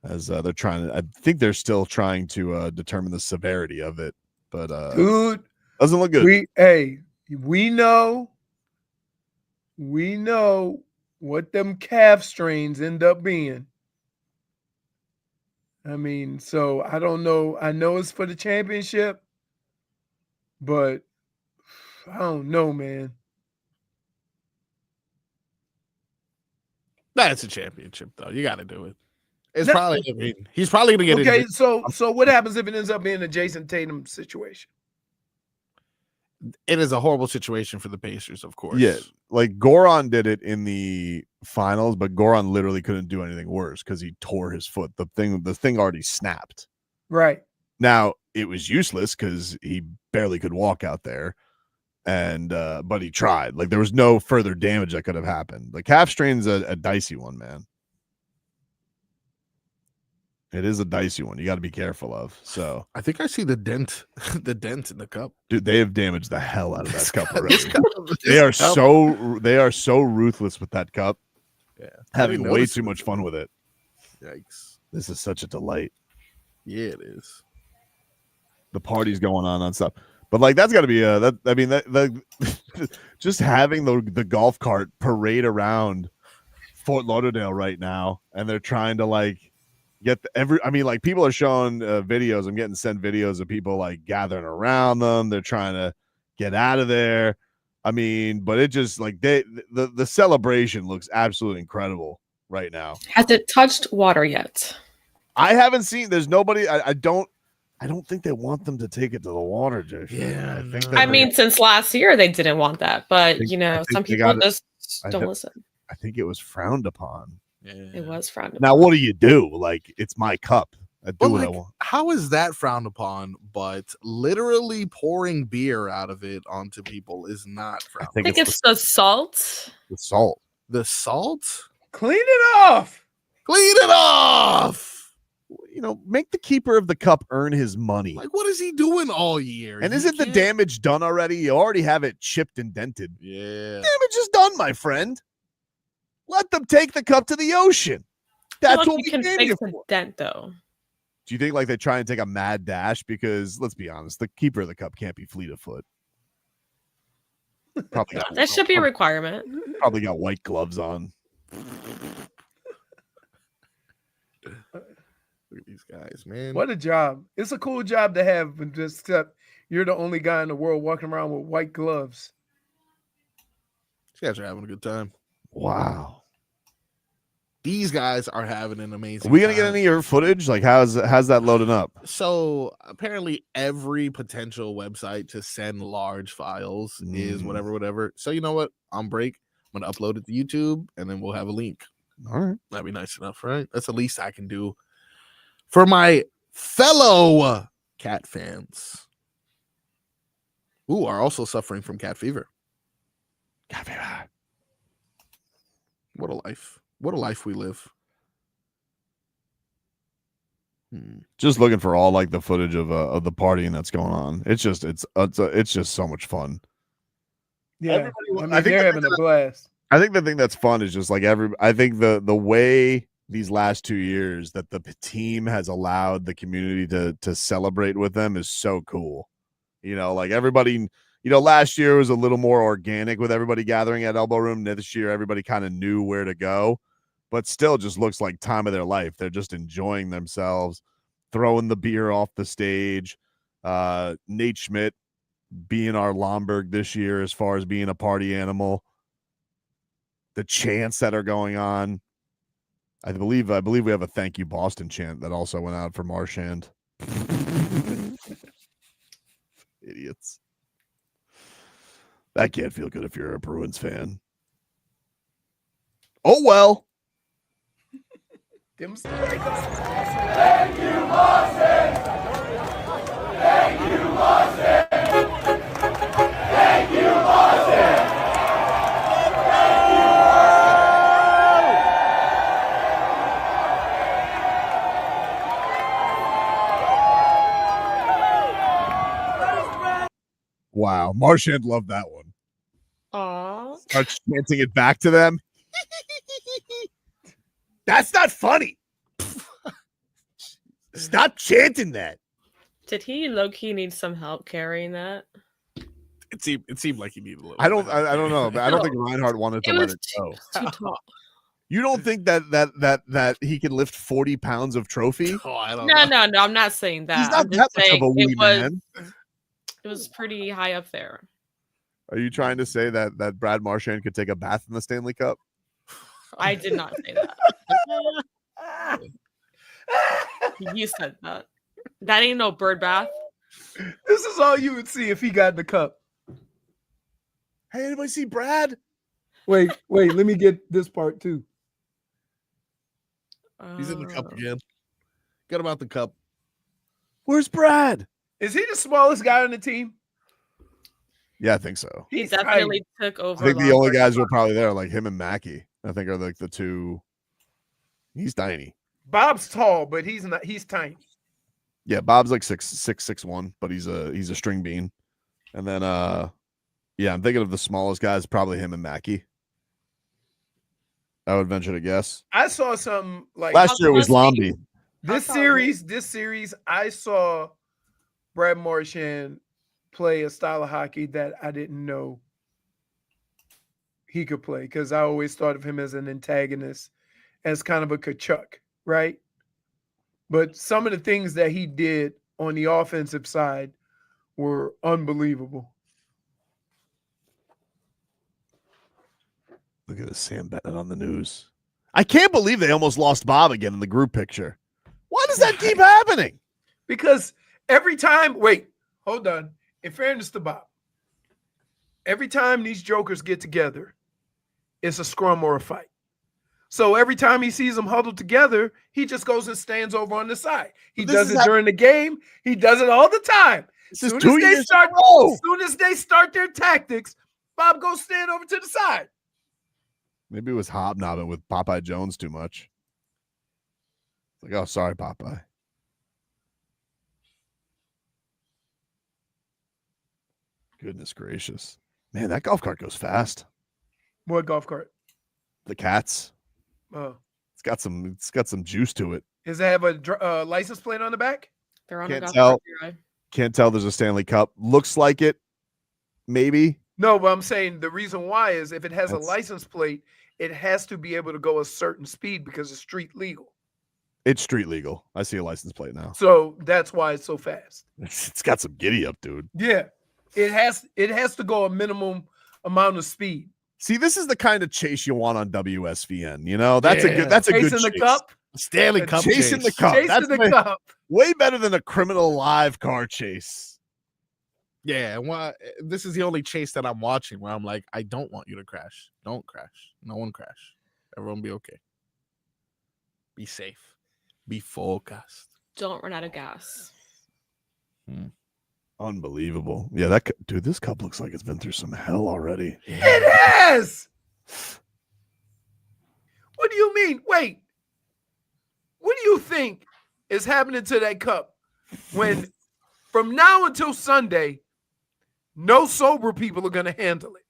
as they're trying to. I think they're still trying to determine the severity of it, but dude, doesn't look good. We know what them calf strains end up being. I mean, so I don't know. I know it's for the championship, but I don't know, man. That's a championship, though. You got to do it. It's probably. I mean, he's probably going to get okay. it. So what happens if it ends up being a Jason Tatum situation? It is a horrible situation for the Pacers, of course. Yeah, like Goran did it in the finals, but Goran literally couldn't do anything worse because he tore his foot. The thing already snapped. Right. Now it was useless because he barely could walk out there, and but he tried. Like there was no further damage that could have happened. The calf strain's a dicey one, man. It is a dicey one. You got to be careful of. So I think I see the dent in the cup. Dude, they have damaged the hell out of that cup already. They are so ruthless with that cup. Yeah, having way too much fun with it. Yikes! This is such a delight. Yeah, it is. The party's going on stuff, but like that's got to be just having the golf cart parade around Fort Lauderdale right now, and they're trying to like. People are showing videos. I'm getting sent videos of people like gathering around them. They're trying to get out of there. I mean, but it just like the celebration looks absolutely incredible right now. Has it touched water yet? I haven't seen. There's nobody. I don't think they want them to take it to the water, Josh. Yeah, I mean, since last year they didn't want that, but some people just don't listen. I think it was frowned upon. It was frowned upon. Now, what do you do? Like, it's my cup. I do But what I like, want. how is that frowned upon? But literally pouring beer out of it onto people is not frowned. I think it's the salt. The salt. The salt? Clean it off. Clean it off. You know, make the keeper of the cup earn his money. Like, what is he doing all year? And He isn't the can't- damage done already? You already have it chipped and dented. Yeah. Damage is done, my friend. Let them take the cup to the ocean. That's what you we can came fix here a for. dent though. Do you think like they try and take a mad dash? Because let's be honest, the keeper of the cup can't be fleet of foot. Probably got, That should be a requirement. probably got white gloves on. Look at these guys, man. What a job. It's a cool job to have, but just except you're the only guy in the world walking around with white gloves. These guys are having a good time. Wow. These guys are having an Are amazing we gonna time. get any of your footage? Like how's that loading up? So apparently every potential website to send large files is whatever. So you know what? On break, I'm gonna upload it to YouTube and then we'll have a link. All right. That'd be nice enough, right? That's the least I can do for my fellow cat fans who are also suffering from cat fever. Cat fever. What a life. What a life we live. Just looking for all like the footage of the partying that's going on. It's just so much fun. Yeah, they're having a blast. I think the thing that's fun is just like I think the way these last 2 years that the team has allowed the community to celebrate with them is so cool. You know, like everybody, you know, last year was a little more organic with everybody gathering at Elbo Room. This year, everybody kind of knew where to go, but still just looks like time of their life. They're just enjoying themselves, throwing the beer off the stage. Nate Schmidt being our Lomberg this year as far as being a party animal. The chants that are going on. I believe we have a thank you Boston chant that also went out for Marchand. Idiots. That can't feel good if you're a Bruins fan. Oh well. Thank you, Boston! Thank you, Boston! Thank you, Boston! Wow. Marchand loved that one. Aww. Start chanting it back to them. That's not funny. Stop chanting that. Did he low-key need some help carrying that? It seemed like he needed a little. I don't know, but I don't think Reinhart wanted to let it go. Too tall. You don't think that he can lift 40 pounds of trophy? Oh, I don't No, know. I'm not saying that. He's not I'm that just much of saying a wee man. it was pretty high up there. Are you trying to say that Brad Marchand could take a bath in the Stanley Cup? I did not say that. You said that. That ain't no bird bath. This is all you would see if he got the cup. Hey, anybody see Brad? Wait, let me get this part too. He's in the cup again. Get him out the cup. Where's Brad? Is he the smallest guy on the team? Yeah, I think so. He definitely took over. I think the only Lomberg. guys who are probably there, like him and Mackey, I think are like the two. He's tiny. Bob's tall, but he's not. He's tiny. Yeah, Bob's like 6'1", but he's a string bean. And then yeah, I'm thinking of the smallest guys, probably him and Mackey. I would venture to guess. I saw something like Last year was Lombi. This series, I saw Brad Marchand play a style of hockey that I didn't know he could play, because I always thought of him as an antagonist, as kind of a Tkachuk, right? But some of the things that he did on the offensive side were unbelievable. Look at this Sam Bennett on the news. I can't believe they almost lost Bob again in the group picture. Why does that keep happening? Because every time, wait, hold on. In fairness to Bob, every time these jokers get together, it's a scrum or a fight. So every time he sees them huddled together, he just goes and stands over on the side. He But does it during the game. He does it all the time. This is As 2 years in a row. As soon as they start their tactics, Bob goes stand over to the side. Maybe it was hobnobbing with Popeye Jones too much. Like, oh, sorry, Popeye. Goodness gracious. Man, that golf cart goes fast. What golf cart? The Cats. Oh. It's got some juice to it. Does it have a license plate on the back? They're on a Can't golf tell. cart. Can't tell there's a Stanley Cup. Looks like it. Maybe. No, but I'm saying the reason why is if it has a That's- license plate, it has to be able to go a certain speed because it's street legal. It's street legal. I see a license plate now. So that's why it's so fast. It's got some giddy up, dude. Yeah. It has to go a minimum amount of speed. See, this is the kind of chase you want on WSVN. You know, that's a good Chasing chase. the cup. Stanley Cup Chasing chase. the cup. Chasing That's the cup. way better than a criminal live car chase. Yeah, well, this is the only chase that I'm watching where I'm like, I don't want you to crash. Don't crash. No one crash. Everyone be okay. Be safe. Be focused. Don't run out of gas. Unbelievable. Yeah, dude, this cup looks like it's been through some hell already. It has. What do you mean? Wait. What do you think is happening to that cup when from now until Sunday, no sober people are going to handle it?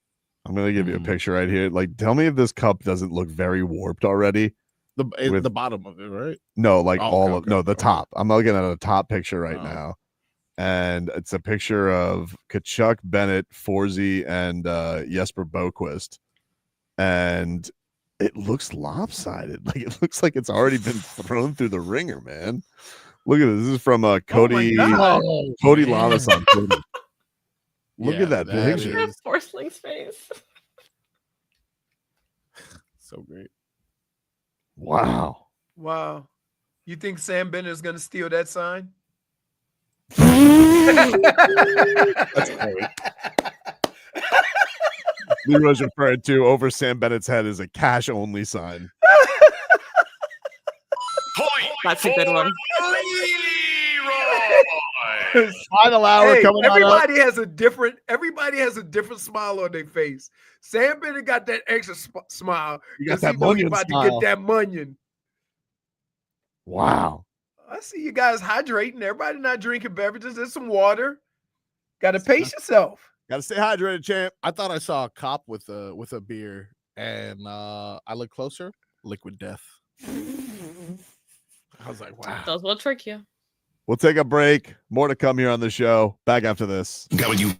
I'm going to give you a picture right here. Like, tell me if this cup doesn't look very warped already. The bottom of it, right? No, like okay, the top. I'm looking at a top picture right now. And it's a picture of Tkachuk, Bennett, Forsey, and Jesper Boquist. And it looks lopsided. Like, it looks like it's already been thrown through the ringer, man. Look at this. This is from Cody Lamas on Twitter. Look at that picture. That Forsling's face. So great. Wow. Wow. You think Sam Bennett is going to steal that sign? That's great. Leroy's referred to over Sam Bennett's head as a cash only sign. That's a good one. Final hour coming on up. Everybody has a different smile on their face. Sam Bennett got that extra smile. You got 'cause that he know he Munyon about smile. to get that Munyon. Wow. I see you guys hydrating. Everybody not drinking beverages. There's some water. Got to pace yourself. Got to stay hydrated, champ. I thought I saw a cop with a beer, and I looked closer. Liquid Death. I was like, wow. Those will trick you. We'll take a break. More to come here on the show. Back after this. Got you.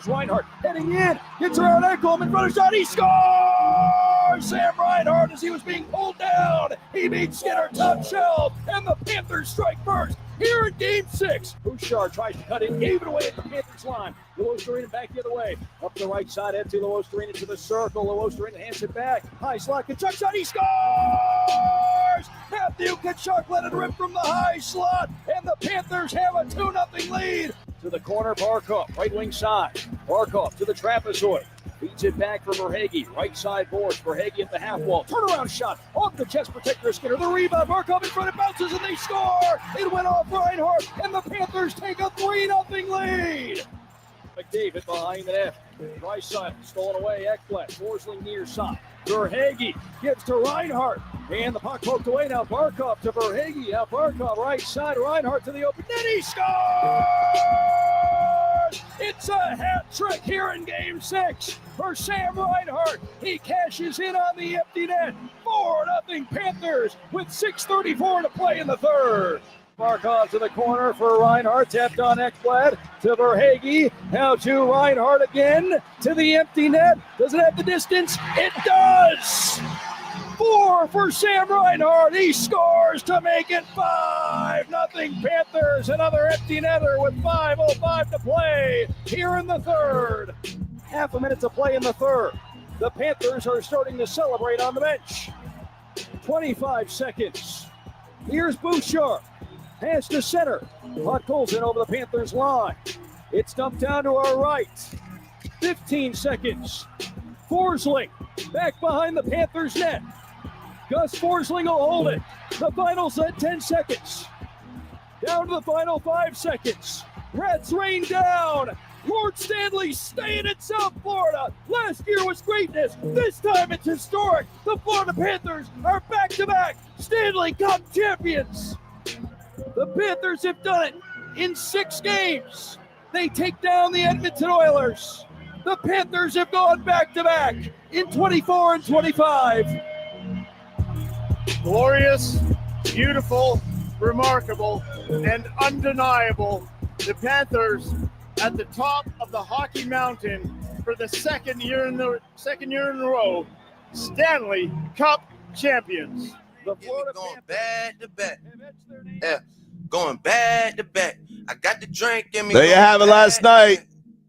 Reinhart heading in, gets around Ekblad in front of shot, he scores! Sam Reinhart as he was being pulled down. He beats Skinner top shelf, and the Panthers strike first here in Game 6. Bouchard tries to cut in, gave it away at the Panthers line. Leroy back the other way. Up the right side, Ed to Leroy to the circle. Leroy hands it back. High slot, Tkachuk shot, he scores! Matthew Tkachuk let it rip from the high slot, and the Panthers have a 2-0 lead. To the corner, Barkov, right wing side. Barkov to the trapezoid. Feeds it back for Verhaeghe. Right side boards. Verhaeghe at the half wall. Turnaround shot off the chest protector Skinner. The rebound. Barkov in front. It bounces and they score. It went off Reinhart, and the Panthers take a 3-0 lead. McDavid behind the net. Right side stolen away. Ekblad. Forsling near side. Verhaeghe gives to Reinhart. And the puck poked away now. Barkov to Verhaeghe. Now Barkov right side. Reinhart to the open net. He scores! It's a hat trick here in Game 6 for Sam Reinhart. He cashes in on the empty net. 4-0 Panthers with 6:34 to play in the third. Barkov to the corner for Reinhart. Tapped on Ekblad to Verhaeghe. Now to Reinhart again to the empty net. Does it have the distance? It does! 4 for Sam Reinhart. He scores to make it 5-0 Panthers. Another empty netter with 5:05 to play here in the third. Half a minute to play in the third. The Panthers are starting to celebrate on the bench. 25 seconds. Here's Bouchard. Pass to center. Puck goes in over the Panthers line. It's dumped down to our right. 15 seconds. Forsling back behind the Panthers net. Gus Forsling will hold it. The final's at 10 seconds. Down to the final 5 seconds. Reds rain down. Lord Stanley staying in South Florida. Last year was greatness. This time it's historic. The Florida Panthers are back-to-back Stanley Cup champions. The Panthers have done it in 6 games. They take down the Edmonton Oilers. The Panthers have gone back-to-back in 24 and 25. Glorious, beautiful, remarkable, and undeniable. The Panthers at the top of the hockey mountain for the second year in a row, Stanley Cup champions. The Florida going back to back. Yeah, going back to back. I got the drink in me. There you have it last night.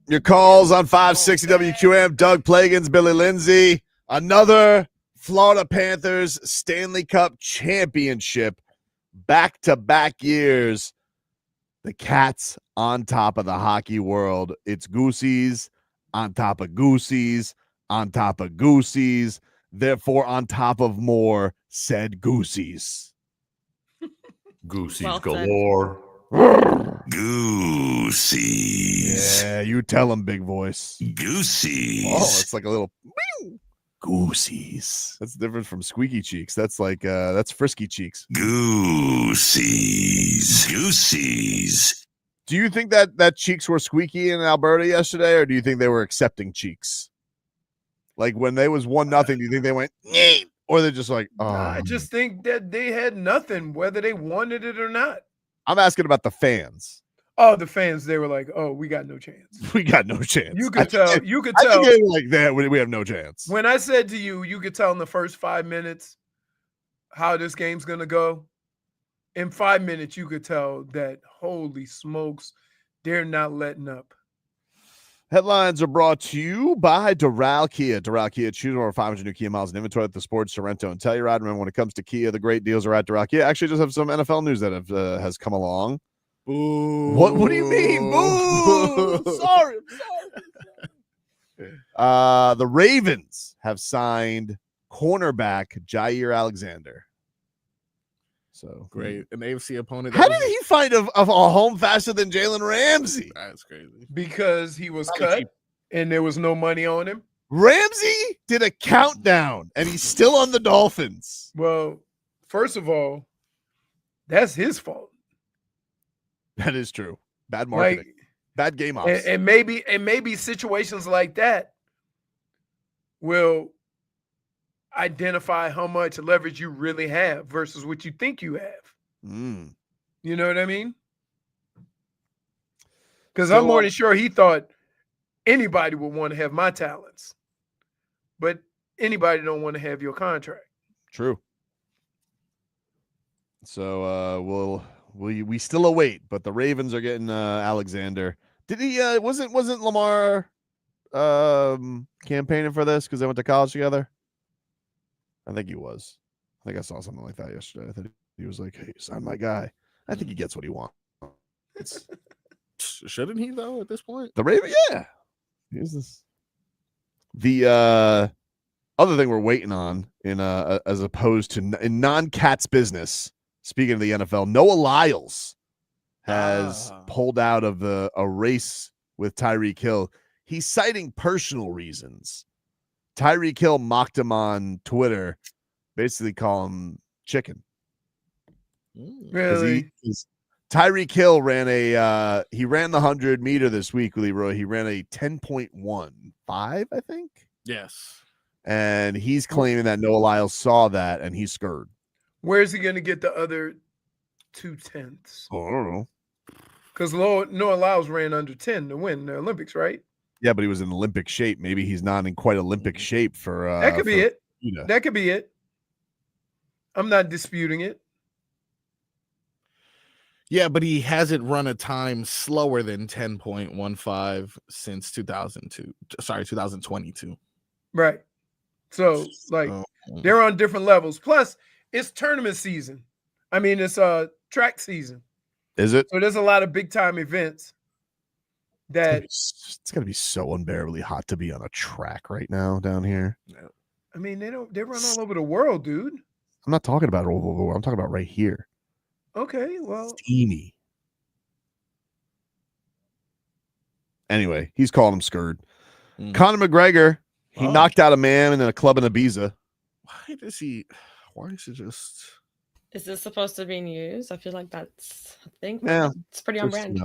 Your calls on 560 WQM. Doug Plagans, Billy Lindsay. Another Florida Panthers Stanley Cup championship. Back-to-back years. The Cats on top of the hockey world. It's Goosies on top of Goosies on top of Goosies. Therefore, on top of more said Goosies. Goosies Well galore. Goosies. Yeah, you tell them, big voice. Goosies. Oh, it's like a little Goosies. That's different from squeaky cheeks. That's like that's frisky cheeks. Goosies. Goosies. Do you think that cheeks were squeaky in Alberta yesterday, or do you think they were accepting cheeks? Like when they was 1-0, do you think they went, or they're just like, oh? I just think that they had nothing, whether they wanted it or not. I'm asking about the fans. Oh, the fans, they were like, oh, we got no chance. We got no chance. You could tell. You could I tell. think they were like that. We have no chance. When I said to you, you could tell in the first 5 minutes how this game's going to go. In 5 minutes, you could tell that, holy smokes, they're not letting up. Headlines are brought to you by Doral Kia. Doral Kia, choose over 500 new Kia miles in inventory at the Sports Sorrento and Telluride. Remember, when it comes to Kia, the great deals are at Doral Kia. Actually, just have some NFL news that has come along. Boo. What do you mean? Boo. Sorry. The Ravens have signed cornerback Jaire Alexander. So great. An AFC opponent. How did he find a home faster than Jalen Ramsey? That's crazy. Because he was cut and there was no money on him. Ramsey did a countdown and he's still on the Dolphins. Well, first of all, that's his fault. That is true. Bad marketing. Bad game ops. And maybe situations like that will identify how much leverage you really have versus what you think you have. You know what I mean? Because I'm more than sure he thought anybody would want to have my talents, but anybody don't want to have your contract. True. So we still await, but the Ravens are getting Alexander. Did he wasn't Lamar campaigning for this because they went to college together? I think he was. I think I saw something like that yesterday. I think he was like, "Hey, sign my guy." I think he gets what he wants. Shouldn't he though? At this point, The Raven, yeah. Here's this. The other thing we're waiting on in as opposed to in non-Cats business. Speaking of the NFL, Noah Lyles has pulled out of a race with Tyreek Hill. He's citing personal reasons. Tyreek Hill mocked him on Twitter, basically call him chicken. Really? Tyreek Hill ran the 100-meter this week, Leroy. He ran a 10.15, I think. Yes. And he's claiming that Noah Lyles saw that and he's scared. Where's he going to get the other 0.2? Oh, I don't know. Because Noah Lyles ran under 10 to win the Olympics, right? Yeah, but he was in Olympic shape. Maybe he's not in quite Olympic shape for that could be it. You know. That could be it. I'm not disputing it. Yeah, but he hasn't run a time slower than 10.15 since 2022. Right. So, like, they're on different levels. Plus, it's tournament season. I mean, it's track season. Is it? So there's a lot of big time events that it's gonna be so unbearably hot to be on a track right now down here. I mean, they run all over the world, dude. I'm not talking about all over the world. I'm talking about right here. Okay, well, steamy. Anyway, he's calling him scared. Conor McGregor, he knocked out a man in a club in Ibiza. Why is it just? Is this supposed to be news? I feel like that's a thing. Yeah, it's pretty on brand.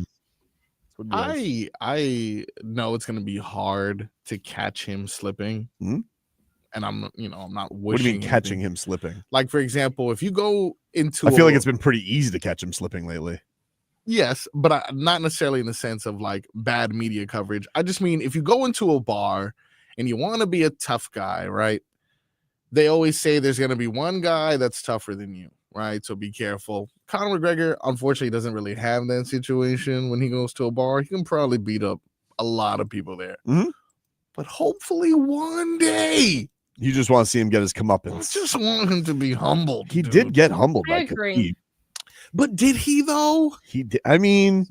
I know it's going to be hard to catch him slipping. And I'm not wishing. What do you mean catching him slipping? Like, for example, if you go into I feel like it's been pretty easy to catch him slipping lately. Yes, but not necessarily in the sense of like bad media coverage. I just mean if you go into a bar and you want to be a tough guy, right? They always say there's going to be one guy that's tougher than you, right? So be careful. Conor McGregor, unfortunately, doesn't really have that situation when he goes to a bar. He can probably beat up a lot of people there. But hopefully one day. You just want to see him get his comeuppance. I just want him to be humbled. He did get humbled. I agree. But did he though? He did. I mean,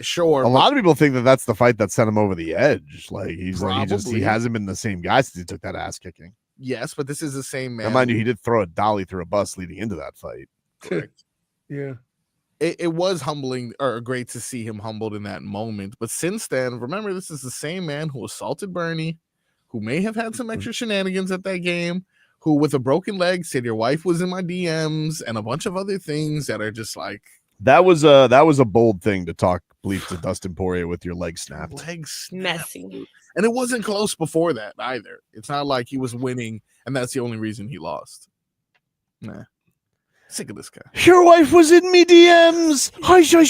sure. A lot of people think that that's the fight that sent him over the edge. Like he's Probably. he hasn't been the same guy since he took that ass kicking. Yes, but this is the same man. Now, mind you, he did throw a dolly through a bus leading into that fight. Correct. Yeah. It was humbling or great to see him humbled in that moment. But since then, remember, this is the same man who assaulted Bernie, who may have had some extra shenanigans at that game, who with a broken leg said your wife was in my DMs and a bunch of other things that are just like that was a bold thing to talk bleep to Dustin Poirier with your leg snapped. Messy. And it wasn't close before that either. It's not like he was winning and that's the only reason he lost. Nah. Sick of this guy. Your wife was in me DMs. Hi, shy.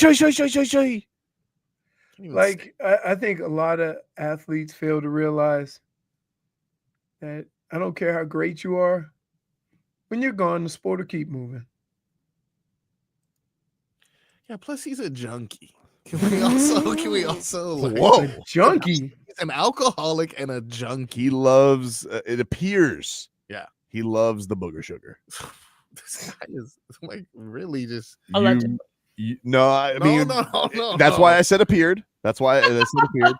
Like I think a lot of athletes fail to realize that I don't care how great you are. When you're gone, the sport will keep moving. Yeah, plus he's a junkie. Can we also like, whoa, a junkie? He's an alcoholic and a junkie. He loves it appears. Yeah. He loves the booger sugar. This guy is like really just No, I mean no. That's why I said appeared. That's why I said appeared.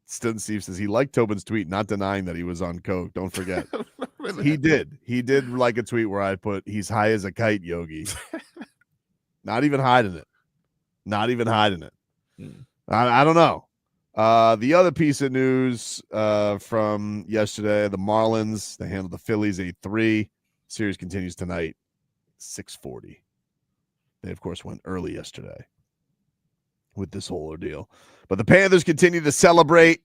Steve says he liked Tobin's tweet, not denying that he was on coke. Don't forget. He did. He did like a tweet where I put he's high as a kite, Yogi. Not even hiding it. I don't know. The other piece of news from yesterday, the Marlins, they handled the Phillies 8-3. Series continues tonight, 6:40. They, of course, went early yesterday with this whole ordeal. But the Panthers continue to celebrate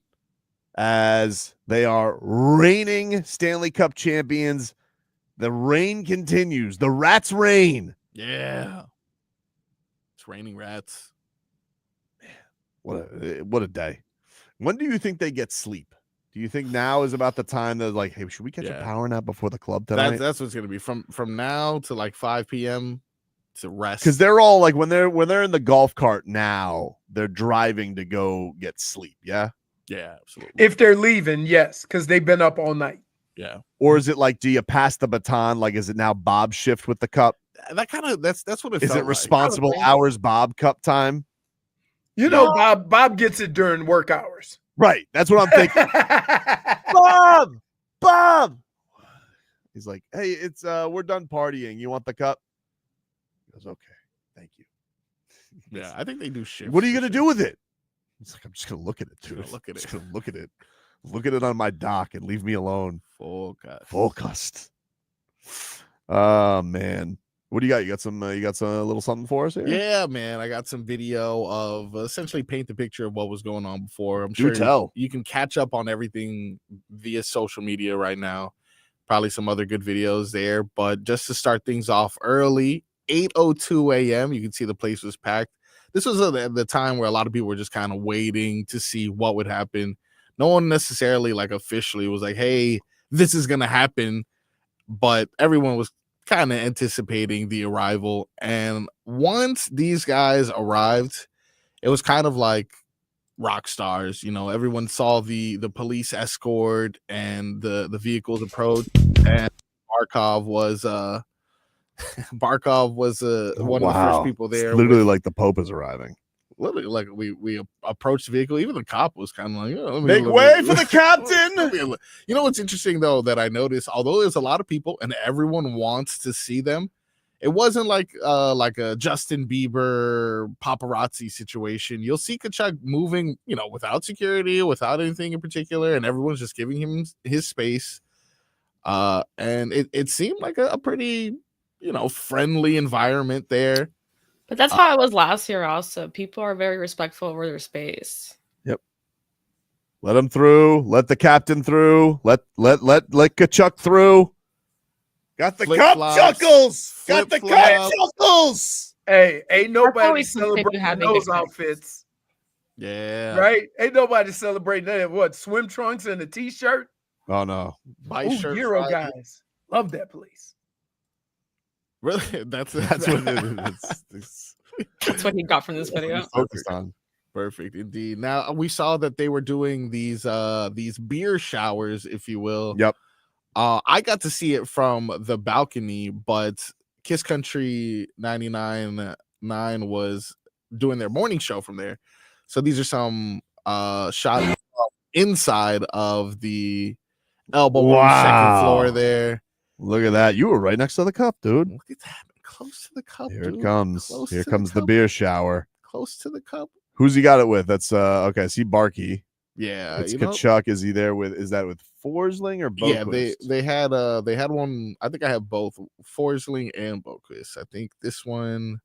as they are reigning Stanley Cup champions. The reign continues. The Rats reign. Yeah. It's raining rats. What a day. When do you think they get sleep? Do you think now is about the time that like, hey, should we catch a power nap before the club tonight? That's what's gonna be from now to like 5 p.m. to rest. Because they're all like when they're in the golf cart now, they're driving to go get sleep. Yeah. Yeah, absolutely. If they're leaving, yes, because they've been up all night. Yeah. Or is it like, do you pass the baton? Like, is it now Bob's shift with the cup? That kind of that's what it is. Felt It responsible like. hours Bob cup time? You know, Bob gets it during work hours. Right. That's what I'm thinking. Bob. He's like, hey, it's we're done partying. You want the cup? He goes, okay, thank you. Yeah, I think they do shifts. What are you gonna do with it? He's like, I'm just gonna look at it, dude. Look at it. Just gonna look at it. Look at it on my dock and leave me alone. Focused. Oh man. What do you got? You got some little something for us here? Yeah, man. I got some video of essentially paint the picture of what was going on before. I'm Do sure tell. you can catch up on everything via social media right now. Probably some other good videos there. But just to start things off early, 8:02 a.m., you can see the place was packed. This was the time where a lot of people were just kind of waiting to see what would happen. No one necessarily like officially was like, hey, this is going to happen. But everyone was kind of anticipating the arrival. And once these guys arrived, it was kind of like rock stars. You know, everyone saw the police escort and the vehicles approach, and Barkov was one of the first people there. It's literally like the Pope is arriving. Literally, like we approached the vehicle. Even the cop was kind of like, oh, make way for the captain. You know what's interesting though that I noticed, although there's a lot of people and everyone wants to see them, it wasn't like a Justin Bieber paparazzi situation. You'll see Tkachuk moving, you know, without security, without anything in particular, and everyone's just giving him his space. And it seemed like a pretty, you know, friendly environment there. But that's how it was last year also. People are very respectful over their space. Yep. Let him through. Let the captain through. Let Tkachuk through. Got the cup chuckles. Got the cup chuckles. Hey, ain't nobody celebrating those outfits. Yeah. Right? Ain't nobody celebrating that. What, swim trunks and a t-shirt? Oh no. My shirt. Euro guys. Love that place. Really? That's what it is. That's what he got from this video. Focused on. Perfect, indeed. Now we saw that they were doing these beer showers, if you will. Yep. I got to see it from the balcony, but Kiss Country 99.9 was doing their morning show from there. So these are some shots inside of the Elbo Room, second floor there. Look at that. You were right next to the cup, dude. Look at that. Close to the cup. Here dude. it comes. Close Here to comes the cup. beer shower. Close to the cup. Who's he got it with? That's okay. I see Barkey. Yeah. It's Tkachuk. Is he there with? Is that with Forsling or Boquist? Yeah, they had one. I think I have both Forsling and Boquist. I think this one,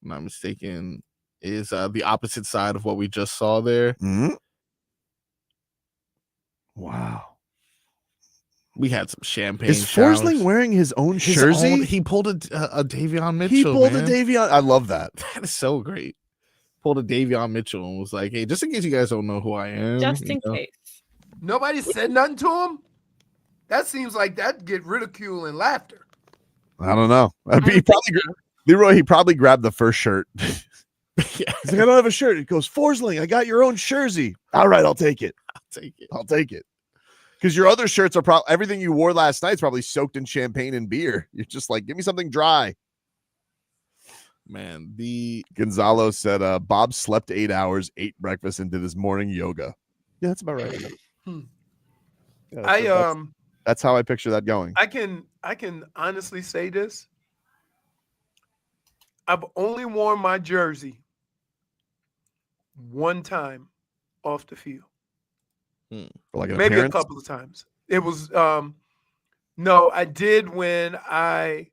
if I'm not mistaken, is the opposite side of what we just saw there. Mm-hmm. Wow. We had some champagne. Is Forsling wearing his own jersey? He pulled a Davion Mitchell. He pulled man. a Davion. I love that. That is so great. Pulled a Davion Mitchell and was like, "Hey, just in case you guys don't know who I am, Just in case." Nobody said nothing to him? That seems like that'd get ridicule and laughter. I don't know. Leroy, he probably grabbed the first shirt. He's like, I don't have a shirt. It goes, Forsling, I got your own jersey. All right, I'll take it. I'll take it. Because your other shirts are probably everything you wore last night's probably soaked in champagne and beer. You're just like, give me something dry. Man, Gonzalo said Bob slept 8 hours, ate breakfast, and did his morning yoga. Yeah, that's about right. Yeah, that's how I picture that going. I can honestly say this. I've only worn my jersey one time off the field. Like an maybe appearance? a couple of times. It was no, I did when I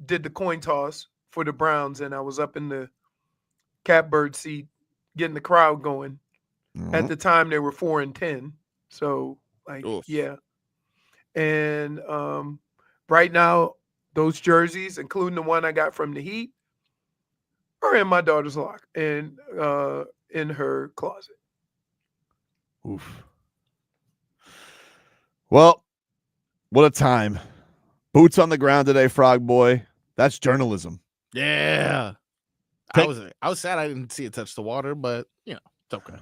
did the coin toss for the Browns, and I was up in the catbird seat getting the crowd going. At the time they were 4-10. So like, yeah. And right now, those jerseys, including the one I got from the Heat, or in my daughter's locker and in her closet. Oof. Well, what a time. Boots on the ground today, Frog Boy. That's journalism. Yeah. I was sad I didn't see it touch the water, but you know, it's okay.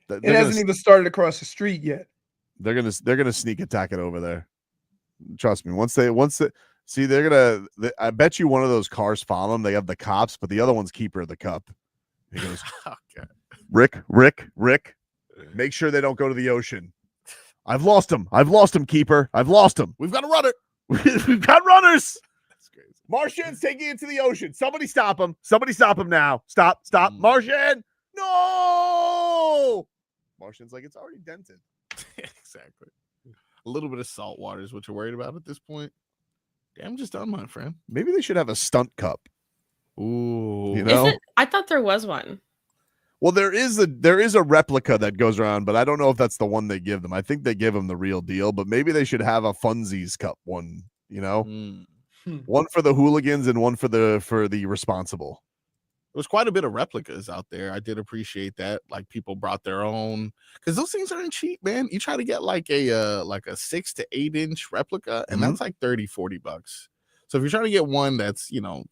It hasn't even started across the street yet. They're gonna sneak attack it over there. Trust me. Once they see, they're gonna. I bet you one of those cars follow them. They have the cops, but the other one's keeper of the cup. He goes, okay. Rick. Make sure they don't go to the ocean. I've lost him, keeper. I've lost him. We've got a runner. We've got runners. That's crazy. Marchand's taking it to the ocean. Somebody stop him. Somebody stop him now. Stop. Marchand. No. Marchand's like, it's already dented. Exactly. A little bit of salt water is what you're worried about at this point. Damn, just done, my friend. Maybe they should have a stunt cup. Ooh. You know? I thought there was one. Well, there is a replica that goes around, but I don't know if that's the one they give them. I think they give them the real deal, but maybe they should have a funsies cup one, you know? One for the hooligans and one for the responsible. There was quite a bit of replicas out there. I did appreciate that. Like people brought their own, because those things aren't cheap, man. You try to get like a 6 to 8 inch replica, and that's like $30-$40. So if you're trying to get one that's, you know,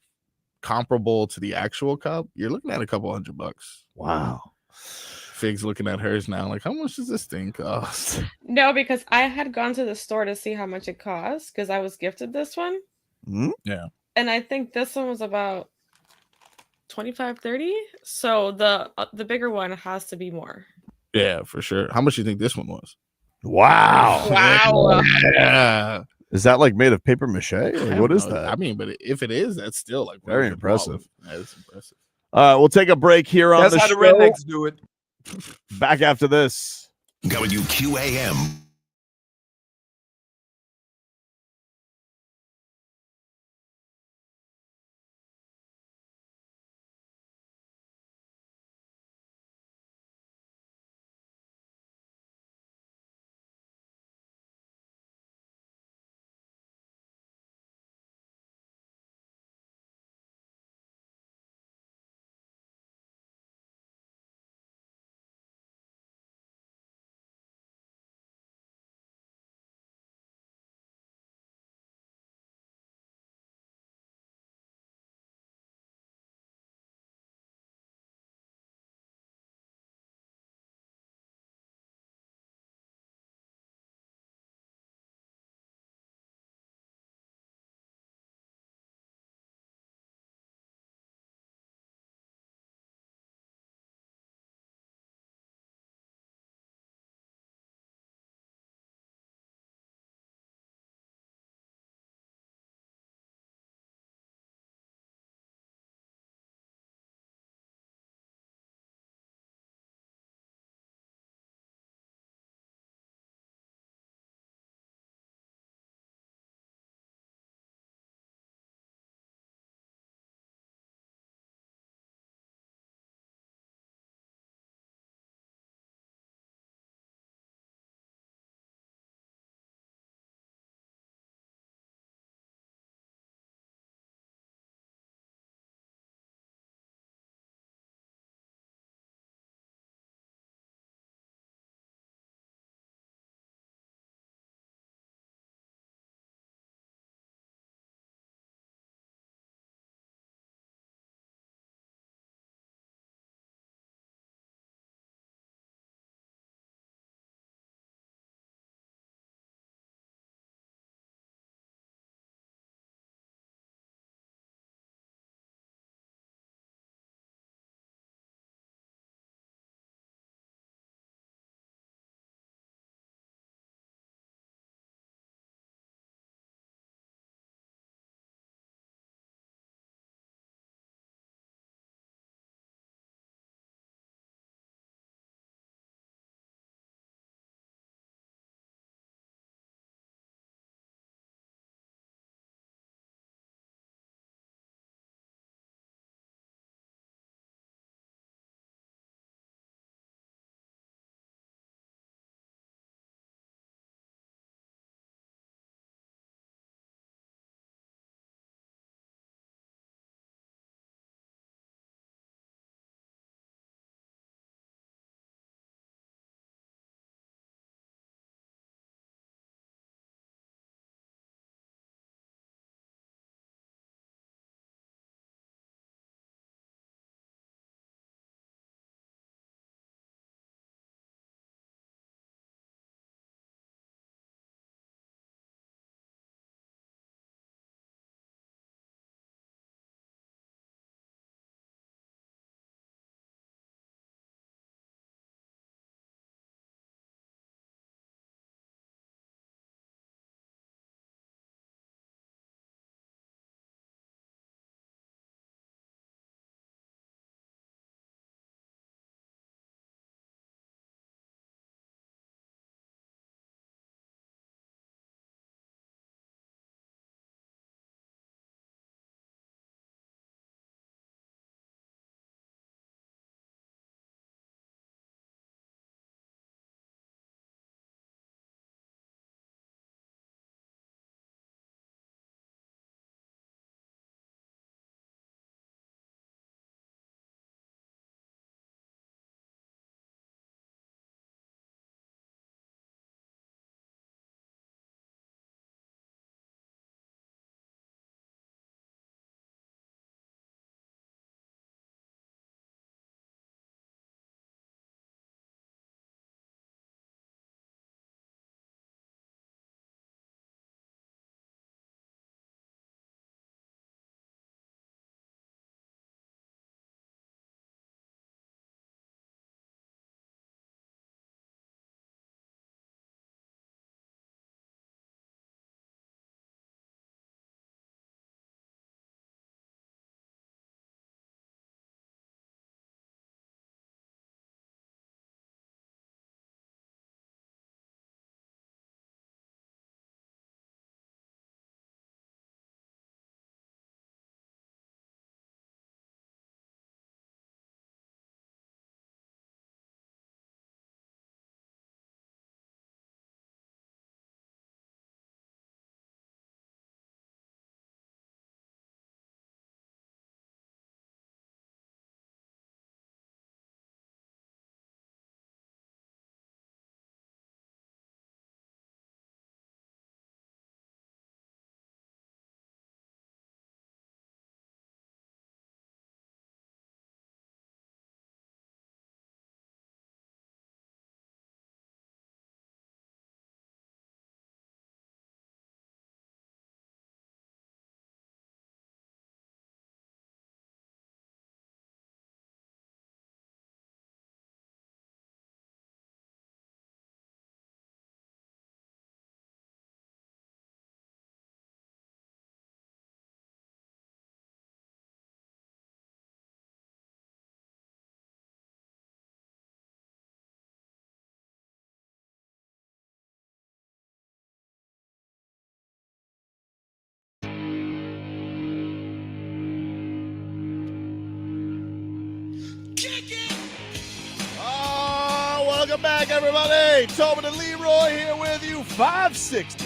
comparable to the actual cup, you're looking at a couple $100. Wow. Fig's looking at hers now, like, how much does this thing cost? No, because I had gone to the store to see how much it cost because I was gifted this one. Yeah. And I think this one was about $25-$30. So the bigger one has to be more. Yeah, for sure. How much do you think this one was? Wow. Yeah. Is that like made of paper mache? Like, what is that? I mean, but if it is, that's still like very impressive. That is impressive. All right, we'll take a break here on That's the how show. the rednecks do it. Back after this. WQAM Welcome back, everybody. Tobin and Leroy here with you. 560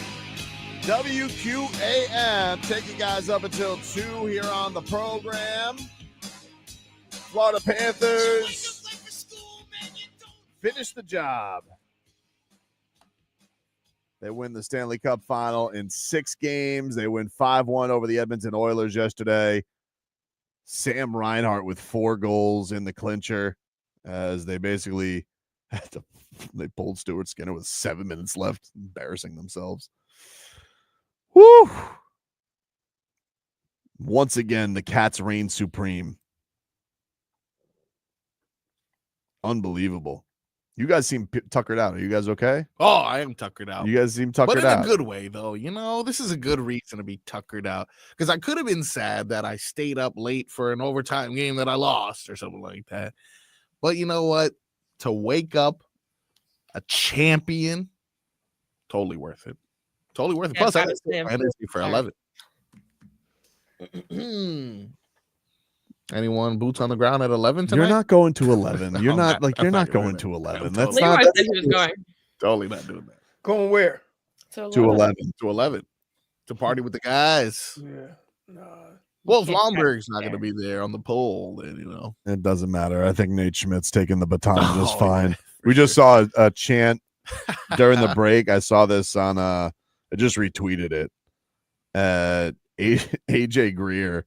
WQAM. Take you guys up until 2 here on the program. Florida Panthers finish the job. They win the Stanley Cup final in 6 games. They win 5-1 over the Edmonton Oilers yesterday. Sam Reinhart with 4 goals in the clincher as they basically had to, they pulled Stuart Skinner with 7 minutes left, embarrassing themselves. Woo! Once again, the Cats reign supreme. Unbelievable. You guys seem tuckered out. Are you guys okay? Oh, I am tuckered out. You guys seem tuckered out. But in a good way, though. You know, this is a good reason to be tuckered out. Because I could have been sad that I stayed up late for an overtime game that I lost or something like that. But you know what? To wake up a champion, totally worth it. Totally worth it. Plus, I had to see for 11. Anyone boots on the ground at 11 tonight? You're not going to 11. You're No, you're not going to 11. That's Leroy not. said he was going. Totally not doing that. Going where? To 11. To 11. To party with the guys. Yeah. Nah. Well, if Lomberg's not going to be there on the pole, then, you know. It doesn't matter. I think Nate Schmidt's taking the baton just fine. Yeah, we just saw a chant during the break. I saw this on I just retweeted it. AJ Greer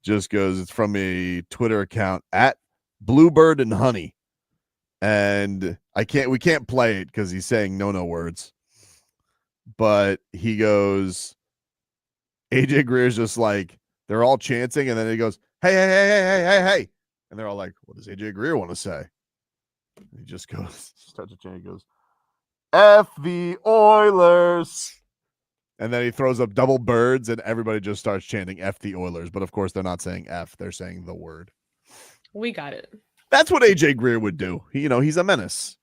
just goes, it's from a Twitter account at Bluebird and Honey. And we can't play it because he's saying no words. But he goes, AJ Greer's just like, they're all chanting, and then he goes, hey. And they're all like, what does AJ Greer want to say? And he just goes, starts to chant, he goes, F the Oilers. And then he throws up double birds, and everybody just starts chanting F the Oilers. But of course, they're not saying F, they're saying the word. We got it. That's what AJ Greer would do. He's a menace.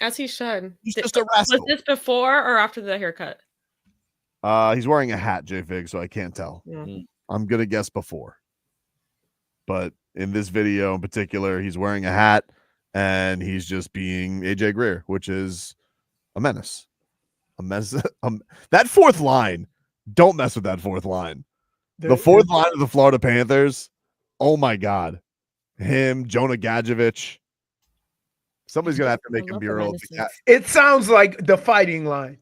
As he should. He's just a rascal. Was this before or after the haircut? He's wearing a hat, JFig, so I can't tell. Yeah. I'm going to guess before. But in this video in particular, he's wearing a hat, and he's just being AJ Greer, which is a menace. A mess. That fourth line, don't mess with that fourth line. The fourth line of the Florida Panthers, oh my God. Him, Jonah Gadjevich. Somebody's going to have to make a mural of the cat. It sounds like the fighting line.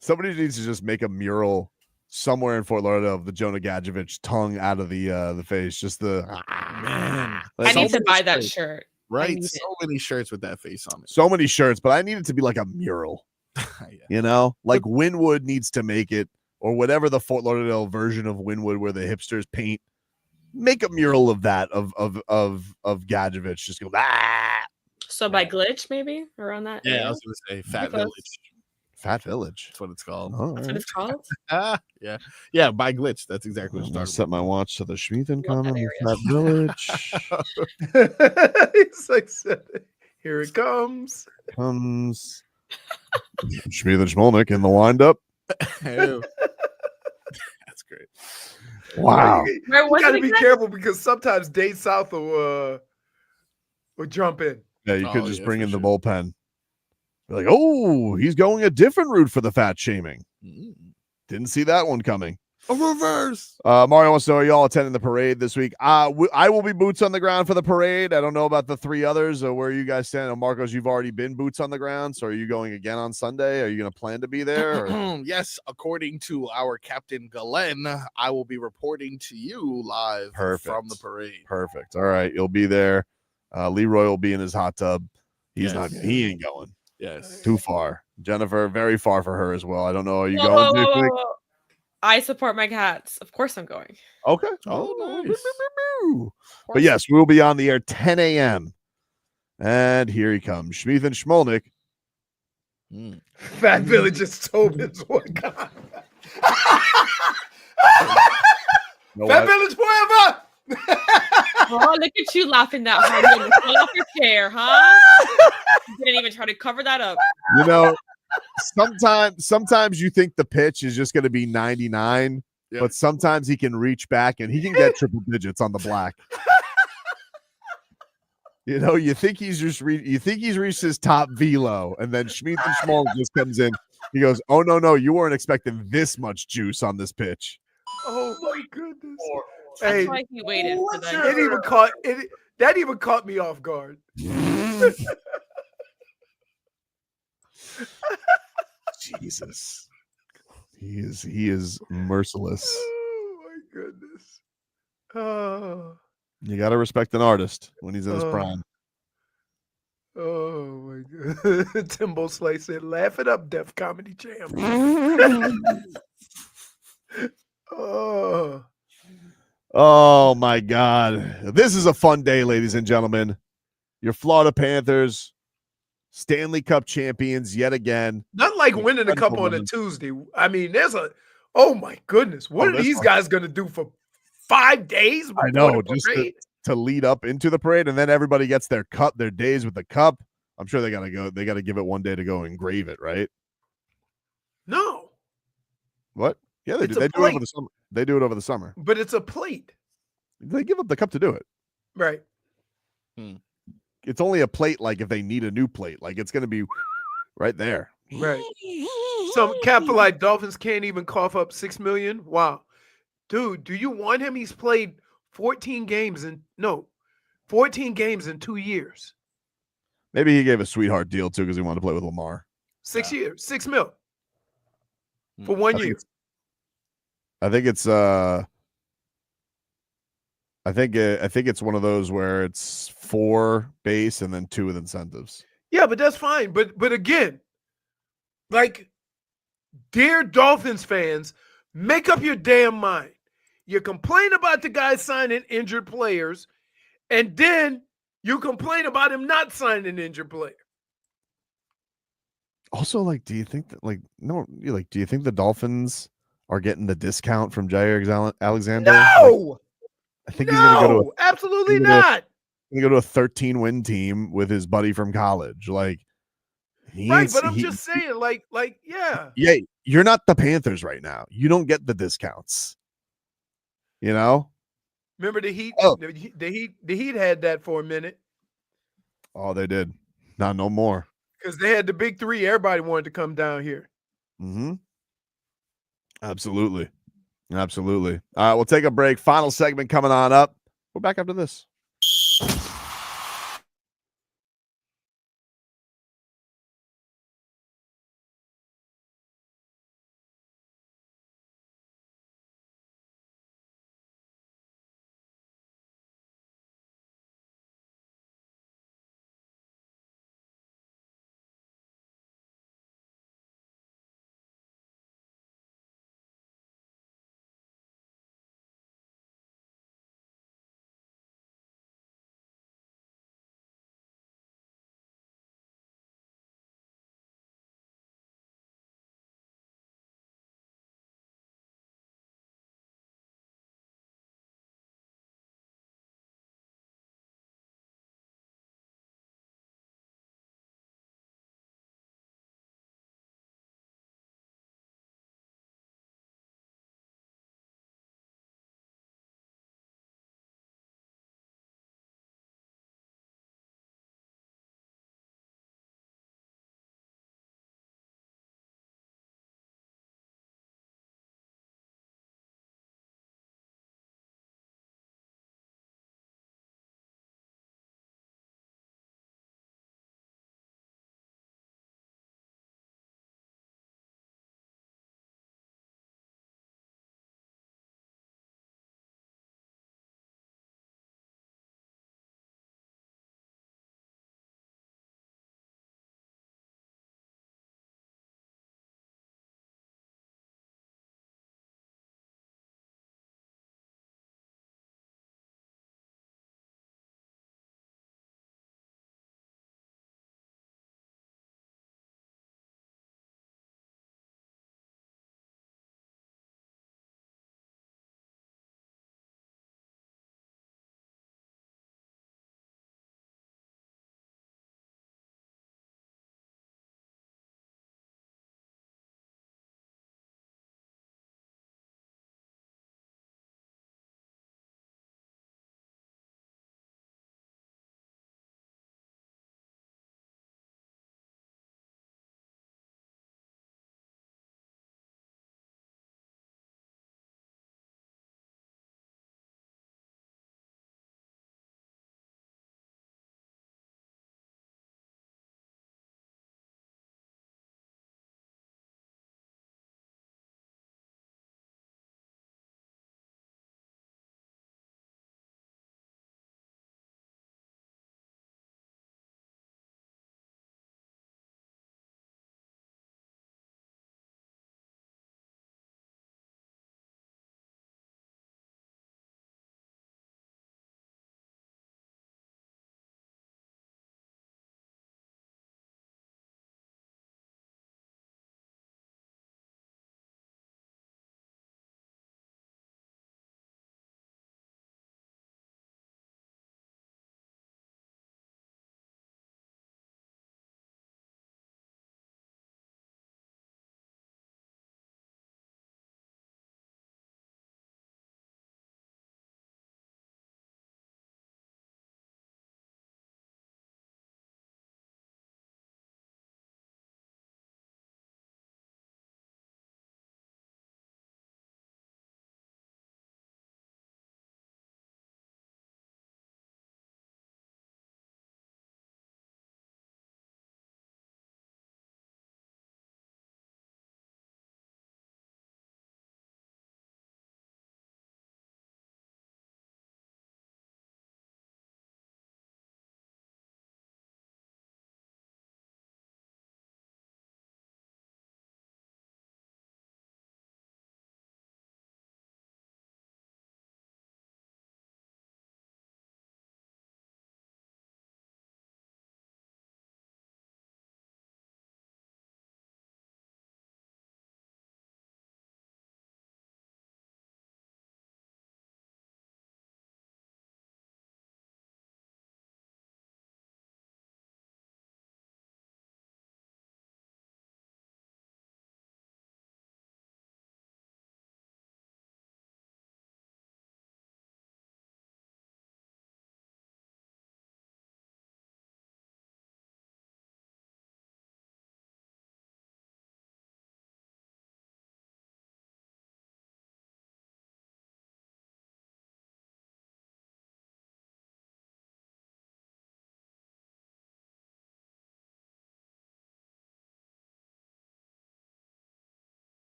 Somebody needs to just make a mural somewhere in Fort Lauderdale of the Jonah Gadjevich tongue out of the face. Just the man. I need to buy that shirt. Right? So many shirts with that face on it. So many shirts, but I need it to be like a mural. Yeah. You know, like Wynwood needs to make it, or whatever the Fort Lauderdale version of Wynwood where the hipsters paint. Make a mural of that of Gadjevich. Just go So by Glitch, maybe around that. Yeah, area? I was going to say Fat Village. Fat Village. That's what it's called. Oh, That's what it's called. Yeah, by Glitch. That's exactly what I it's set my watch to the Smythe and Connor Fat Village. He's like, here it comes. Comes Smythe and Schmolnick in the windup. That's great. Wow. You got to be careful because sometimes Dave South will jump in. Yeah, you could just bring in the bullpen. Be like, oh, he's going a different route for the fat shaming. Didn't see that one coming. A reverse. Mario wants to know, are y'all attending the parade this week? I will be boots on the ground for the parade. I don't know about the 3 others or where you guys stand. Marcos, you've already been boots on the ground. So are you going again on Sunday? Are you going to plan to be there? Or? Yes, according to our Captain Glenn, I will be reporting to you live from the parade. Perfect. All right. You'll be there. Leroy will be in his hot tub. He ain't going. Yes. Too far. Jennifer, very far for her as well. I don't know. Are you Whoa, going? whoa. I support my cats. Of course I'm going. Okay. Oh, nice. But yes, we'll be on the air 10 a.m. And here he comes. Smythe and Schmolnick. Fat Village is Tobin's one guy. Fat Village forever. Oh, look at you laughing that hard. You almost fell off your chair, huh? You didn't even try to cover that up. You know, sometimes you think the pitch is just going to be 99, but sometimes he can reach back and he can get triple digits on the black. You know, you think he's reached his top velo, and then Schmidt and Schmoll just comes in. He goes, "Oh no, you weren't expecting this much juice on this pitch." Oh my goodness! That's why he waited for that. That even caught me off guard. Jesus, he is merciless. Oh my goodness! Oh. You got to respect an artist when he's in his prime. Oh my god! Timbo Slay said, "Laugh it up, Def Comedy Champ." Oh my God! This is a fun day, ladies and gentlemen. Your Florida Panthers, Stanley Cup champions yet again. Not like winning the cup on a Tuesday. I mean, oh my goodness, what are these guys going to do for 5 days? I know, just to lead up into the parade, and then everybody gets their days with the cup. I'm sure they got to give it one day to go engrave it, right? No. What? Yeah, they do. They do it over the summer. They do it over the summer. But it's a plate. They give up the cup to do it. Right. It's only a plate, like if they need a new plate. Like it's going to be right there. Right. Some capitalized Dolphins can't even cough up $6 million. Wow. Dude, do you want him? He's played 14 games in 2 years. Maybe he gave a sweetheart deal too because he wanted to play with Lamar. 6 years, $6 million for 1 year. I think it's one of those where it's 4 base and then 2 with incentives. Yeah, but that's fine. But again, like, dear Dolphins fans, make up your damn mind. You complain about the guy signing injured players, and then you complain about him not signing an injured player. Also, like, do you think that, do you think the Dolphins are getting the discount from Jaire Alexander? No, I think he's going to go to absolutely not. He's going to go to a 13-win team with his buddy from college. Like, but I'm just saying, yeah. Yeah, you're not the Panthers right now. You don't get the discounts. You know? Remember the Heat? Oh. The Heat had that for a minute. Oh, they did. Not no more. Because they had the big 3. Everybody wanted to come down here. Mm-hmm. Absolutely. All right, we'll take a break. Final segment coming on up. We're back after this.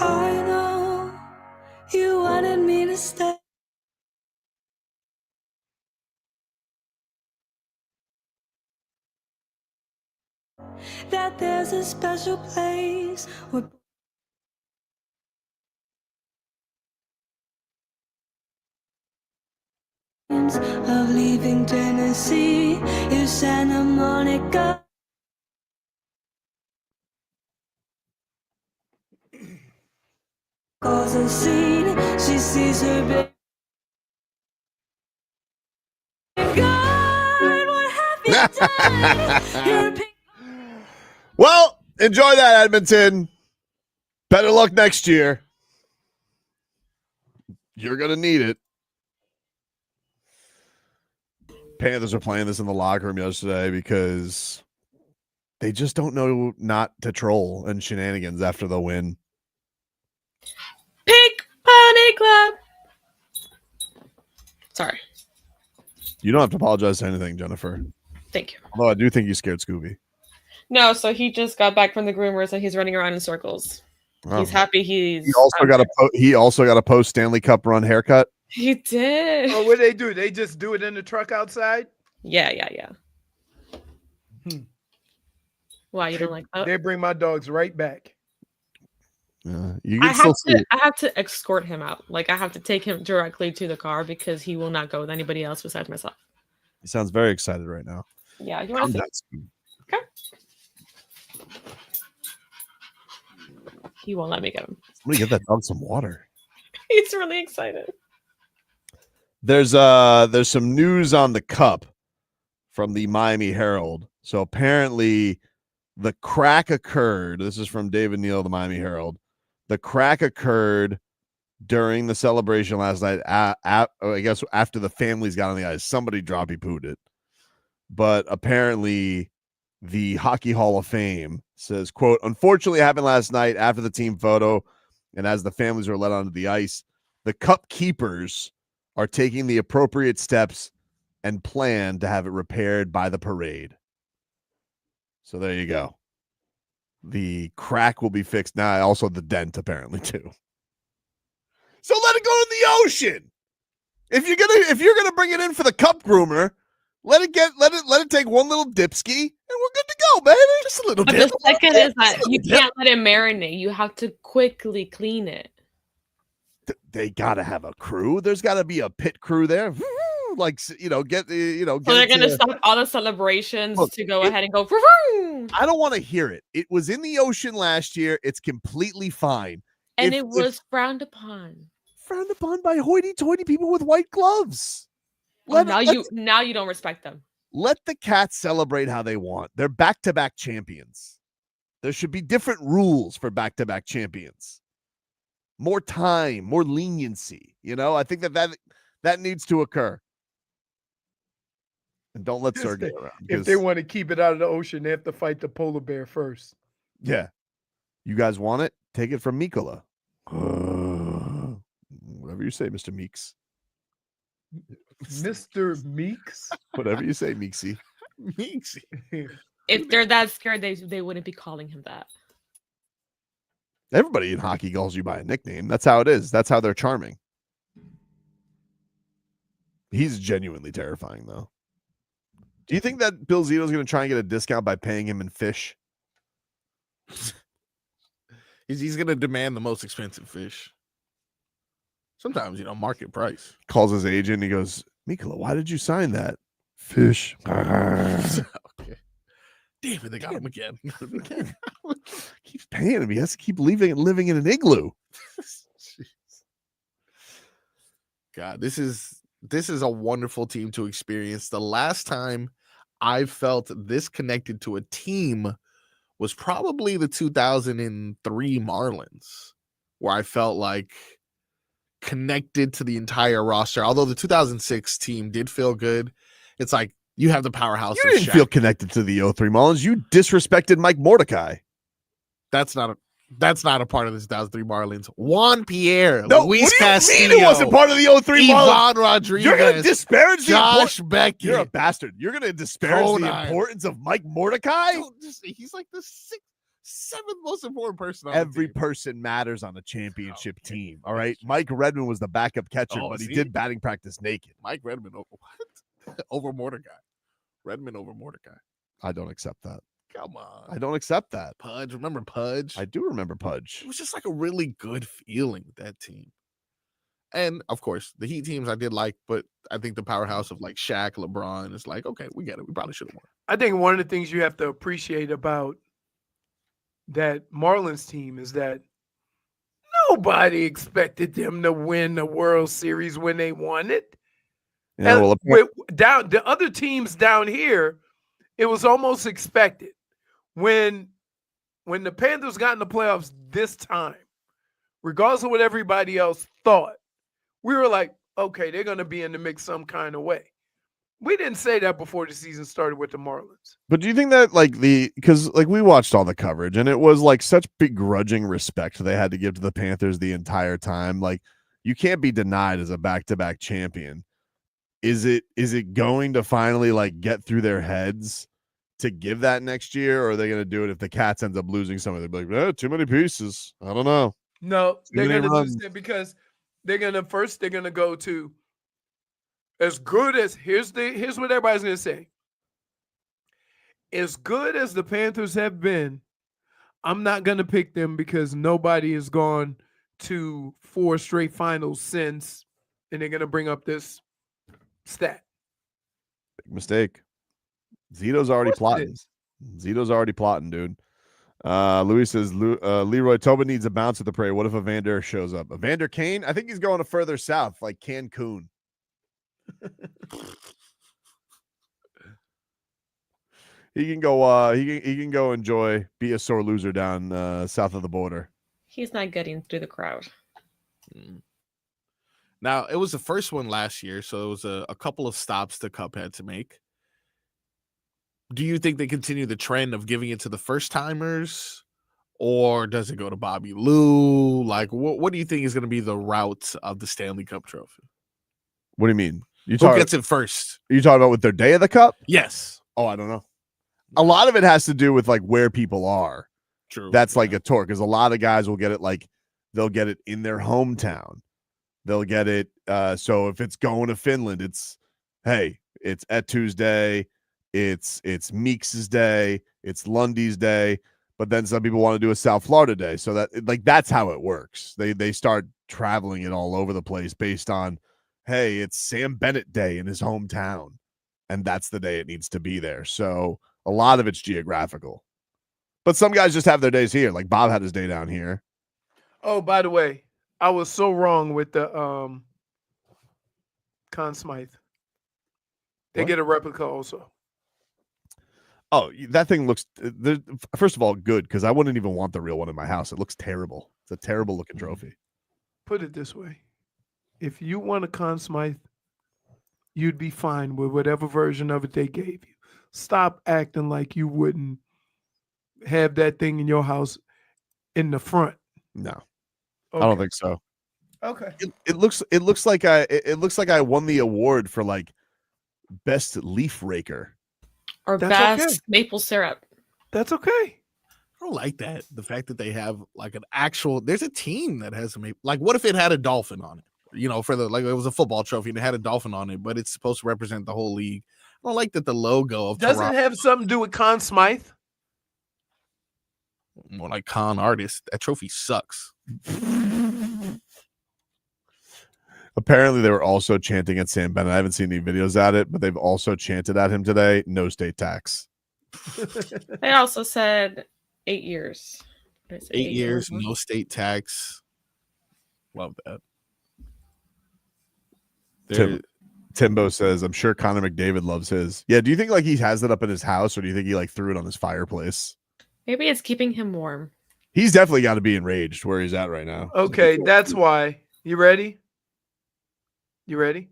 I know you wanted me to stay. That there's a special place where of leaving Tennessee is Santa Monica. Cause a scene, she sees her baby. God, what have you done? You're a pink. Well, enjoy that, Edmonton. Better luck next year. You're going to need it. Panthers are playing this in the locker room yesterday because they just don't know not to troll and shenanigans after the win. Pink Pony Club. Sorry. You don't have to apologize to anything, Jennifer. Thank you. Although I do think you scared Scooby. No, so he just got back from the groomers and he's running around in circles. Oh. He's happy he also got a post Stanley Cup run haircut. He did. Oh, what they do? They just do it in the truck outside? Yeah. Why, you don't like that? They bring my dogs right back. You I can have to escort him out. Like, I have to take him directly to the car because he will not go with anybody else besides myself. He sounds very excited right now. Yeah, you want to see? Okay. He won't let me get him. Somebody get that dog some water. He's really excited. There's some news on the cup from the Miami Herald. So apparently the crack occurred. This is from David Neal, the Miami Herald. The crack occurred during the celebration last night. I guess after the families got on the ice, somebody droppy-pooed it. But apparently the Hockey Hall of Fame says, quote, unfortunately happened last night after the team photo and as the families were let onto the ice. The cup keepers are taking the appropriate steps and plan to have it repaired by the parade. So there you go. The crack will be fixed now. Also the dent, apparently, too. So let it go in the ocean. If you're gonna bring it in for the cup groomer, let it take one little dipski, and we're good to go, baby. Just a little But dip. the second is that you can't let it marinate. You have to quickly clean it. They gotta have a crew. There's gotta be a pit crew there. Like, So they're gonna stop all the celebrations to go ahead and go. Vroom. I don't want to hear it. It was in the ocean last year. It's completely fine. And it was frowned upon. Frowned upon by hoity-toity people with white gloves. Now you don't respect them. Let the Cats celebrate how they want. They're back-to-back champions. There should be different rules for back-to-back champions. More time, more leniency. I think that needs to occur. And don't let Sergei around. If they want to keep it out of the ocean, they have to fight the polar bear first. Yeah. You guys want it? Take it from Mikola. Whatever you say, Mr. Meeks. Mr. Meeks? Whatever you say, Meeksy. Meeksy. If they're that scared, they wouldn't be calling him that. Everybody in hockey calls you by a nickname. That's how it is. That's how they're charming. He's genuinely terrifying, though. Do you think that Bill Zito's going to try and get a discount by paying him in fish? He's going to demand the most expensive fish. Sometimes, market price. Calls his agent and he goes, Mikola, why did you sign that? Fish. Okay. Damn it, they got him again. Keeps paying him. He has to keep living in an igloo. God, this is a wonderful team to experience. The last time I felt this connected to a team was probably the 2003 Marlins, where I felt like connected to the entire roster. Although the 2006 team did feel good, it's like you have the powerhouse. You didn't feel connected to the 03 Marlins. You disrespected Mike Mordecai. That's not a part of the 2003 Marlins. Juan Pierre, no, Luis Castillo. It wasn't part of the 03 Marlins. Ivan Rodriguez. You're going to disparage Josh Beckett. You're a bastard. You're going to disparage the importance of Mike Mordecai. He's like the Seventh most important person. On Every the team. person matters on a championship team. All right. Mike Redmond was the backup catcher, but he did batting practice naked. Mike Redmond over what? Over Mordecai. Redmond over Mordecai. I don't accept that. Come on. I don't accept that. Pudge. Remember Pudge? I do remember Pudge. It was just like a really good feeling, that team. And of course, the Heat teams I did like, but I think the powerhouse of like Shaq, LeBron is like, okay, we get it. We probably should have won. I think one of the things you have to appreciate about that Marlins team is that nobody expected them to win the World Series when they won it. Yeah, well, Down the other teams down here, it was almost expected. When the Panthers got in the playoffs this time, regardless of what everybody else thought, we were like, okay, they're going to be in the mix some kind of way. We didn't say that before the season started with the Marlins. But do you think that because we watched all the coverage and it was like such begrudging respect they had to give to the Panthers the entire time. Like, you can't be denied as a back-to-back champion. Is it going to finally like get through their heads to give that next year, or are they going to do it if the Cats ends up losing some of it? They're like, too many pieces. I don't know. No, they're going to lose it because they're going to go to as good as here's what everybody's going to say. As good as the Panthers have been, I'm not going to pick them because nobody has gone to 4 straight finals since, and they're going to bring up this stat. Big mistake. Zito's already plotting. Zito's already plotting, dude. Louis says Leroy Tobin needs a bounce at the parade. What if Evander shows up? Evander Kane? I think he's going to further south, like Cancun. He can go. He can go enjoy, be a sore loser down south of the border. He's not getting through the crowd. Now, it was the first one last year, so it was a couple of stops the Cup had to make. Do you think they continue the trend of giving it to the first timers, or does it go to Bobby Lou? Like, what do you think is going to be the route of the Stanley Cup Trophy? What do you mean? Who gets it first? Are you talking about with their day of the Cup? Yes. Oh, I don't know. A lot of it has to do with like where people are. True. That's like a tour, because a lot of guys will get it like they'll get it in their hometown. They'll get it. So if it's going to Finland, it's at Tuesday. It's Meeks' day, it's Lundy's day, but then some people want to do a South Florida day. So that's how it works. They start traveling it all over the place based on, hey, it's Sam Bennett day in his hometown, and that's the day it needs to be there. So a lot of it's geographical. But some guys just have their days here. Like Bob had his day down here. Oh, by the way, I was so wrong with the Conn Smythe. They get a replica also. Oh, that thing looks, first of all, good, because I wouldn't even want the real one in my house. It looks terrible. It's a terrible looking trophy. Put it this way. If you want a Conn Smythe, you'd be fine with whatever version of it they gave you. Stop acting like you wouldn't have that thing in your house in the front. No, okay. I don't think so. Okay. It looks like I won the award for like best leaf raker. Or That's best okay. maple syrup. That's okay. I don't like that. The fact that they have like an actual, there's a team that has a maple. Like, what if it had a dolphin on it? You know, for the, like, it was a football trophy and it had a dolphin on it, but it's supposed to represent the whole league. I don't like that the logo of Doesn't Toronto, have something to do with Conn Smythe? more like con artist. That trophy sucks. Apparently, they were also chanting at Sam Bennett. I haven't seen any videos at it, but they've also chanted at him today. No state tax. They also said 8 years. 8 years, no state tax. Love that. Timbo says, I'm sure Conor McDavid loves his. Yeah, do you think like he has it up in his house, or do you think he like threw it on his fireplace? Maybe it's keeping him warm. He's definitely got to be enraged where he's at right now. Okay, that's why. You ready? You ready?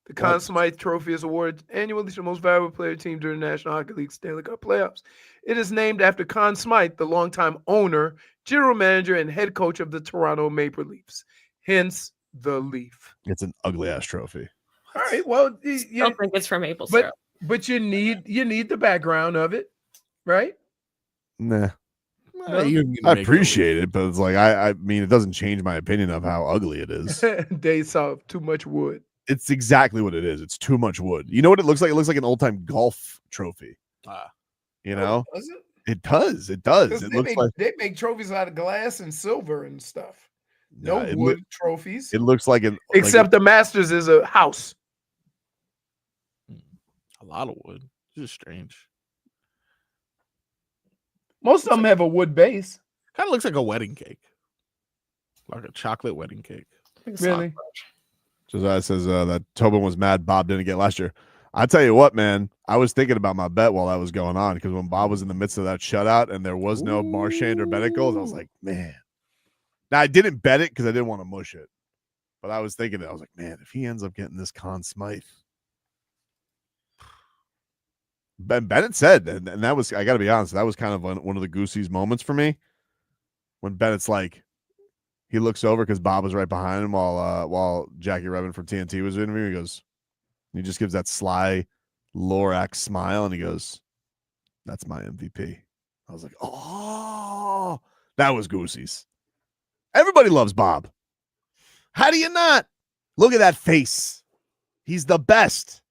The Conn Smythe Trophy is awarded annually to the most valuable player team during the National Hockey League Stanley Cup playoffs. It is named after Conn Smythe, the longtime owner, general manager, and head coach of the Toronto Maple Leafs. Hence the Leaf. It's an ugly ass trophy. All right. Well, I don't think it's from maple syrup. But you need the background of it, right? Nah. I appreciate it, but it's like I mean, it doesn't change my opinion of how ugly it is. They saw too much wood. It's exactly what it is. It's too much wood. You know what it looks like? It looks like an old-time golf trophy. You know? Does it? It does. It does. It looks like they make trophies out of glass and silver and stuff. No Nah, wood trophies. it looks like an Except the Masters is a house. A lot of wood. This is strange. Most of them have a wood base. Kind of looks like a wedding cake. Like a chocolate wedding cake. Really? Josiah says that Tobin was mad Bob didn't get last year. I tell you what, man, I was thinking about my bet while that was going on because when Bob was in the midst of that shutout and there was no Marchand or Bennett goals, I was like, man. Now, I didn't bet it because I didn't want to mush it. But I was thinking, I was like, man, if he ends up getting this Conn Smythe. Bennett said, and that was, I got to be honest, that was kind of one of the Goosey's moments for me. When Bennett's like, he looks over because Bob was right behind him while Jackie Redmond from TNT was interviewing. He goes, he just gives that sly Lorax smile and he goes, that's my MVP. I was like, oh, that was Goosey's. Everybody loves Bob. How do you not? Look at that face. He's the best.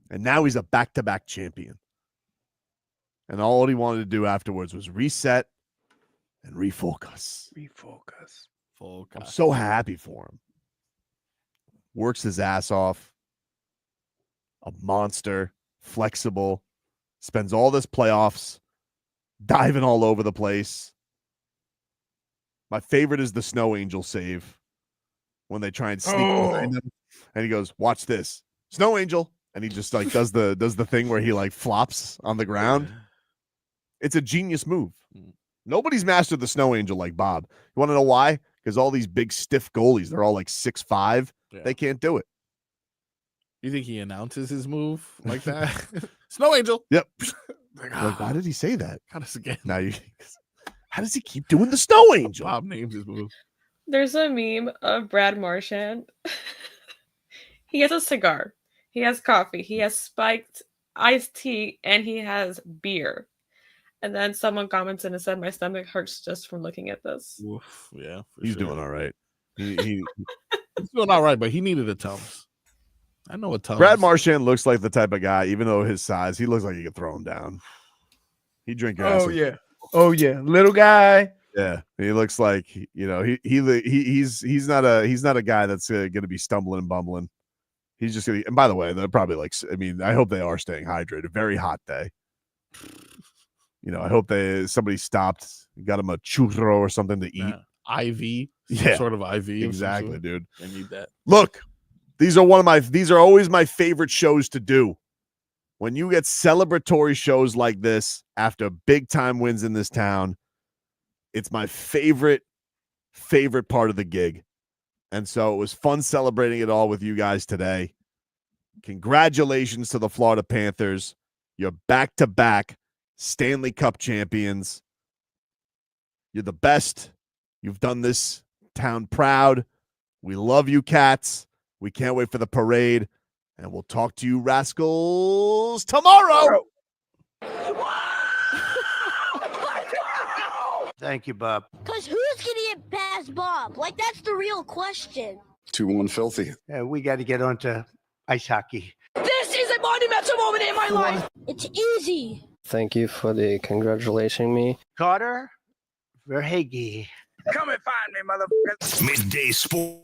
And now he's a back-to-back champion. And all he wanted to do afterwards was reset and refocus. I'm so happy for him. Works his ass off. A monster, flexible, spends all this playoffs diving all over the place. My favorite is the Snow Angel save when they try and sneak behind him, and he goes, "Watch this, Snow Angel," and he just like does the thing where he like flops on the ground. It's a genius move. Nobody's mastered the Snow Angel like Bob. You want to know why? Because all these big stiff goalies, they're all like 6'5". Yeah. They can't do it. You think he announces his move like that? Snow Angel. Yep. Like, why did he say that? Got us again. Now how does he keep doing the Snow Angel? Bob names his move. There's a meme of Brad Marchand. He has a cigar. He has coffee. He has spiked iced tea, and he has beer. And then someone commented and said, "My stomach hurts just from looking at this." Oof, yeah, he's doing all right. He's doing all right, but he needed a Tums. I know what Tums. Brad Marchand looks like the type of guy, even though his size, he looks like he could throw him down. He drink acid. Oh yeah, little guy. Yeah, he looks like he's not a guy that's going to be stumbling and bumbling. He's just going to. And by the way, they're probably like. I mean, I hope they are staying hydrated. Very hot day. I hope somebody stopped, got him a churro or something to eat. IV, sort of IV. Exactly, dude. I need that. Look, these are always my favorite shows to do. When you get celebratory shows like this after big time wins in this town, it's my favorite part of the gig. And so it was fun celebrating it all with you guys today. Congratulations to the Florida Panthers. You're back-to-back Stanley Cup champions. You're the best. You've done this town proud. We love you, Cats. We can't wait for the parade. And we'll talk to you rascals tomorrow. Thank you, Bob. Because who's going to get past Bob? Like, that's the real question. 2-1 filthy. We got to get on to ice hockey. This is a monumental moment in my life. It's easy. Thank you for the congratulating me. Carter Verhage. Come and find me, motherfucker. Midday Sport.